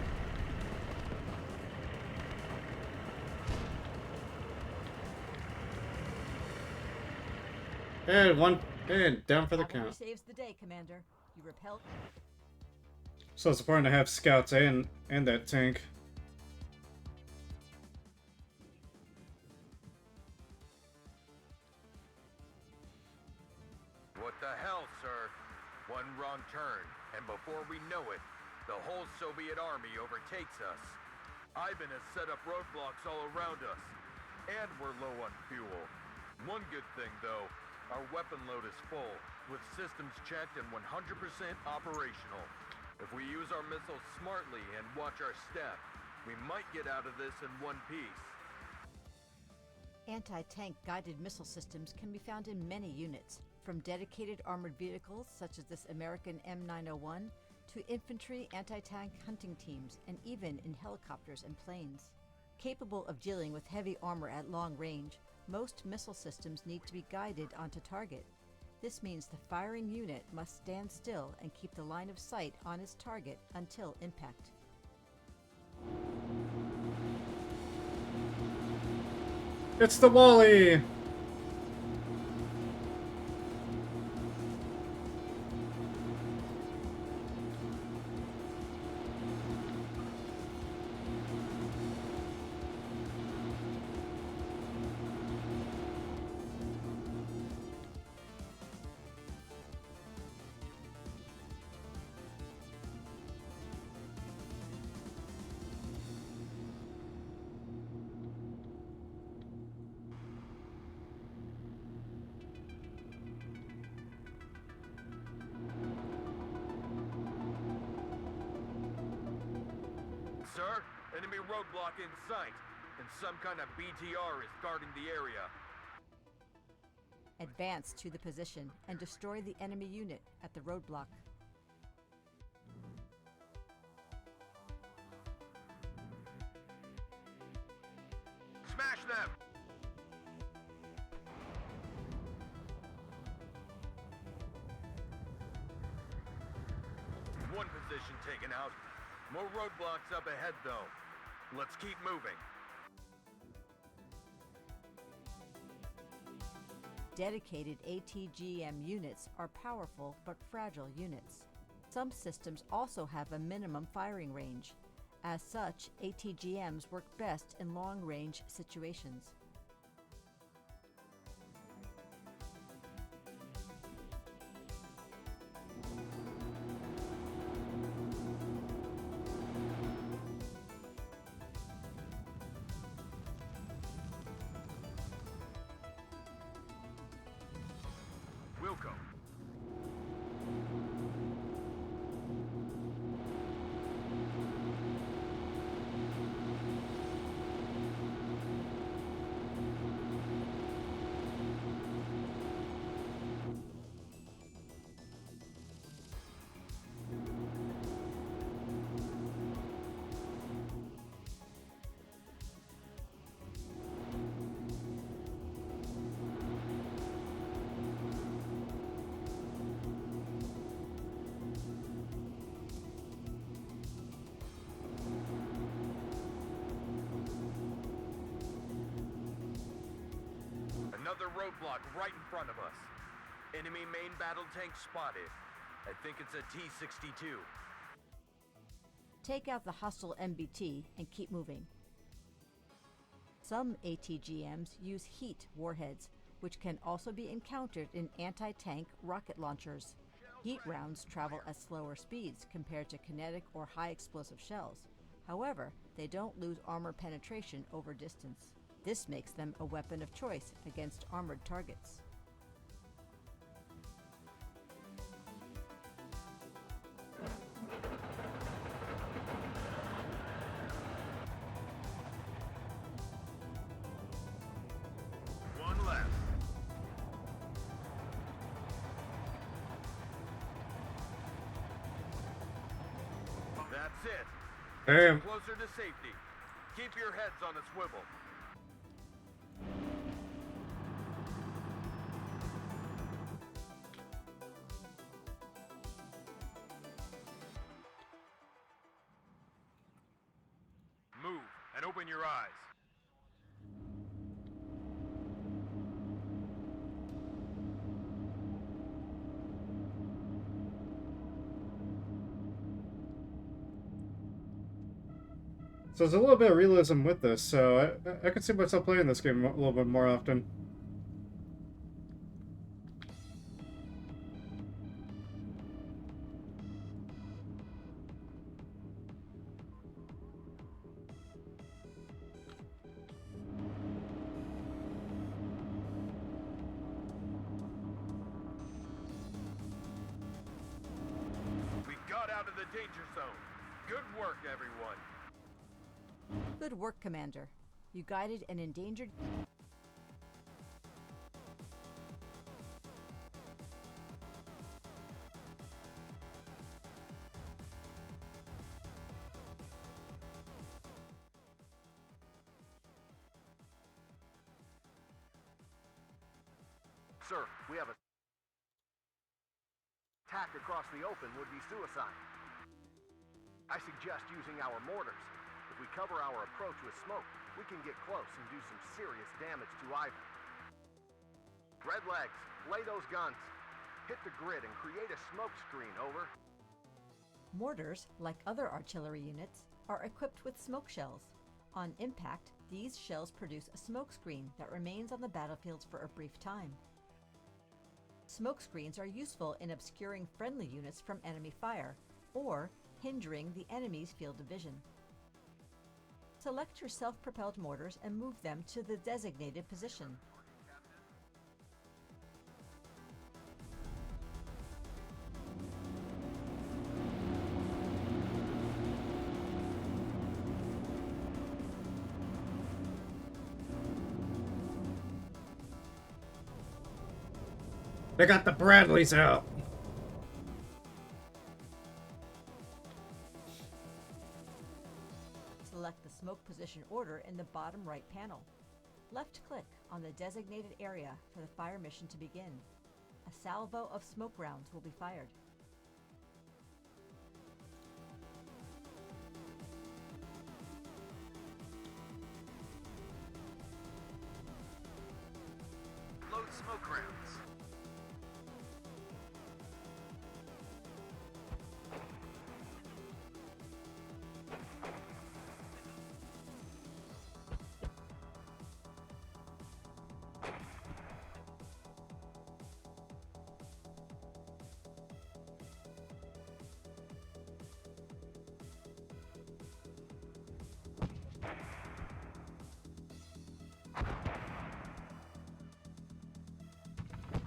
And one, and down for the Cavalry count. saves the day, Commander. You repel. So it's important to have scouts and that tank. What the hell, sir? One wrong turn, and before we know it, the whole Soviet army overtakes us. Ivan has set up roadblocks all around us, and we're low on fuel. One good thing, though, our weapon load is full, with systems checked and 100% operational. If we use our missiles smartly and watch our step, we might get out of this in one piece. Anti-tank guided missile systems can be found in many units, from dedicated armored vehicles such as this American M901 to infantry anti-tank hunting teams, and even in helicopters and planes. Capable of dealing with heavy armor at long range, most missile systems need to be guided onto target. This means the firing unit must stand still and keep the line of sight on its target until impact. It's the Wally! enemy roadblock in sight, and some kind of BTR is guarding the area. Advance to the position and destroy the enemy unit at the roadblock. Smash them! One position taken out. More roadblocks up ahead, though. Let's keep moving. Dedicated ATGM units are powerful but fragile units. Some systems also have a minimum firing range. As such, ATGMs work best in long-range situations. Wilco. Another roadblock right in front of us. Enemy main battle tank spotted. I think it's a T-62. Take out the hostile MBT and keep moving. Some ATGMs use heat warheads, which can also be encountered in anti-tank rocket launchers. Heat rounds travel at slower speeds compared to kinetic or high explosive shells. However, they don't lose armor penetration over distance. This makes them a weapon of choice against armored targets. One left. That's it. Damn. Closer to safety. Keep your heads on a swivel. Move and open your eyes. So there's a little bit of realism with this, so I could see myself playing this game a little bit more often. We got out of the danger zone. Good work, everyone. Good work, Commander. You guided an endangered... Sir, we have a attack across the open would be suicide. I suggest using our mortars. If we cover our approach with smoke, we can get close and do some serious damage to Ivan. Redlegs, lay those guns. Hit the grid and create a smoke screen, over. Mortars, like other artillery units, are equipped with smoke shells. On impact, these shells produce a smoke screen that remains on the battlefield for a brief time. Smoke screens are useful in obscuring friendly units from enemy fire, or hindering the enemy's field of vision. Select your self-propelled mortars and move them to the designated position. They got the Bradleys out. Select the smoke position order in the bottom right panel. Left-click on the designated area for the fire mission to begin. A salvo of smoke rounds will be fired. Load smoke rounds.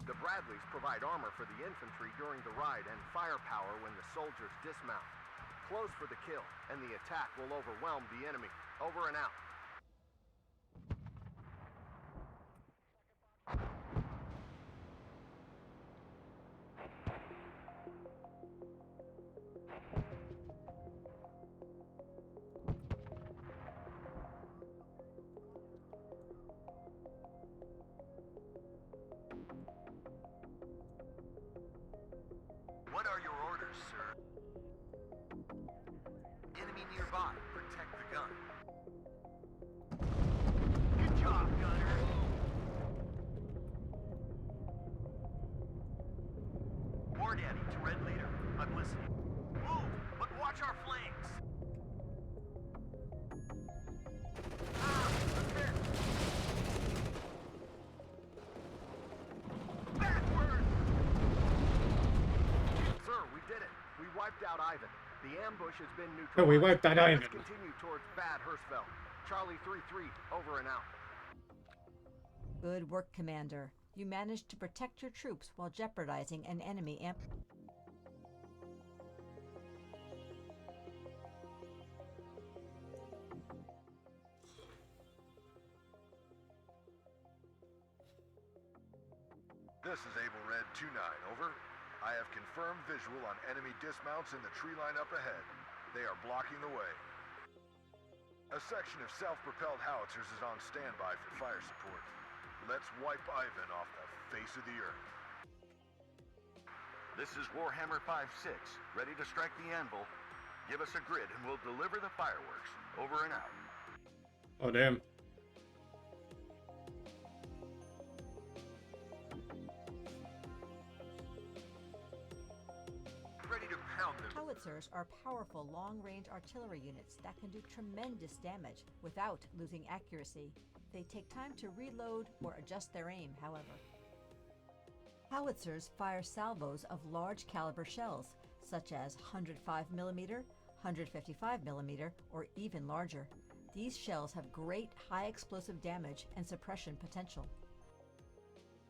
The Bradleys provide armor for the infantry during the ride and firepower when the soldiers dismount. Close for the kill, and the attack will overwhelm the enemy. Over and out. What are your orders, sir? Enemy nearby. Protect the gun. Good job, gunner. War Daddy to Red Leader. I'm listening. Move, but watch our flanks. Ah, okay. Backward! Sir, we did it. We wiped out Ivan. The ambush has been neutralized. Oh, we wiped out Ivan. Let's continue towards Bad Hersfeld. Charlie 3-3, over and out. Good work, Commander. You managed to protect your troops while jeopardizing an enemy amp. This is Able Red 2-9, over. I have confirmed visual on enemy dismounts in the tree line up ahead. They are blocking the way. A section of self-propelled howitzers is on standby for fire support. Let's wipe Ivan off the face of the earth. This is Warhammer 5-6, ready to strike the anvil. Give us a grid and we'll deliver the fireworks. Over and out. Oh, damn. Ready to pound them. Howitzers are powerful long-range artillery units that can do tremendous damage without losing accuracy. They take time to reload or adjust their aim, however. Howitzers fire salvos of large caliber shells, such as 105mm, 155mm, or even larger. These shells have great high explosive damage and suppression potential.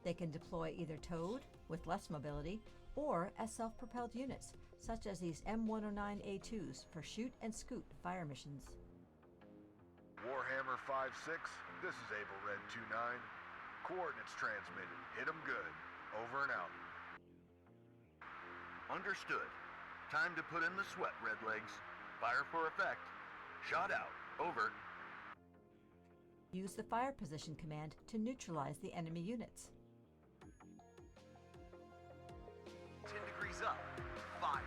They can deploy either towed, with less mobility, or as self-propelled units, such as these M109A2s for shoot and scoot fire missions. Warhammer 5-6, this is Able Red 2-9. Coordinates transmitted. Hit 'em good. Over and out. Understood. Time to put in the sweat, Redlegs. Fire for effect. Shot out. Over. Use the fire position command to neutralize the enemy units. 10 degrees up. Fire.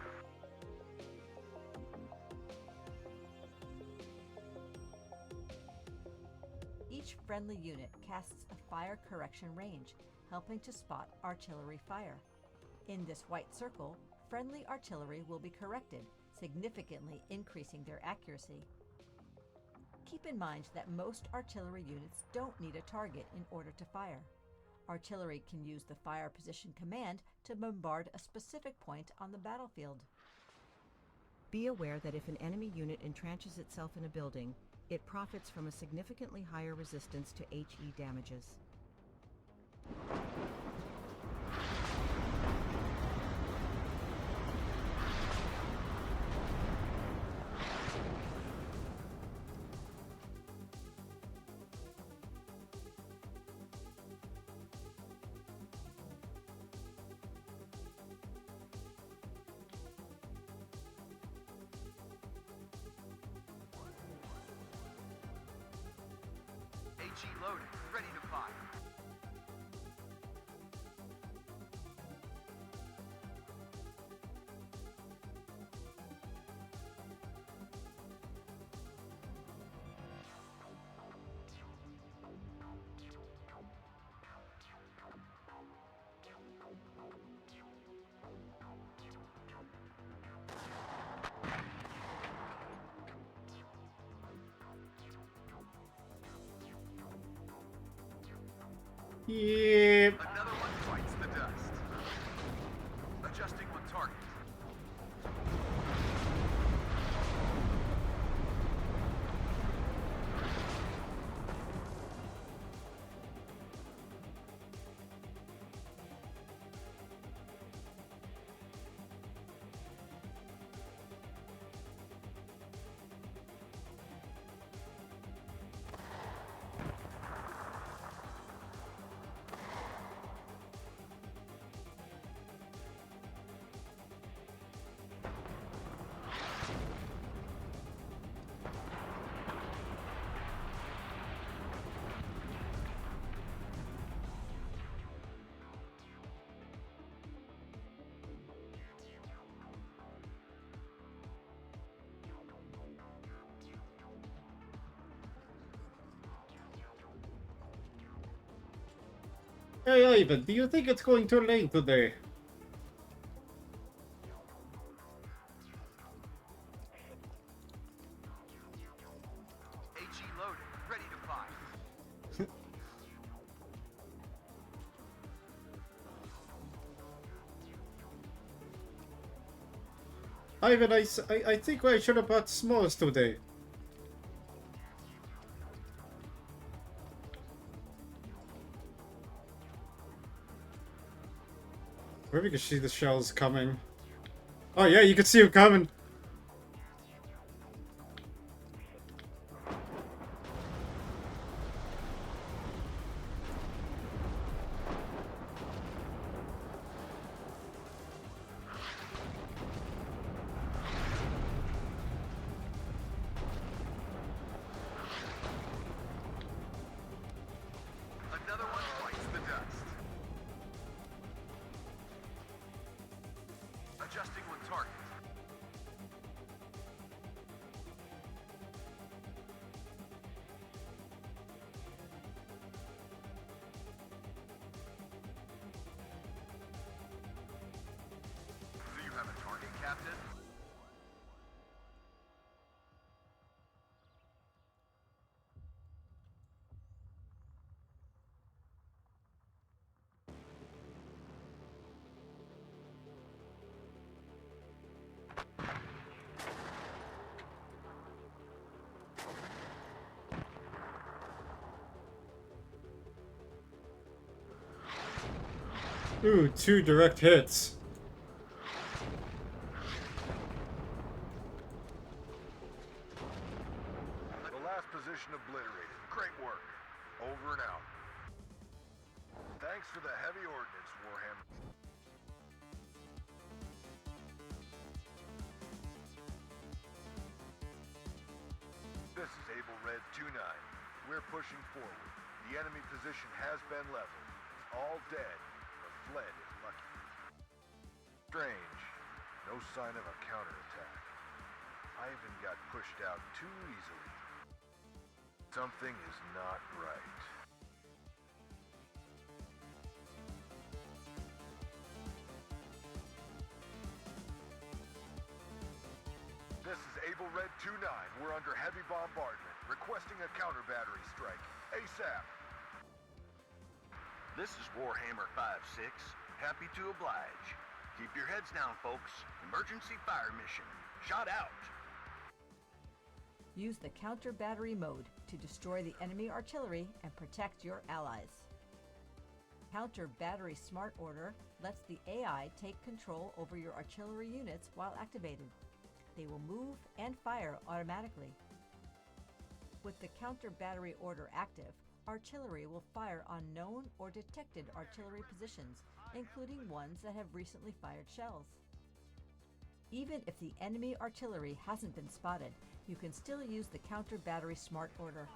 Each friendly unit casts a fire correction range, helping to spot artillery fire. In this white circle, friendly artillery will be corrected, significantly increasing their accuracy. Keep in mind that most artillery units don't need a target in order to fire. Artillery can use the fire position command to bombard a specific point on the battlefield. Be aware that if an enemy unit entrenches itself in a building, it profits from a significantly higher resistance to HE damages. loaded, ready to fire. Yep. Another one bites the dust. Adjusting on target. Hey Ivan, do you think it's going to rain today? HE loaded, ready to fire. Ivan, I think I should have bought s'mores today. Where we can see the shells coming. Oh yeah, you can see them coming. Another one bites the dust. Adjusting on target. Do you have a target, Captain? Ooh, 2 direct hits. The last position obliterated. Great work. Over and out. Thanks for the heavy ordnance, Warhammer. This is Able Red 2-9. We're pushing forward. The enemy position has been leveled. All dead, but fled is lucky. Strange. No sign of a counterattack. Ivan got pushed out too easily. Something is not right. This is Able Red 2-9. We're under heavy bombardment. Requesting a counter battery strike. ASAP. This is Warhammer 5-6. Happy to oblige. Keep your heads down, folks. Emergency fire mission. Shot out. Use the counter battery mode to destroy the enemy artillery and protect your allies. Counter battery smart order lets the AI take control over your artillery units while activated. They will move and fire automatically. With the counter battery order active, artillery will fire on known or detected artillery positions, including ones that have recently fired shells. Even if the enemy artillery hasn't been spotted, you can still use the counter battery smart order.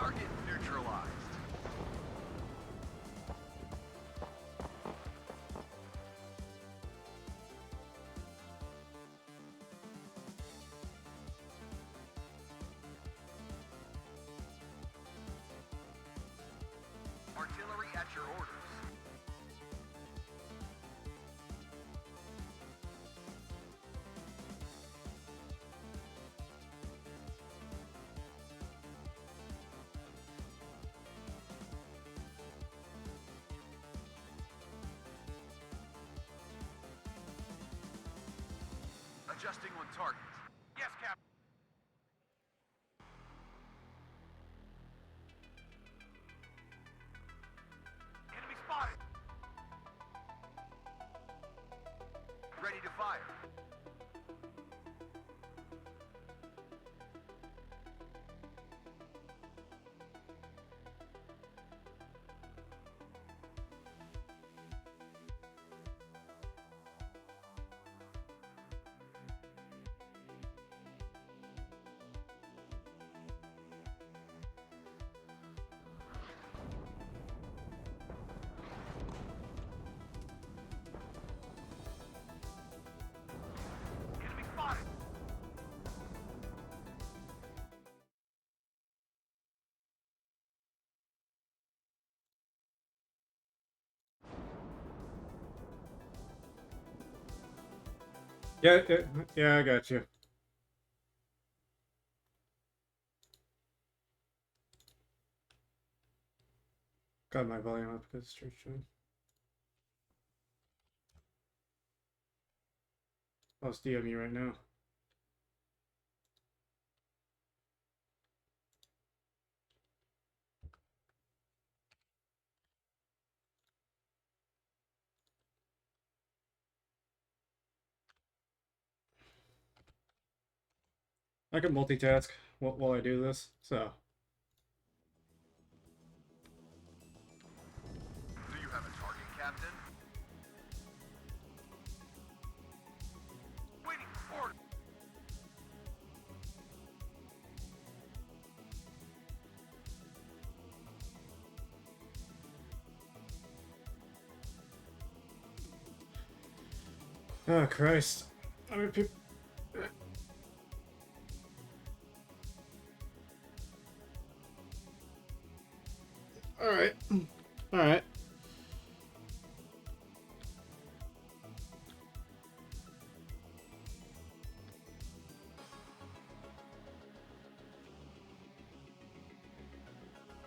Target neutralized. Artillery at your orders. Adjusting on target. Yes, Captain. Enemy spotted. Ready to fire. Enemy spotted. Yeah, I got you. Got my volume up because it's streaming. I'll DM you right now. I can multitask while I do this, so. Do you have a target, Captain? Waiting for order. Oh, Christ. I mean, people. Alright. Alright.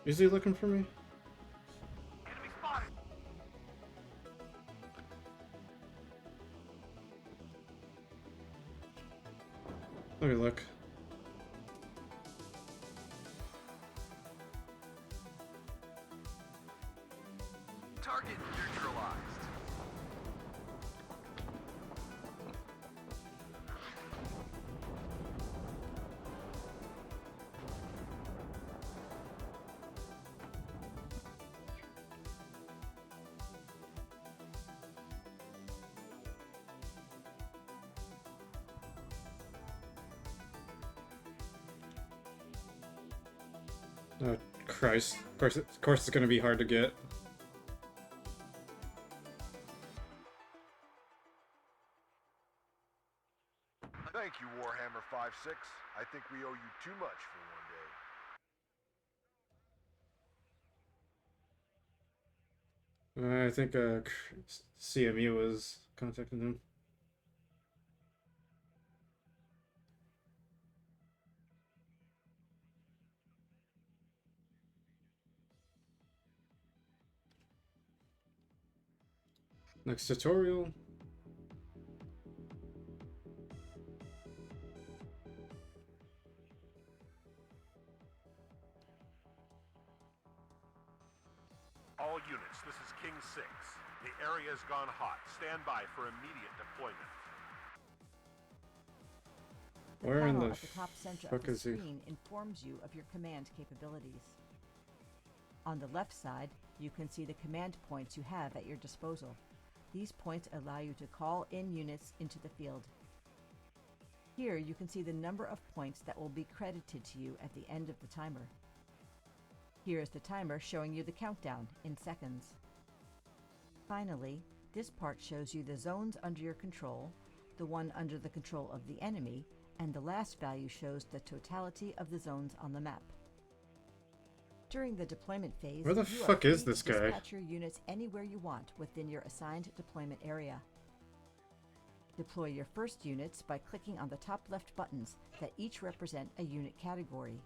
Is he looking for me? Enemy spotted. Let me look. Target neutralized. Oh, Christ. Of course it's gonna be hard to get. Thank you, Warhammer 5-6. I think we owe you too much for one day. I think CMU was contacting him. Next tutorial. All units, this is King 6. The area's gone hot. Stand by for immediate deployment. The Where in panel the at the top center fuck of the is he? screen informs you of your command capabilities. On the left side, you can see the command points you have at your disposal. These points allow you to call in units into the field. Here you can see the number of points that will be credited to you at the end of the timer. Here is the timer showing you the countdown in seconds. Finally, this part shows you the zones under your control, the one under the control of the enemy, and the last value shows the totality of the zones on the map. During the deployment phase, Where the you are fuck is free this to guy? dispatch your units anywhere you want within your assigned deployment area. Deploy your first units by clicking on the top left buttons that each represent a unit category.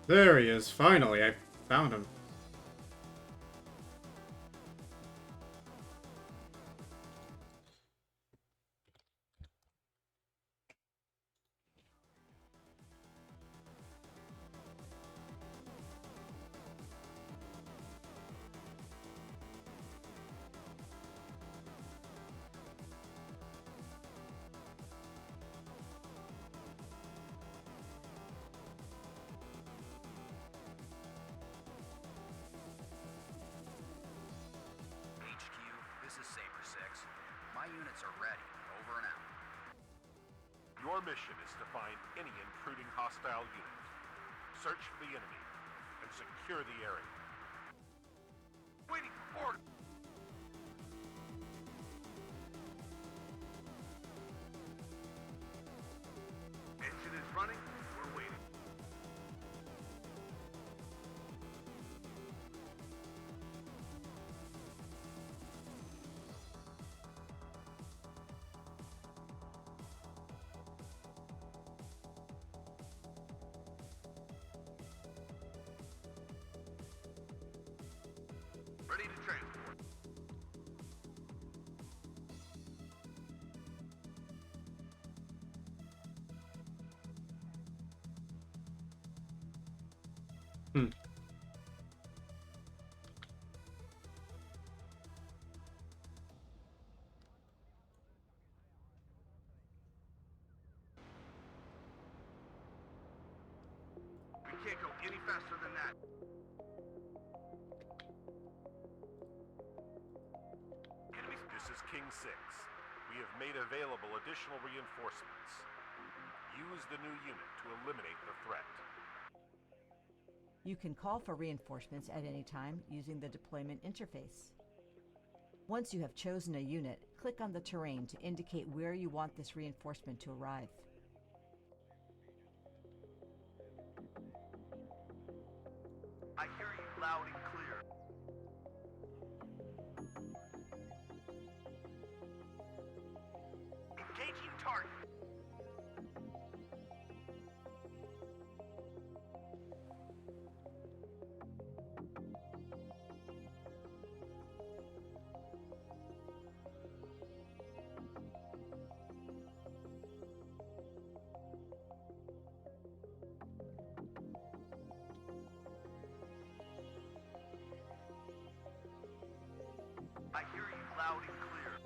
There he is. Finally, I found him. HQ, this is Saber 6. My units are ready. Over and out. Your mission is to find any intruding hostile unit, search for the enemy, and secure the area. Waiting for order! Engine is running. We're waiting. Ready to transport. Hmm. We can't go any faster than that. This is King 6. We have made available additional reinforcements. Use the new unit to eliminate the threat. You can call for reinforcements at any time using the deployment interface. Once you have chosen a unit, click on the terrain to indicate where you want this reinforcement to arrive. I hear you loud and clear. Engaging target. I hear you loud and clear.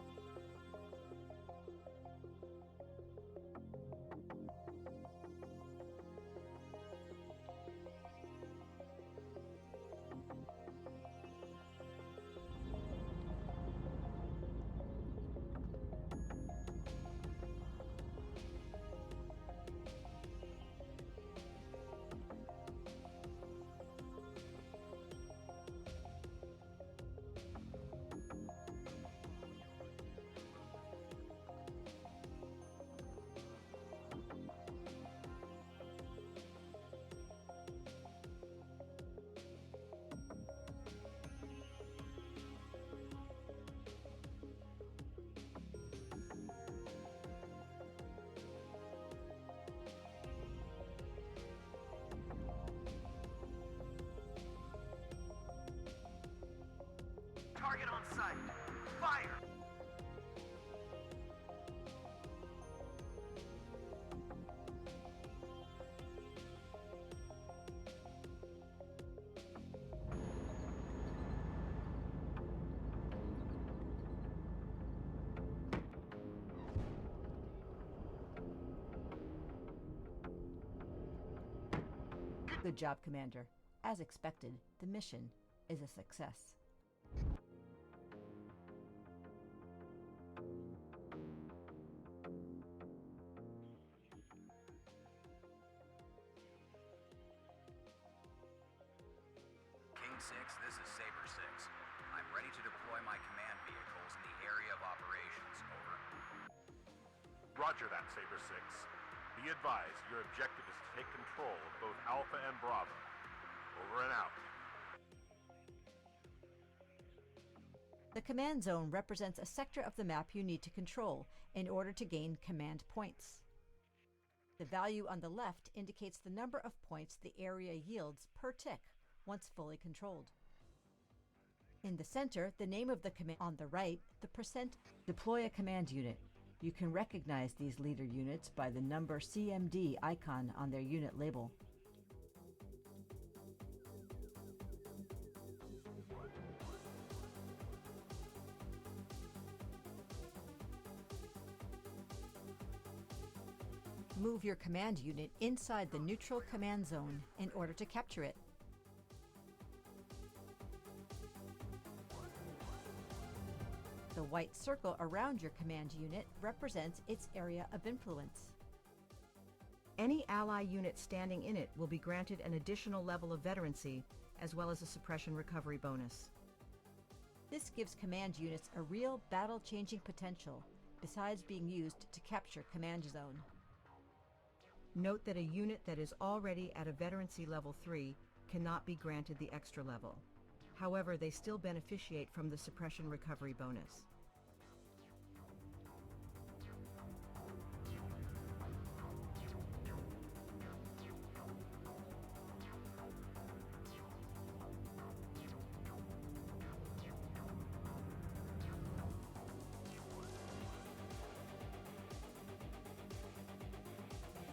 Target on sight. Fire! Good job, Commander. As expected, the mission is a success. 6, this is Saber 6. I'm ready to deploy my command vehicles in the area of operations. Over. Roger that, Saber 6. Be advised, your objective is to take control of both Alpha and Bravo. Over and out. The command zone represents a sector of the map you need to control in order to gain command points. The value on the left indicates the number of points the area yields per tick once fully controlled. In the center, the name of the command. On the right, the percent. Deploy a command unit. You can recognize these leader units by the number CMD icon on their unit label. Move your command unit inside the neutral command zone in order to capture it. The white circle around your command unit represents its area of influence. Any ally unit standing in it will be granted an additional level of veterancy, as well as a suppression recovery bonus. This gives command units a real battle-changing potential, besides being used to capture command zone. Note that a unit that is already at a veterancy level 3 cannot be granted the extra level. However, they still beneficiate from the suppression recovery bonus.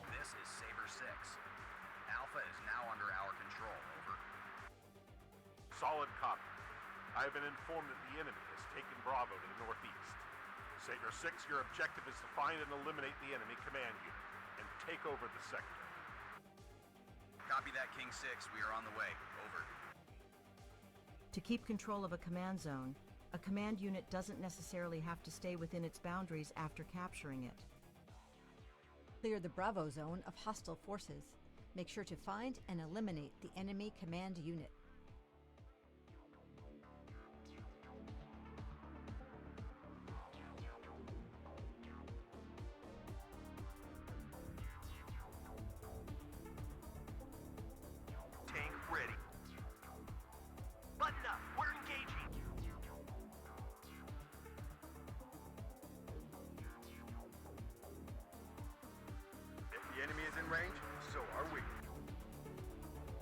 This is Saber 6. Alpha is now under our control. Over. Solid copy. I have been informed that the enemy has taken Bravo to the northeast. Saber 6, your objective is to find and eliminate the enemy command unit and take over the sector. Copy that, King 6. We are on the way. Over. To keep control of a command zone, a command unit doesn't necessarily have to stay within its boundaries after capturing it. Clear the Bravo zone of hostile forces. Make sure to find and eliminate the enemy command unit. Tank ready. Button up. We're engaging. If the enemy is in range, so are we.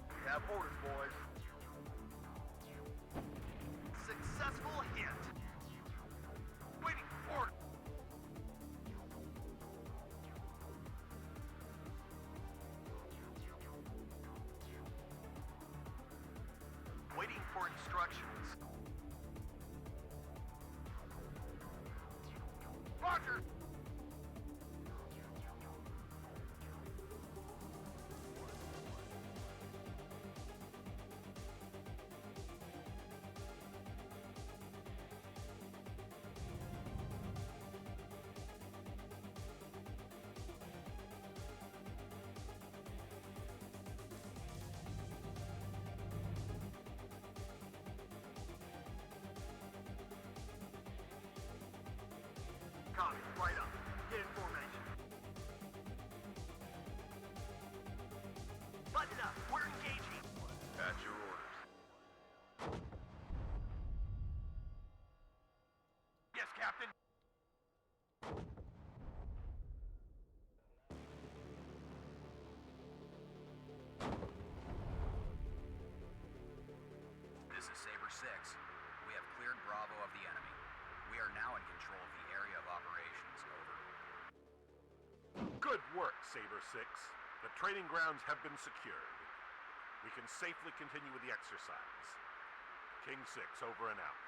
We have orders, boys. Successful hit. Waiting for order. Waiting for instructions. Roger! Copy. Right up. Get in formation. Button up. We're engaging. At your orders. Yes, Captain. This is Saber 6. We have cleared Bravo of the enemy. We are now in control of the area of operations. Over. Good work, Saber 6. The training grounds have been secured. We can safely continue with the exercise. King 6, over and out.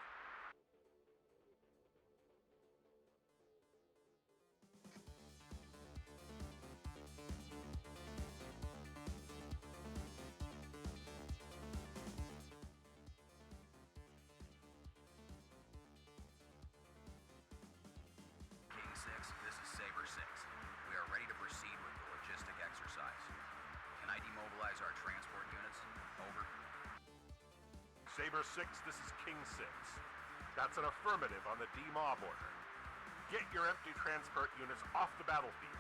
King 6, this is Saber 6. We are ready to proceed with the logistic exercise. Can I demobilize our transport units? Over. Saber 6, this is King 6. That's an affirmative on the demob order. Get your empty transport units off the battlefield.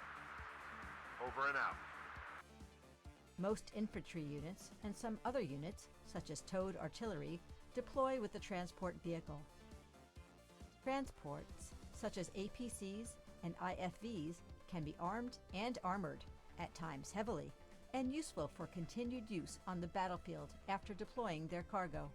Over and out. Most infantry units and some other units, such as towed artillery, deploy with the transport vehicle. Transports, such as APCs and IFVs, can be armed and armored, at times heavily, and useful for continued use on the battlefield after deploying their cargo.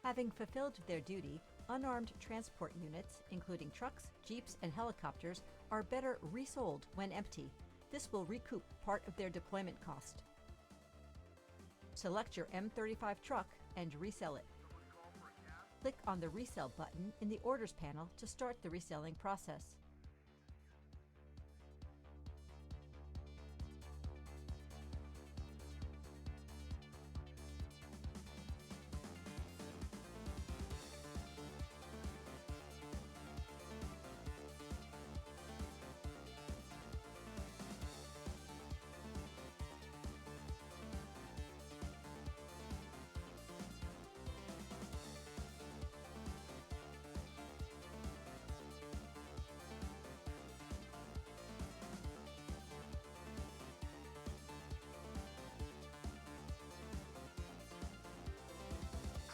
Having fulfilled their duty, unarmed transport units, including trucks, jeeps, and helicopters, are better resold when empty. This will recoup part of their deployment cost. Select your M35 truck and resell it. Click on the Resell button in the Orders panel to start the reselling process.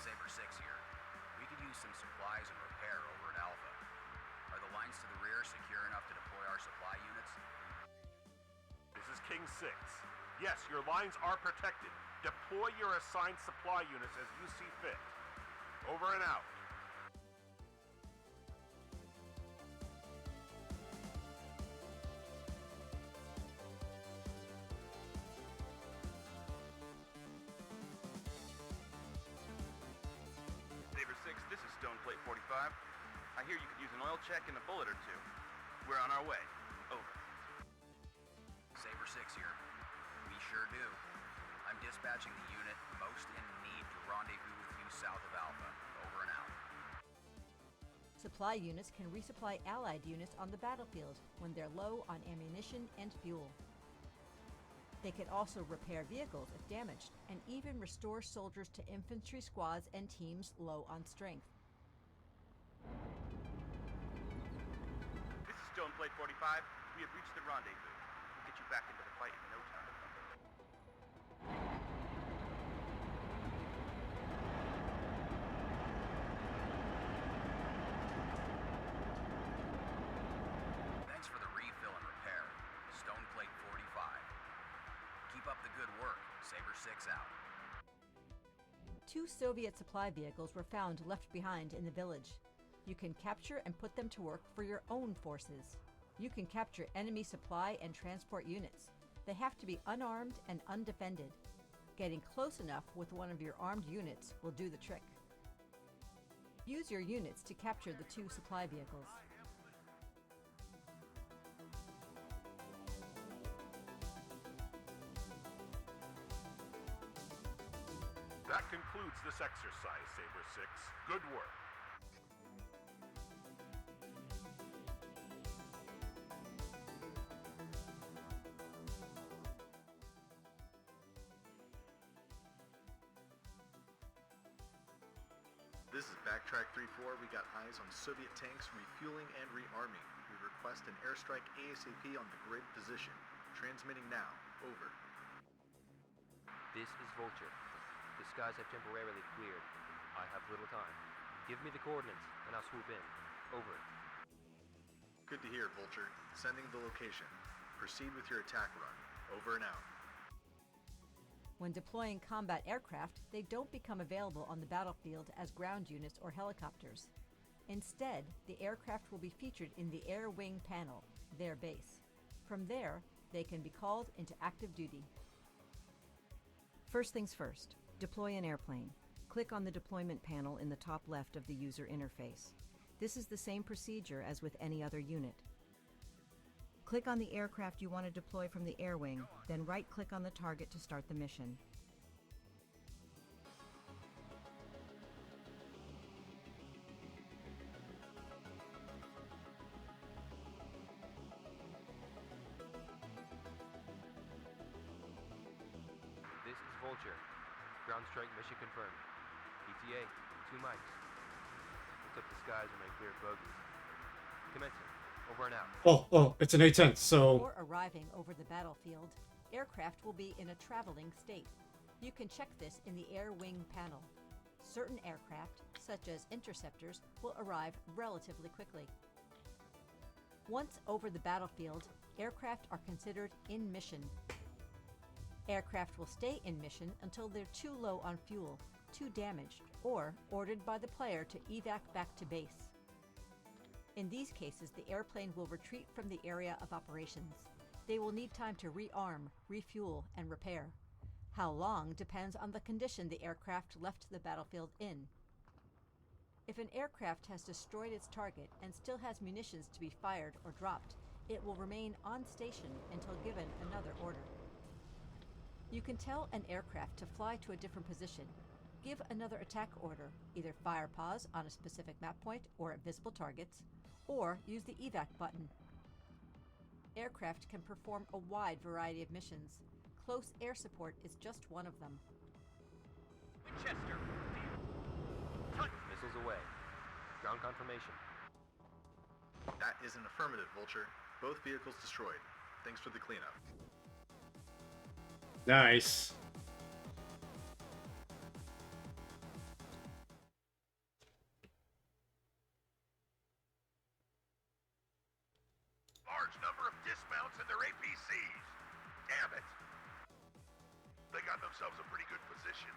Saber 6 here. We could use some supplies and repair over at Alpha. Are the lines to the rear secure enough to deploy our supply units? This is King 6. Yes, your lines are protected. Deploy your assigned supply units as you see fit. Over and out. Saber 6, this is Stoneplate 45. I hear you could use an oil check and a bullet or two. We're on our way. Over. Saber 6 here. We sure do. I'm dispatching the unit most in need to rendezvous with you south of Alpha. Over and out. Supply units can resupply Allied units on the battlefield when they're low on ammunition and fuel. They can also repair vehicles if damaged, and even restore soldiers to infantry squads and teams low on strength. This is Stoneplate 45. We have reached the rendezvous. We'll get you back into the fight in no time. Thanks for the refill and repair. Stoneplate 45. Keep up the good work. Saber 6 out. 2 Soviet supply vehicles were found left behind in the village. You can capture and put them to work for your own forces. You can capture enemy supply and transport units. They have to be unarmed and undefended. Getting close enough with one of your armed units will do the trick. Use your units to capture the 2 supply vehicles. That concludes this exercise, Saber 6. Good work. This is Backtrack 3-4. We got eyes on Soviet tanks refueling and rearming. We request an airstrike ASAP on the grid position. Transmitting now. Over. This is Vulture. The skies have temporarily cleared. I have little time. Give me the coordinates, and I'll swoop in. Over. Good to hear, Vulture. Sending the location. Proceed with your attack run. Over and out. When deploying combat aircraft, they don't become available on the battlefield as ground units or helicopters. Instead, the aircraft will be featured in the Air Wing panel, their base. From there, they can be called into active duty. First things first, deploy an airplane. Click on the deployment panel in the top left of the user interface. This is the same procedure as with any other unit. Click on the aircraft you want to deploy from the air wing, then right-click on the target to start the mission. This is Vulture. Ground strike mission confirmed. ETA, 2 mics. Looks like the skies are my clear bogeys. Commencing. Over and out. Oh, it's an A10, so... Before arriving over the battlefield, aircraft will be in a traveling state. You can check this in the air wing panel. Certain aircraft, such as interceptors, will arrive relatively quickly. Once over the battlefield, aircraft are considered in mission. Aircraft will stay in mission until they're too low on fuel, too damaged, or ordered by the player to evac back to base. In these cases, the airplane will retreat from the area of operations. They will need time to rearm, refuel, and repair. How long depends on the condition the aircraft left the battlefield in. If an aircraft has destroyed its target and still has munitions to be fired or dropped, it will remain on station until given another order. You can tell an aircraft to fly to a different position. Give another attack order, either fire pause on a specific map point or at visible targets, or use the evac button. Aircraft can perform a wide variety of missions. Close air support is just one of them. Winchester. Missiles away. Ground confirmation. That is an affirmative, Vulture. Both vehicles destroyed. Thanks for the cleanup. Nice. Large number of dismounts in their APCs. Damn it. They got themselves a pretty good position.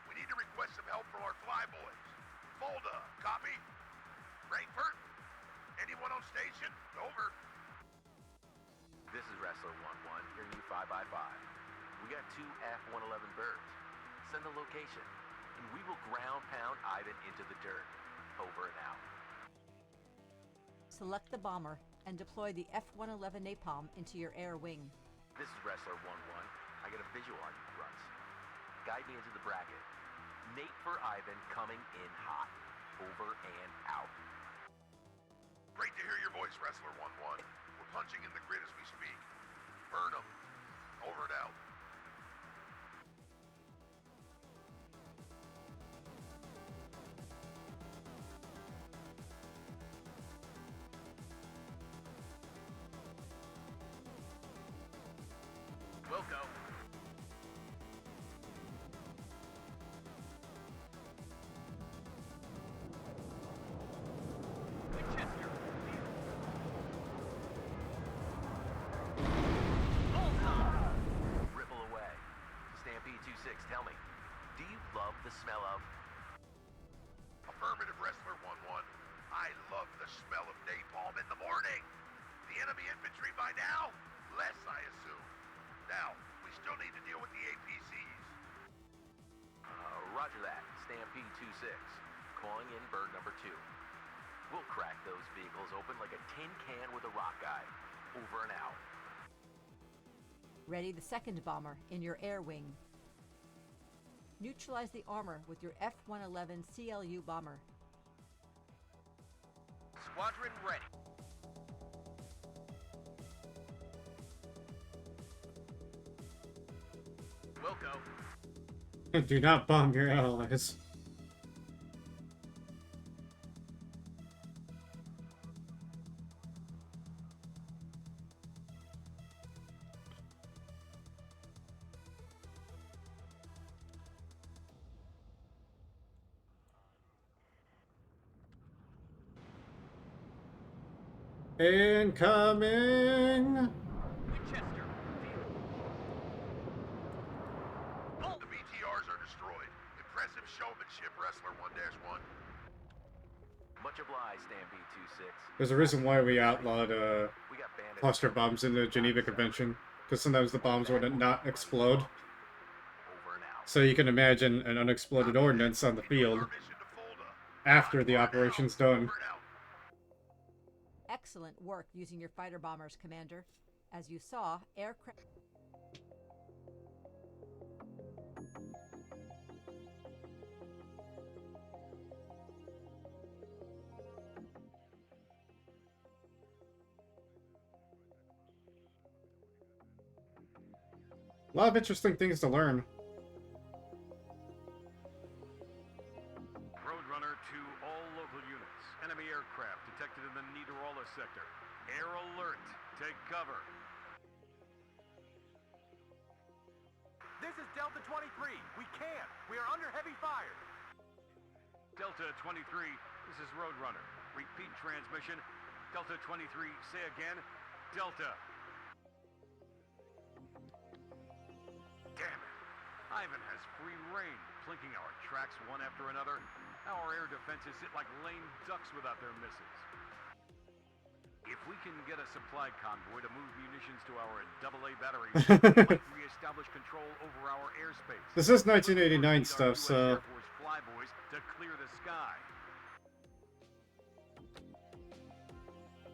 We need to request some help from our flyboys. Fulda, copy? Frankfurt? Anyone on station? Over. This is Wrestler 1-1, hearing you 5x5. We got 2 F-111 birds. Send the location, and we will ground pound Ivan into the dirt. Over and out. Select the bomber and deploy the F-111 napalm into your air wing. This is Wrestler 1-1. I got a visual on you grunts. Guide me into the bracket. Nate for Ivan coming in hot. Over and out. Great to hear your voice, Wrestler 1-1. We're punching in the grid as we speak. Burn 'em. Over and out. Wilco. Winchester. Ripple away. Stampede 2-6, tell me, do you love the smell of... Affirmative, Wrestler 1-1. I love the smell of napalm in the morning. The enemy infantry by now? Less, I assume. Now, we still need to deal with the APCs. Roger that. Stampede 2-6. Calling in bird number 2. We'll crack those vehicles open like a tin can with a rock guy. Over and out. Ready the second bomber in your air wing. Neutralize the armor with your F-111 CLU bomber. Squadron ready. Wilco. Do not bomb your allies. Incoming! Winchester. The BTRs are destroyed. Impressive showmanship, Wrestler 1-1. Much obliged, Stampede 2-6. There's a reason why we outlawed We got bandits. cluster bombs in the Geneva Convention, because sometimes the bombs would not explode. Over and out. So you can imagine an unexploded ordnance on the field Our mission to Fulda. after the operation's done. Over and out. Excellent work using your fighter bombers, Commander. As you saw, aircraft... A lot of interesting things to learn. Delta 23, we can't. We are under heavy fire. Delta 23, this is Roadrunner. Repeat transmission. Delta 23, say again. Delta. Damn it. Ivan has free reign, plinking our tracks one after another. Our air defenses sit like lame ducks without their missiles. If we can get a supply convoy to move munitions to our AA batteries, we might reestablish control over our airspace. This is 1989 stuff, US so Air Force flyboys to clear the sky.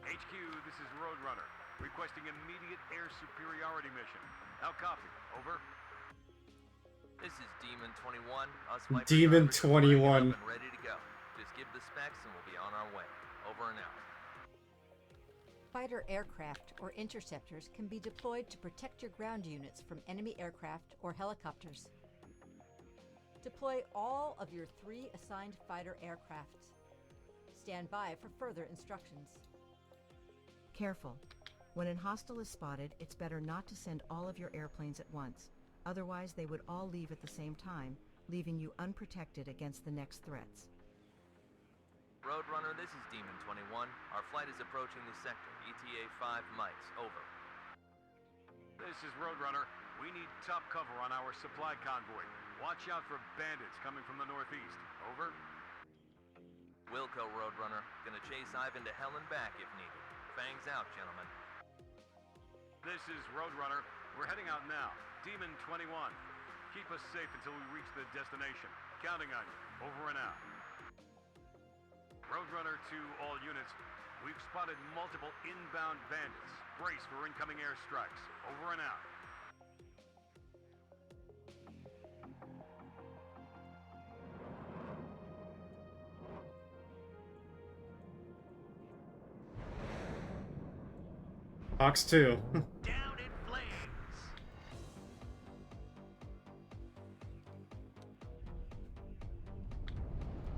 HQ, this is Roadrunner, requesting immediate air superiority mission. How copy? Over. This is Demon 21. Us Viper Demon drivers are firing 21. up and ready to go. Just give the specs and we'll be on our way. Over and out. Fighter aircraft or interceptors can be deployed to protect your ground units from enemy aircraft or helicopters. Deploy all of your 3 assigned fighter aircrafts. Stand by for further instructions. Careful. When an hostile is spotted, it's better not to send all of your airplanes at once. Otherwise, they would all leave at the same time, leaving you unprotected against the next threats. Roadrunner, this is Demon 21. Our flight is approaching the sector. ETA 5 mics. Over. This is Roadrunner. We need top cover on our supply convoy. Watch out for bandits coming from the northeast. Over. Wilco, Roadrunner. Gonna chase Ivan to hell and back if needed. Fangs out, gentlemen. This is Roadrunner. We're heading out now. Demon 21. Keep us safe until we reach the destination. Counting on you. Over and out. Roadrunner to all units. We've spotted multiple inbound bandits. Brace for incoming airstrikes. Over and out. Ox 2. Down in flames.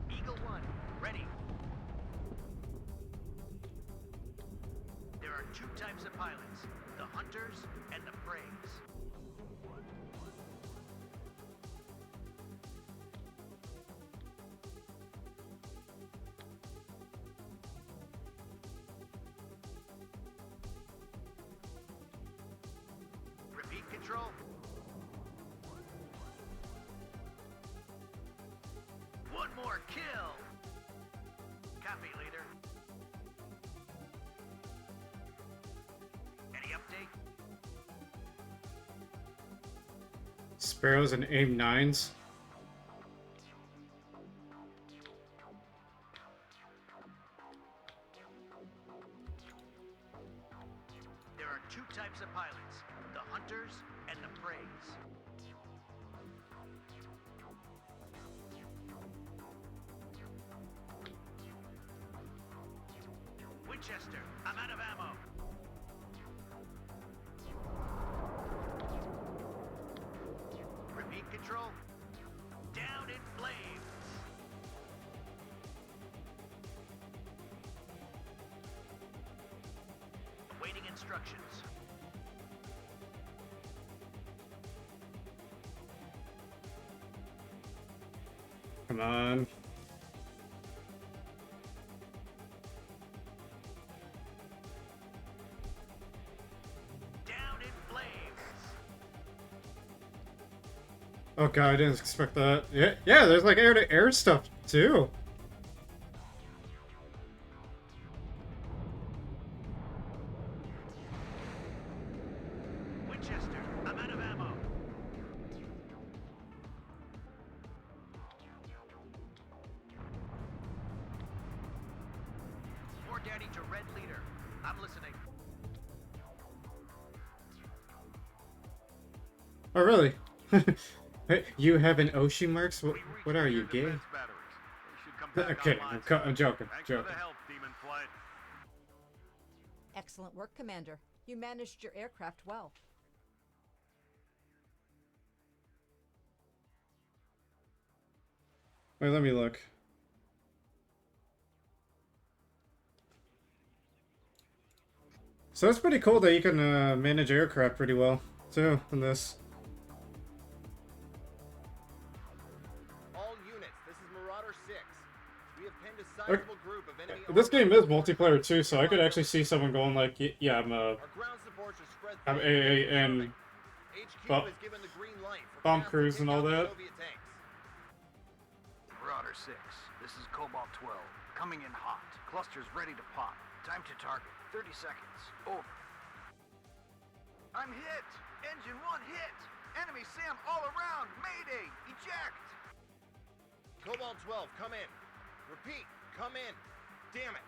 Eagle 1, ready. There are 2 types of pilots, the hunters and the preys. Repeat control. One more kill. Copy, leader. Any update? Sparrows and aim 9s. There are 2 types of pilots, the hunters and the preys. Winchester, I'm out of ammo. Repeat control. Down in flames. Awaiting instructions. Come on. Down in flames. Oh god, I didn't expect that. Yeah, there's like air-to-air stuff too. Winchester, I'm out of ammo. More daddy to red leader. I'm listening. Oh really? Hey, you have an Oshi marks? What are you, gay? Defense batteries. They should come back Okay, online I'm joking. Thanks for Joking. the help, Demon Flight. Excellent work, Commander. You managed your aircraft well. Wait, let me look. So it's pretty cool that you can manage aircraft pretty well too in this. sizable group of enemy This game is armed multiplayer too, so I could actually see someone going like, yeah, Our ground supports are spread I'm thin AA and serving. HQ Bomb- has given the green light for bomb FAZZ to crews take and all out the that. Soviet tanks. Marauder 6, this is Cobalt 12. Coming in hot. Clusters ready to pop. Time to target. 30 seconds. Over. I'm hit! Engine 1 hit! Enemy SAM all around! Mayday! Eject! Cobalt 12, come in. Repeat, come in. Damn it.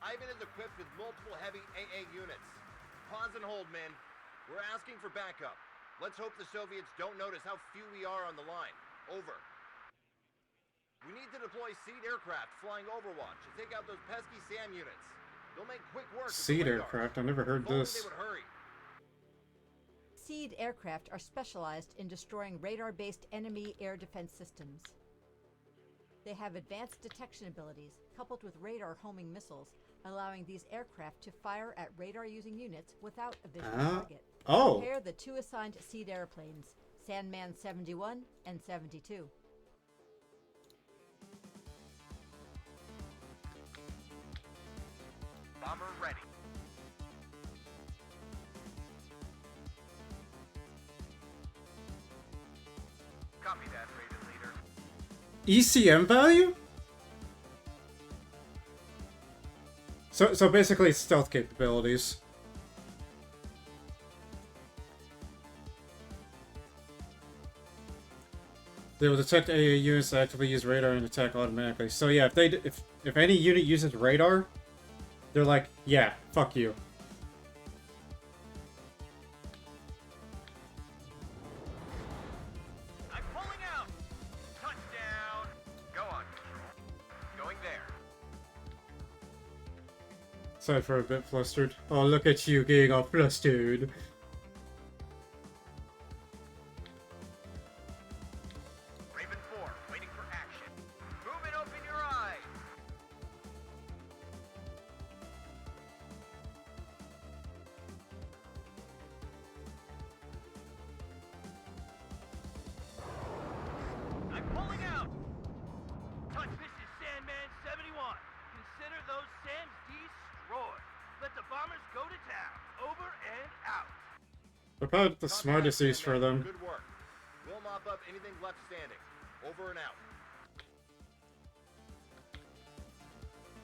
Ivan is equipped with multiple heavy AA units. Pause and hold, men. We're asking for backup. Let's hope the Soviets don't notice how few we are on the line. Over. We need to deploy SEAD aircraft flying Overwatch to take out those pesky SAM units. They'll make quick work of the SEAD radars. aircraft. I never heard If only this. they would hurry. SEAD aircraft are specialized in destroying radar-based enemy air defense systems. They have advanced detection abilities, coupled with radar homing missiles, allowing these aircraft to fire at radar-using units without a visual target. Oh. Compare the two assigned SEAD airplanes, Sandman 71 and 72. Bomber ready. Copy that, rated leader. ECM value? So basically it's stealth capabilities. They will detect AA units that actively use radar and attack automatically. So yeah, if any unit uses radar, they're like, yeah, fuck you. I'm pulling out! Touchdown! Go on, Control. Going there. Sorry for a bit flustered. Oh, look at you getting all flustered. Raven 4, waiting for action. Move and open your eyes! I'm pulling out! Touch, this is Sandman 71. Consider those SAMs destroyed. Let the bombers go to town. Over and out. They're probably the smartest use for them. Good work. We'll mop up anything left standing. Over and out.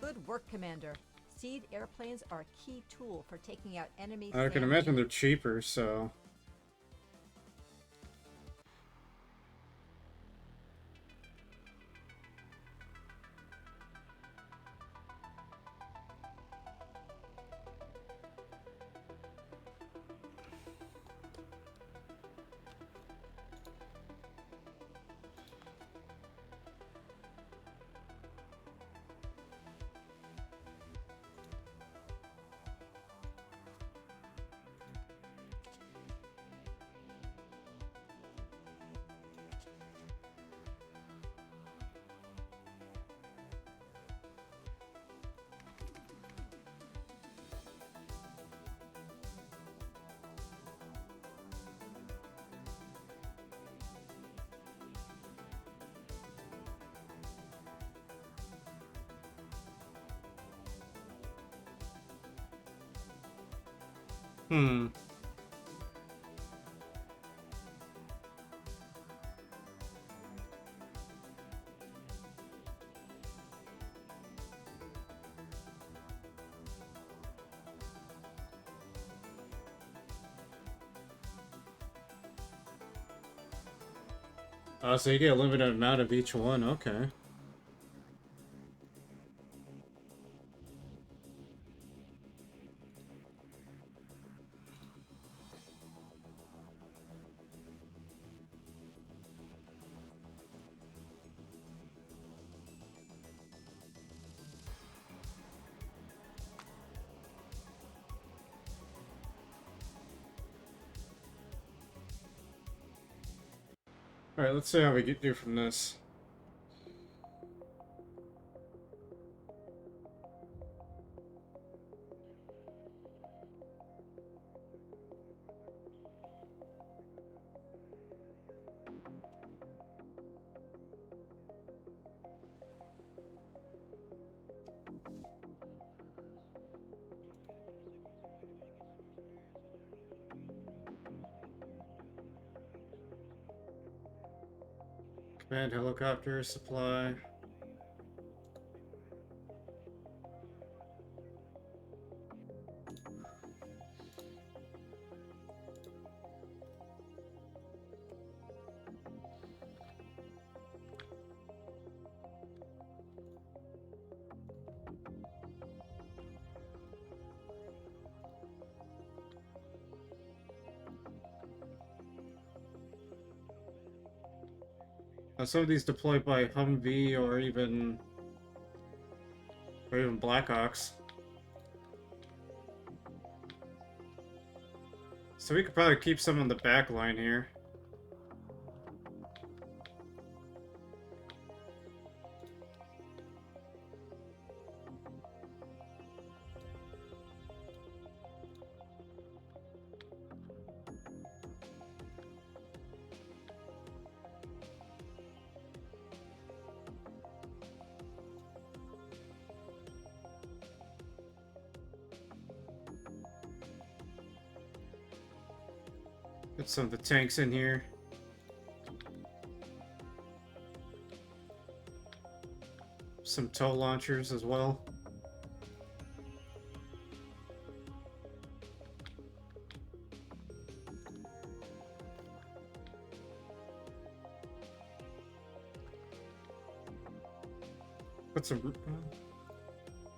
Good work, Commander. SEAD airplanes are a key tool for taking out enemy I can SAM imagine they're units. cheaper, so... Hmm. Oh, so you get a limited amount of each one, okay. Alright, let's see how we do from this. Manned helicopter supply. Now some of these deployed by Humvee or even Blackhawks. So we could probably keep some on the back line here. Get some of the tanks in here. Some tow launchers as well. Put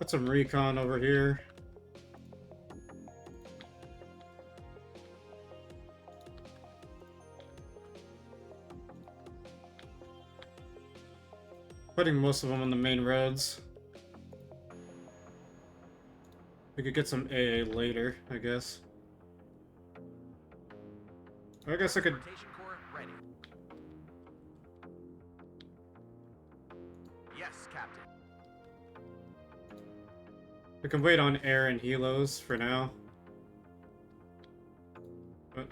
some recon over here. Putting most of them on the main roads. We could get some AA later, I guess. I guess I could. Rotation core ready. Yes, Captain. We can wait on air and helos for now. But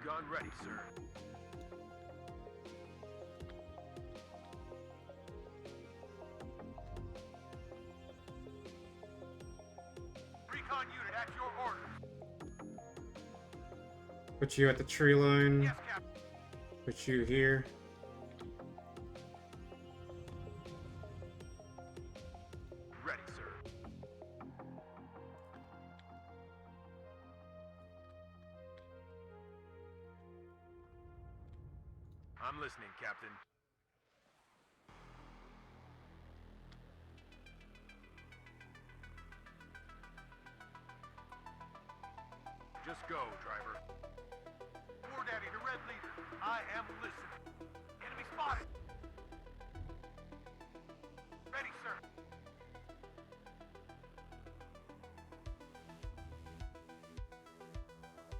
Gun ready, sir. Recon unit at your orders. put you at the tree line. Yes, Captain. Put you here. Ready, sir. I'm listening, Captain. Just go, driver. War Daddy, the Red Leader. I am listening. Enemy spotted. Ready, sir.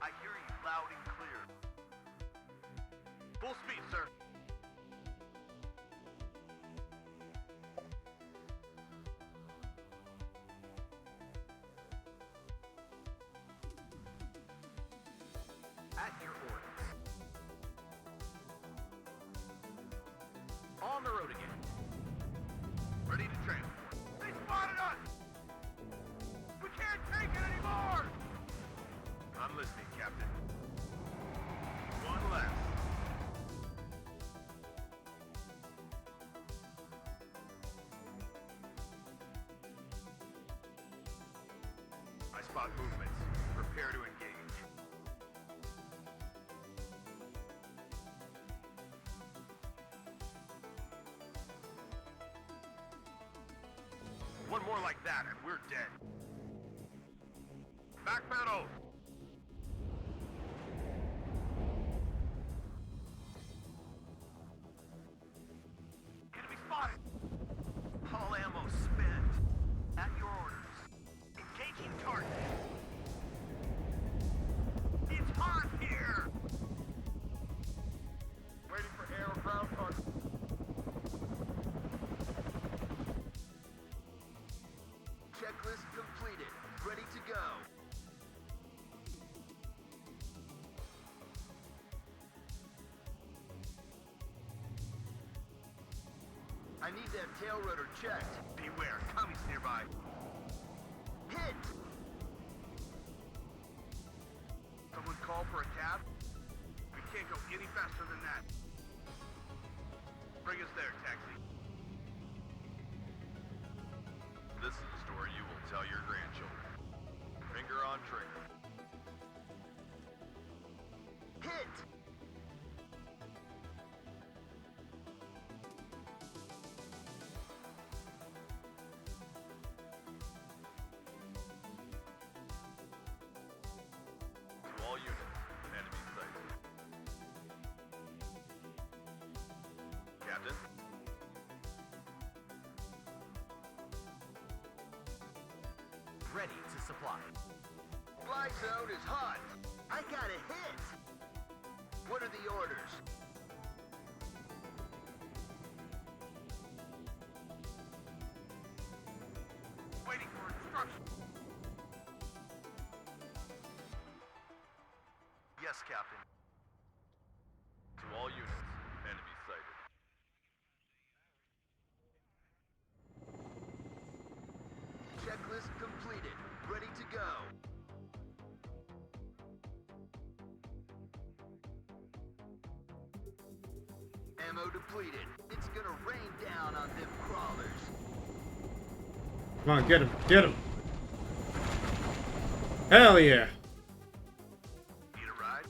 I hear you loud and clear. Full speed, sir. At your orders. On the road again. Ready to transport. They spotted us! We can't take it anymore! I'm listening, Captain. One less. I spot movements. Prepare to engage. One more like that and we're dead. Back pedal! Enemy spotted! All ammo spent. At your orders. Engaging target! It's hot here! Waiting for air or ground target. Checklist completed. Ready to go. I need that tail rotor checked. Beware, commies nearby. Hit! Someone call for a cab? We can't go any faster than that. Bring us there, taxi. This is a story you will tell your grandchildren. Finger on trigger. Hit! To all units, enemy sighted. Captain? Ready to supply. Fly zone is hot. I got a hit. What are the orders? Waiting for instructions. Yes, Captain. To all units, enemy sighted. Checklist completed. Ready to go. Ammo depleted. It's gonna rain down on them crawlers. Come on, get him, get him. Hell yeah. Need a ride?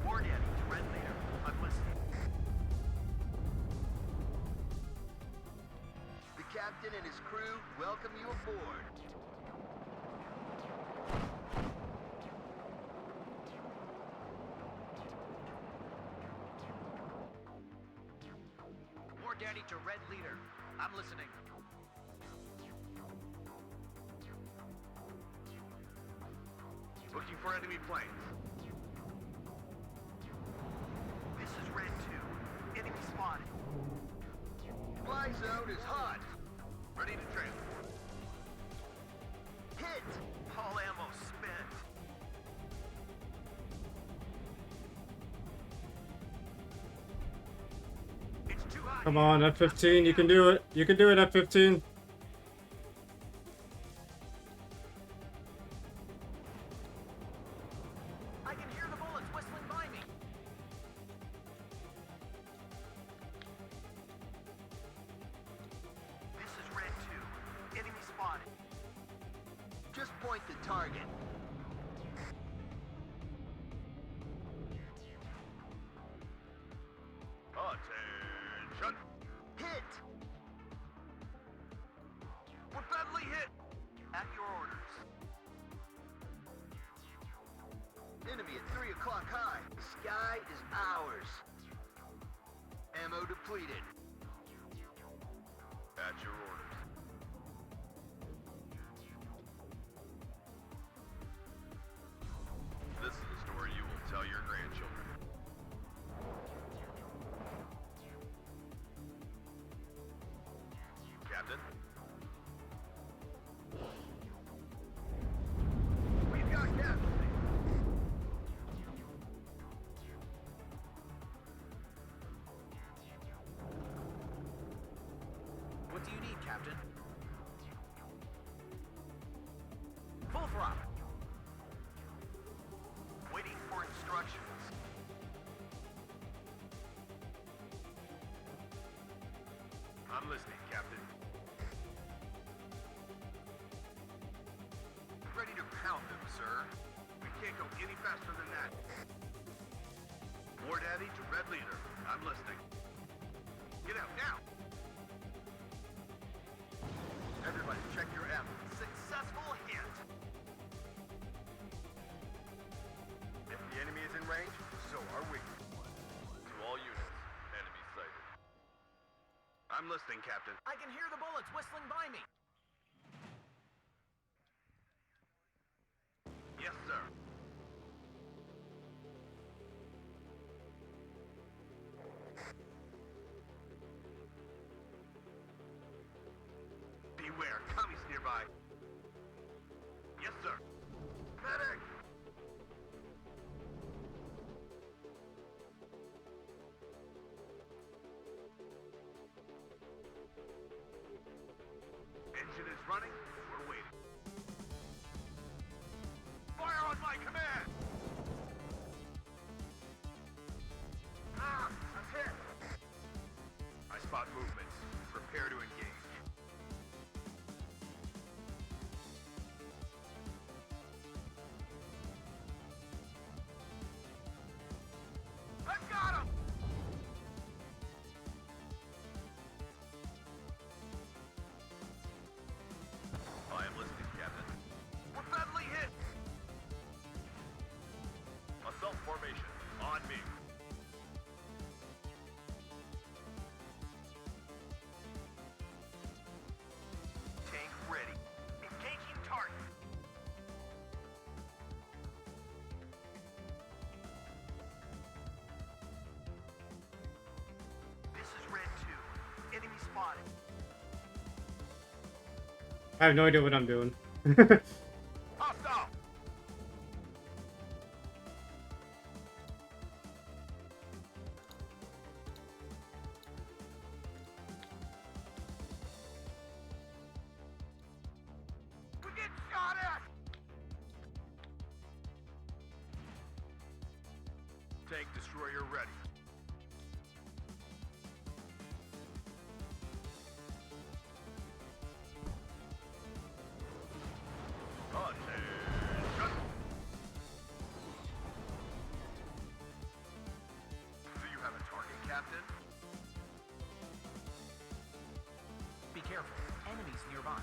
War Daddy to Red Leader. I'm listening. The captain and his crew welcome you aboard. War Daddy to Red Leader. I'm listening. Looking for enemy planes. This is Red 2. Enemy spotted. Fly zone is hot. Ready to transport. Hit! All ammo spent. It's too hot. Come on, F-15, you can do it. You can do it, F-15. I can hear the bullets whistling by me. This is Red 2. Enemy spotted. Just point the target. Attention. Hit! We're badly hit. At your orders. Enemy at 3 o'clock high. The sky is ours. Ammo depleted. At your orders. This is a story you will tell your grandchildren. Captain? We've got casualties. What do you need, Captain? Full throttle. Waiting for instructions. I'm listening, Captain. Ready to pound them, sir. We can't go any faster than that. War Daddy to Red Leader. I'm listening. Get out now. Everybody check your ammo. Successful hit. If the enemy is in range, so are we. To all units, enemy sighted. I'm listening, Captain. I can hear the bullets whistling by me. Yes, sir. Beware, commies nearby. Yes, sir. Medic! Engine is running. We're waiting. Fire on my command! Ah! I'm hit! I spot movements. Prepare to engage. I got him! I am listening, Captain. We're badly hit! Assault formation, on me. Tank ready. Engaging target. This is Red 2. Enemy spotted. I have no idea what I'm doing. Hostile! We get shot at! Tank destroyer ready. Attention! Do you have a target, Captain? Be careful. Enemies nearby.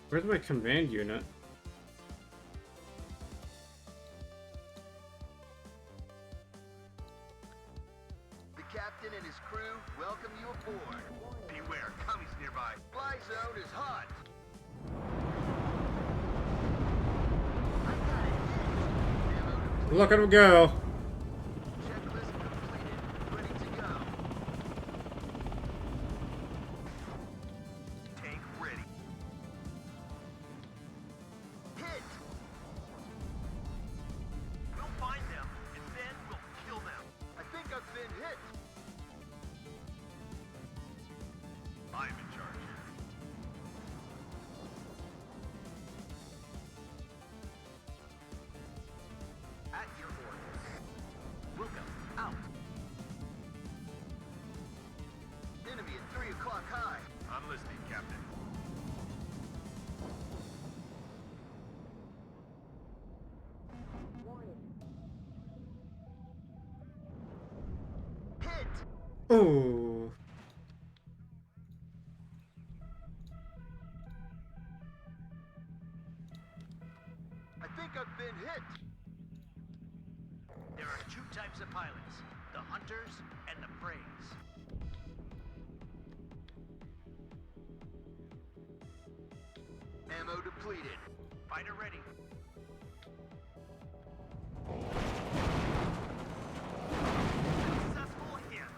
Where's my command unit? The captain and his crew welcome you aboard. Beware, commies nearby. Fly zone is hot. Look at him go. Checklist completed. Ready to go. Tank ready. Hit! We'll find them, and then we'll kill them. I think I've been hit. I'm in charge here. At your orders. Luca, out. Enemy at 3 o'clock high. I'm listening, Captain. Hit! Oh. I think I've been hit. There are two types of pilots, the hunters and the preys. Ammo depleted. Fighter ready. Successful hit.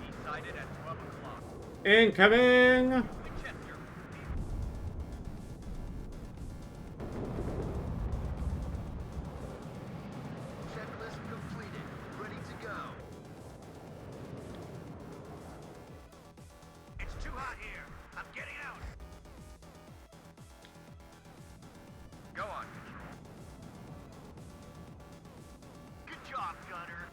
He sighted at 12 o'clock. Incoming! Winchester. Checklist completed. Ready to go. It's too hot here. I'm getting out. Go on, Control. Good job, Gunner.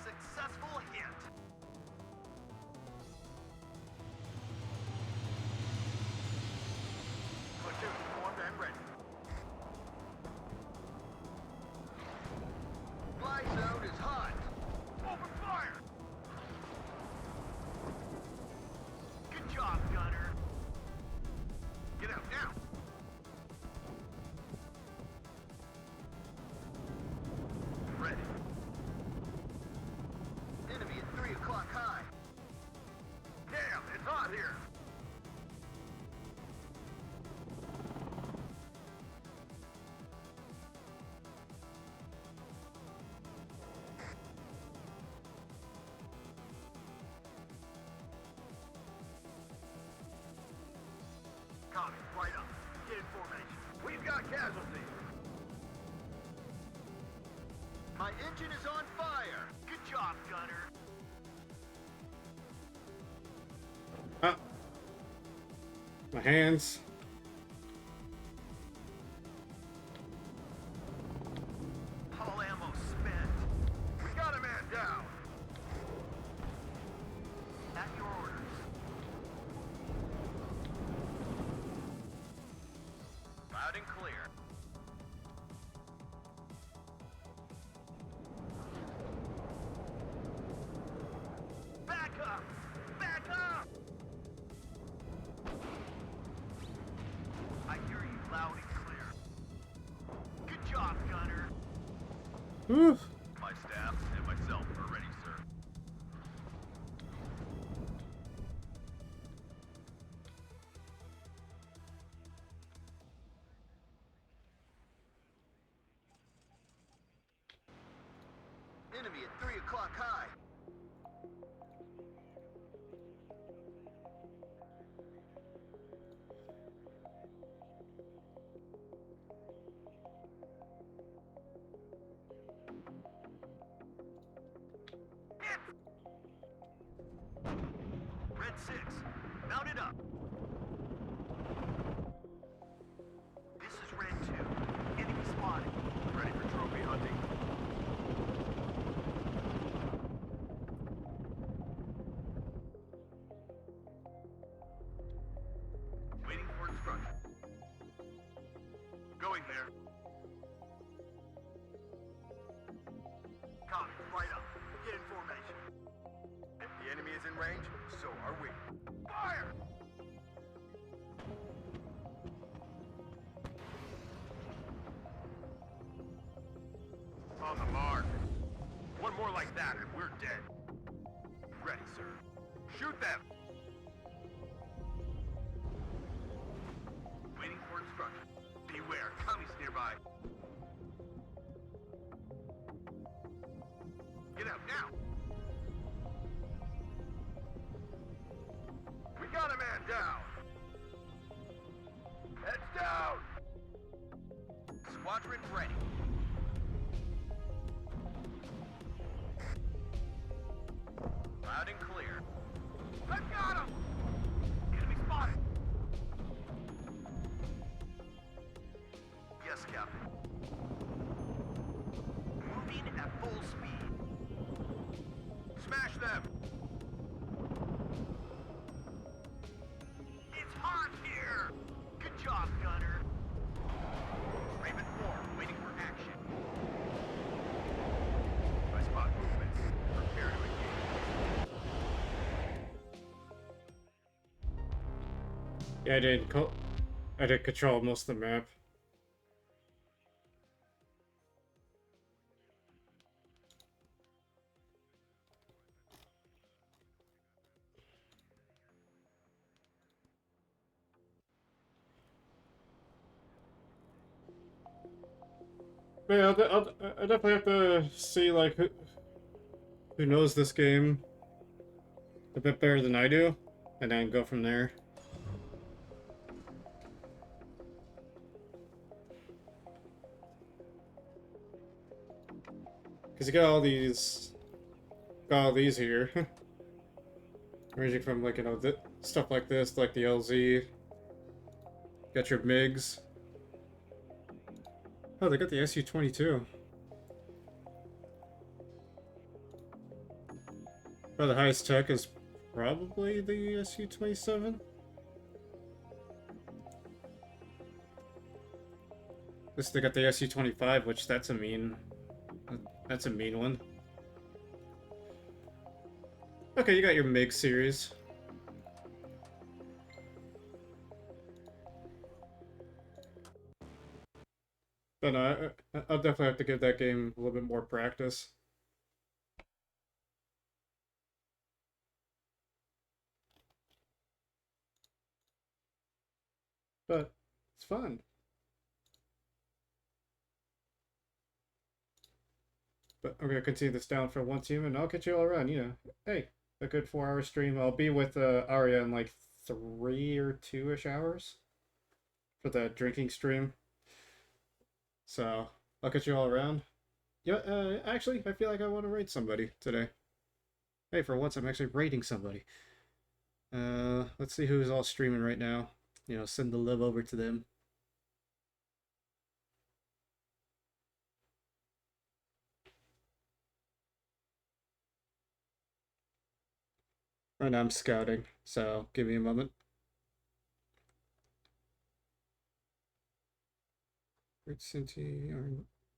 Successful hit. Platoon formed and ready. Fly zone is hot. Open fire! here. Copy, right up. Get in formation. We've got casualties. My engine is on fire. Good job, gunner. Ah. My hands. All ammo spent. We got a man down. At your orders. Loud and clear. Back up! Back up! I hear you loud and clear. Good job, gunner. Whew. My staff and myself are ready, sir. Enemy at 3 o'clock high. Red 6, mount it up. This is Red 2. Enemy spotted. Ready for trophy hunting. Waiting for instruction. Going there. Copy, right up. Get in formation. If the enemy is in range, so are we. Fire! On the mark. One more like that and we're dead. Ready, sir. Shoot them! Waiting for instruction. Beware, commies nearby. Get out now! We got a man down! Heads down! Squadron ready. Loud and clear. I've got him! Enemy spotted! Yes, Captain. Moving at full speed. Smash them! It's hot here! Good job, gunner. Raven 4, waiting for action. I spot movements. Prepare to engage. Yeah, I did control most of the map. But yeah, I definitely have to see like who knows this game a bit better than I do, and then go from there. Because you got all these here, ranging from like, you know, stuff like this, like the LZ. Got your MiGs. Oh, they got the SU-22. Oh, the highest tech is probably the SU-27. This they got the SU-25, which that's a mean one. Okay, you got your MiG series. But I'll definitely have to give that game a little bit more practice. but it's fun. But I'm gonna continue this down for one team, and I'll get you all around. You know, hey, a good 4 hour stream. I'll be with Arya in like 3 or 2-ish hours for the drinking stream. So I'll get you all around. Yeah, actually, I feel like I want to raid somebody today. Hey, for once, I'm actually raiding somebody. Let's see who's all streaming right now. You know, send the love over to them. Right now I'm scouting, so give me a moment.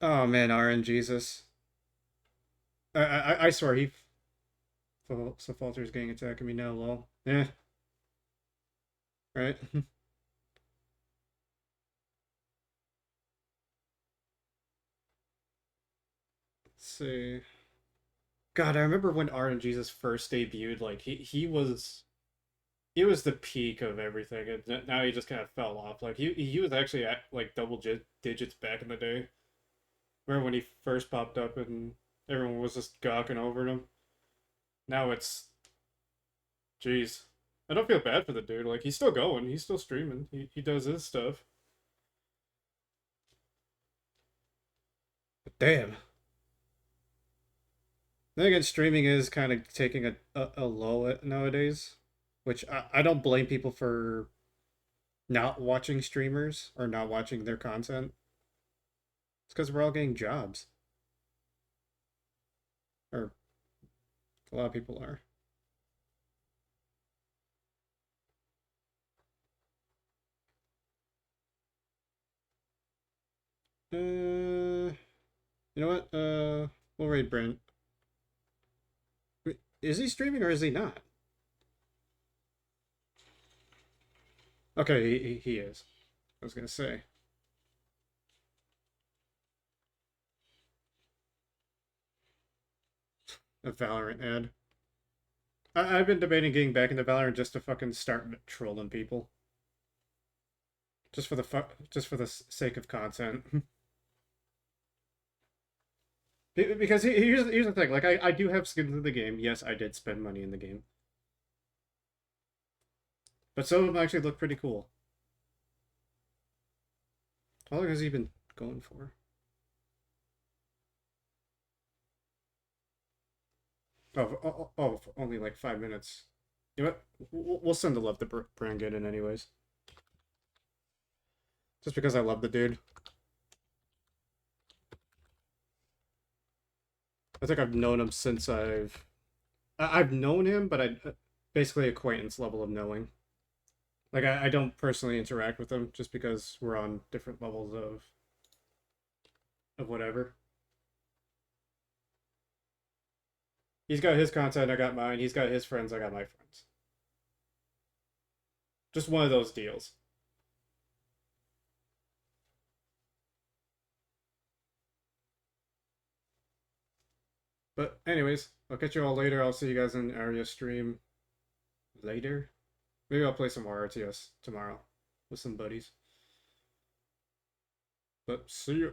Oh man, RN Jesus. I swear he Falter's gang attacking me now, lol. Eh. Right? Let's see. God, I remember when RN Jesus first debuted, like he was it was the peak of everything, and now he just kind of fell off. Like he was actually at like double digits back in the day. Remember when he first popped up and everyone was just gawking over him? Now it's, jeez. I don't feel bad for the dude. Like he's still going. He's still streaming. He does his stuff. But damn. Then again, streaming is kind of taking a low nowadays, which I don't blame people for not watching streamers or not watching their content. It's because we're all getting jobs. Or a lot of people are. You know what? We'll raid Brent. Wait, is he streaming or is he not? Okay, he is. I was gonna say. A Valorant ad. I've been debating getting back into Valorant just to fucking start trolling people. Just for the sake of content. Because here's the thing, like I do have skins in the game. Yes, I did spend money in the game. But some of them actually look pretty cool. How long has he been going for? Only like 5 minutes. You know what? We'll send the love to Brangen anyways. Just because I love the dude. I think I've known him since I've known him, but I basically acquaintance level of knowing. Like I don't personally interact with him just because we're on different levels of whatever. He's got his content, I got mine. He's got his friends, I got my friends. Just one of those deals. But anyways, I'll catch you all later. I'll see you guys in area stream later. Maybe I'll play some more RTS tomorrow with some buddies. But see you.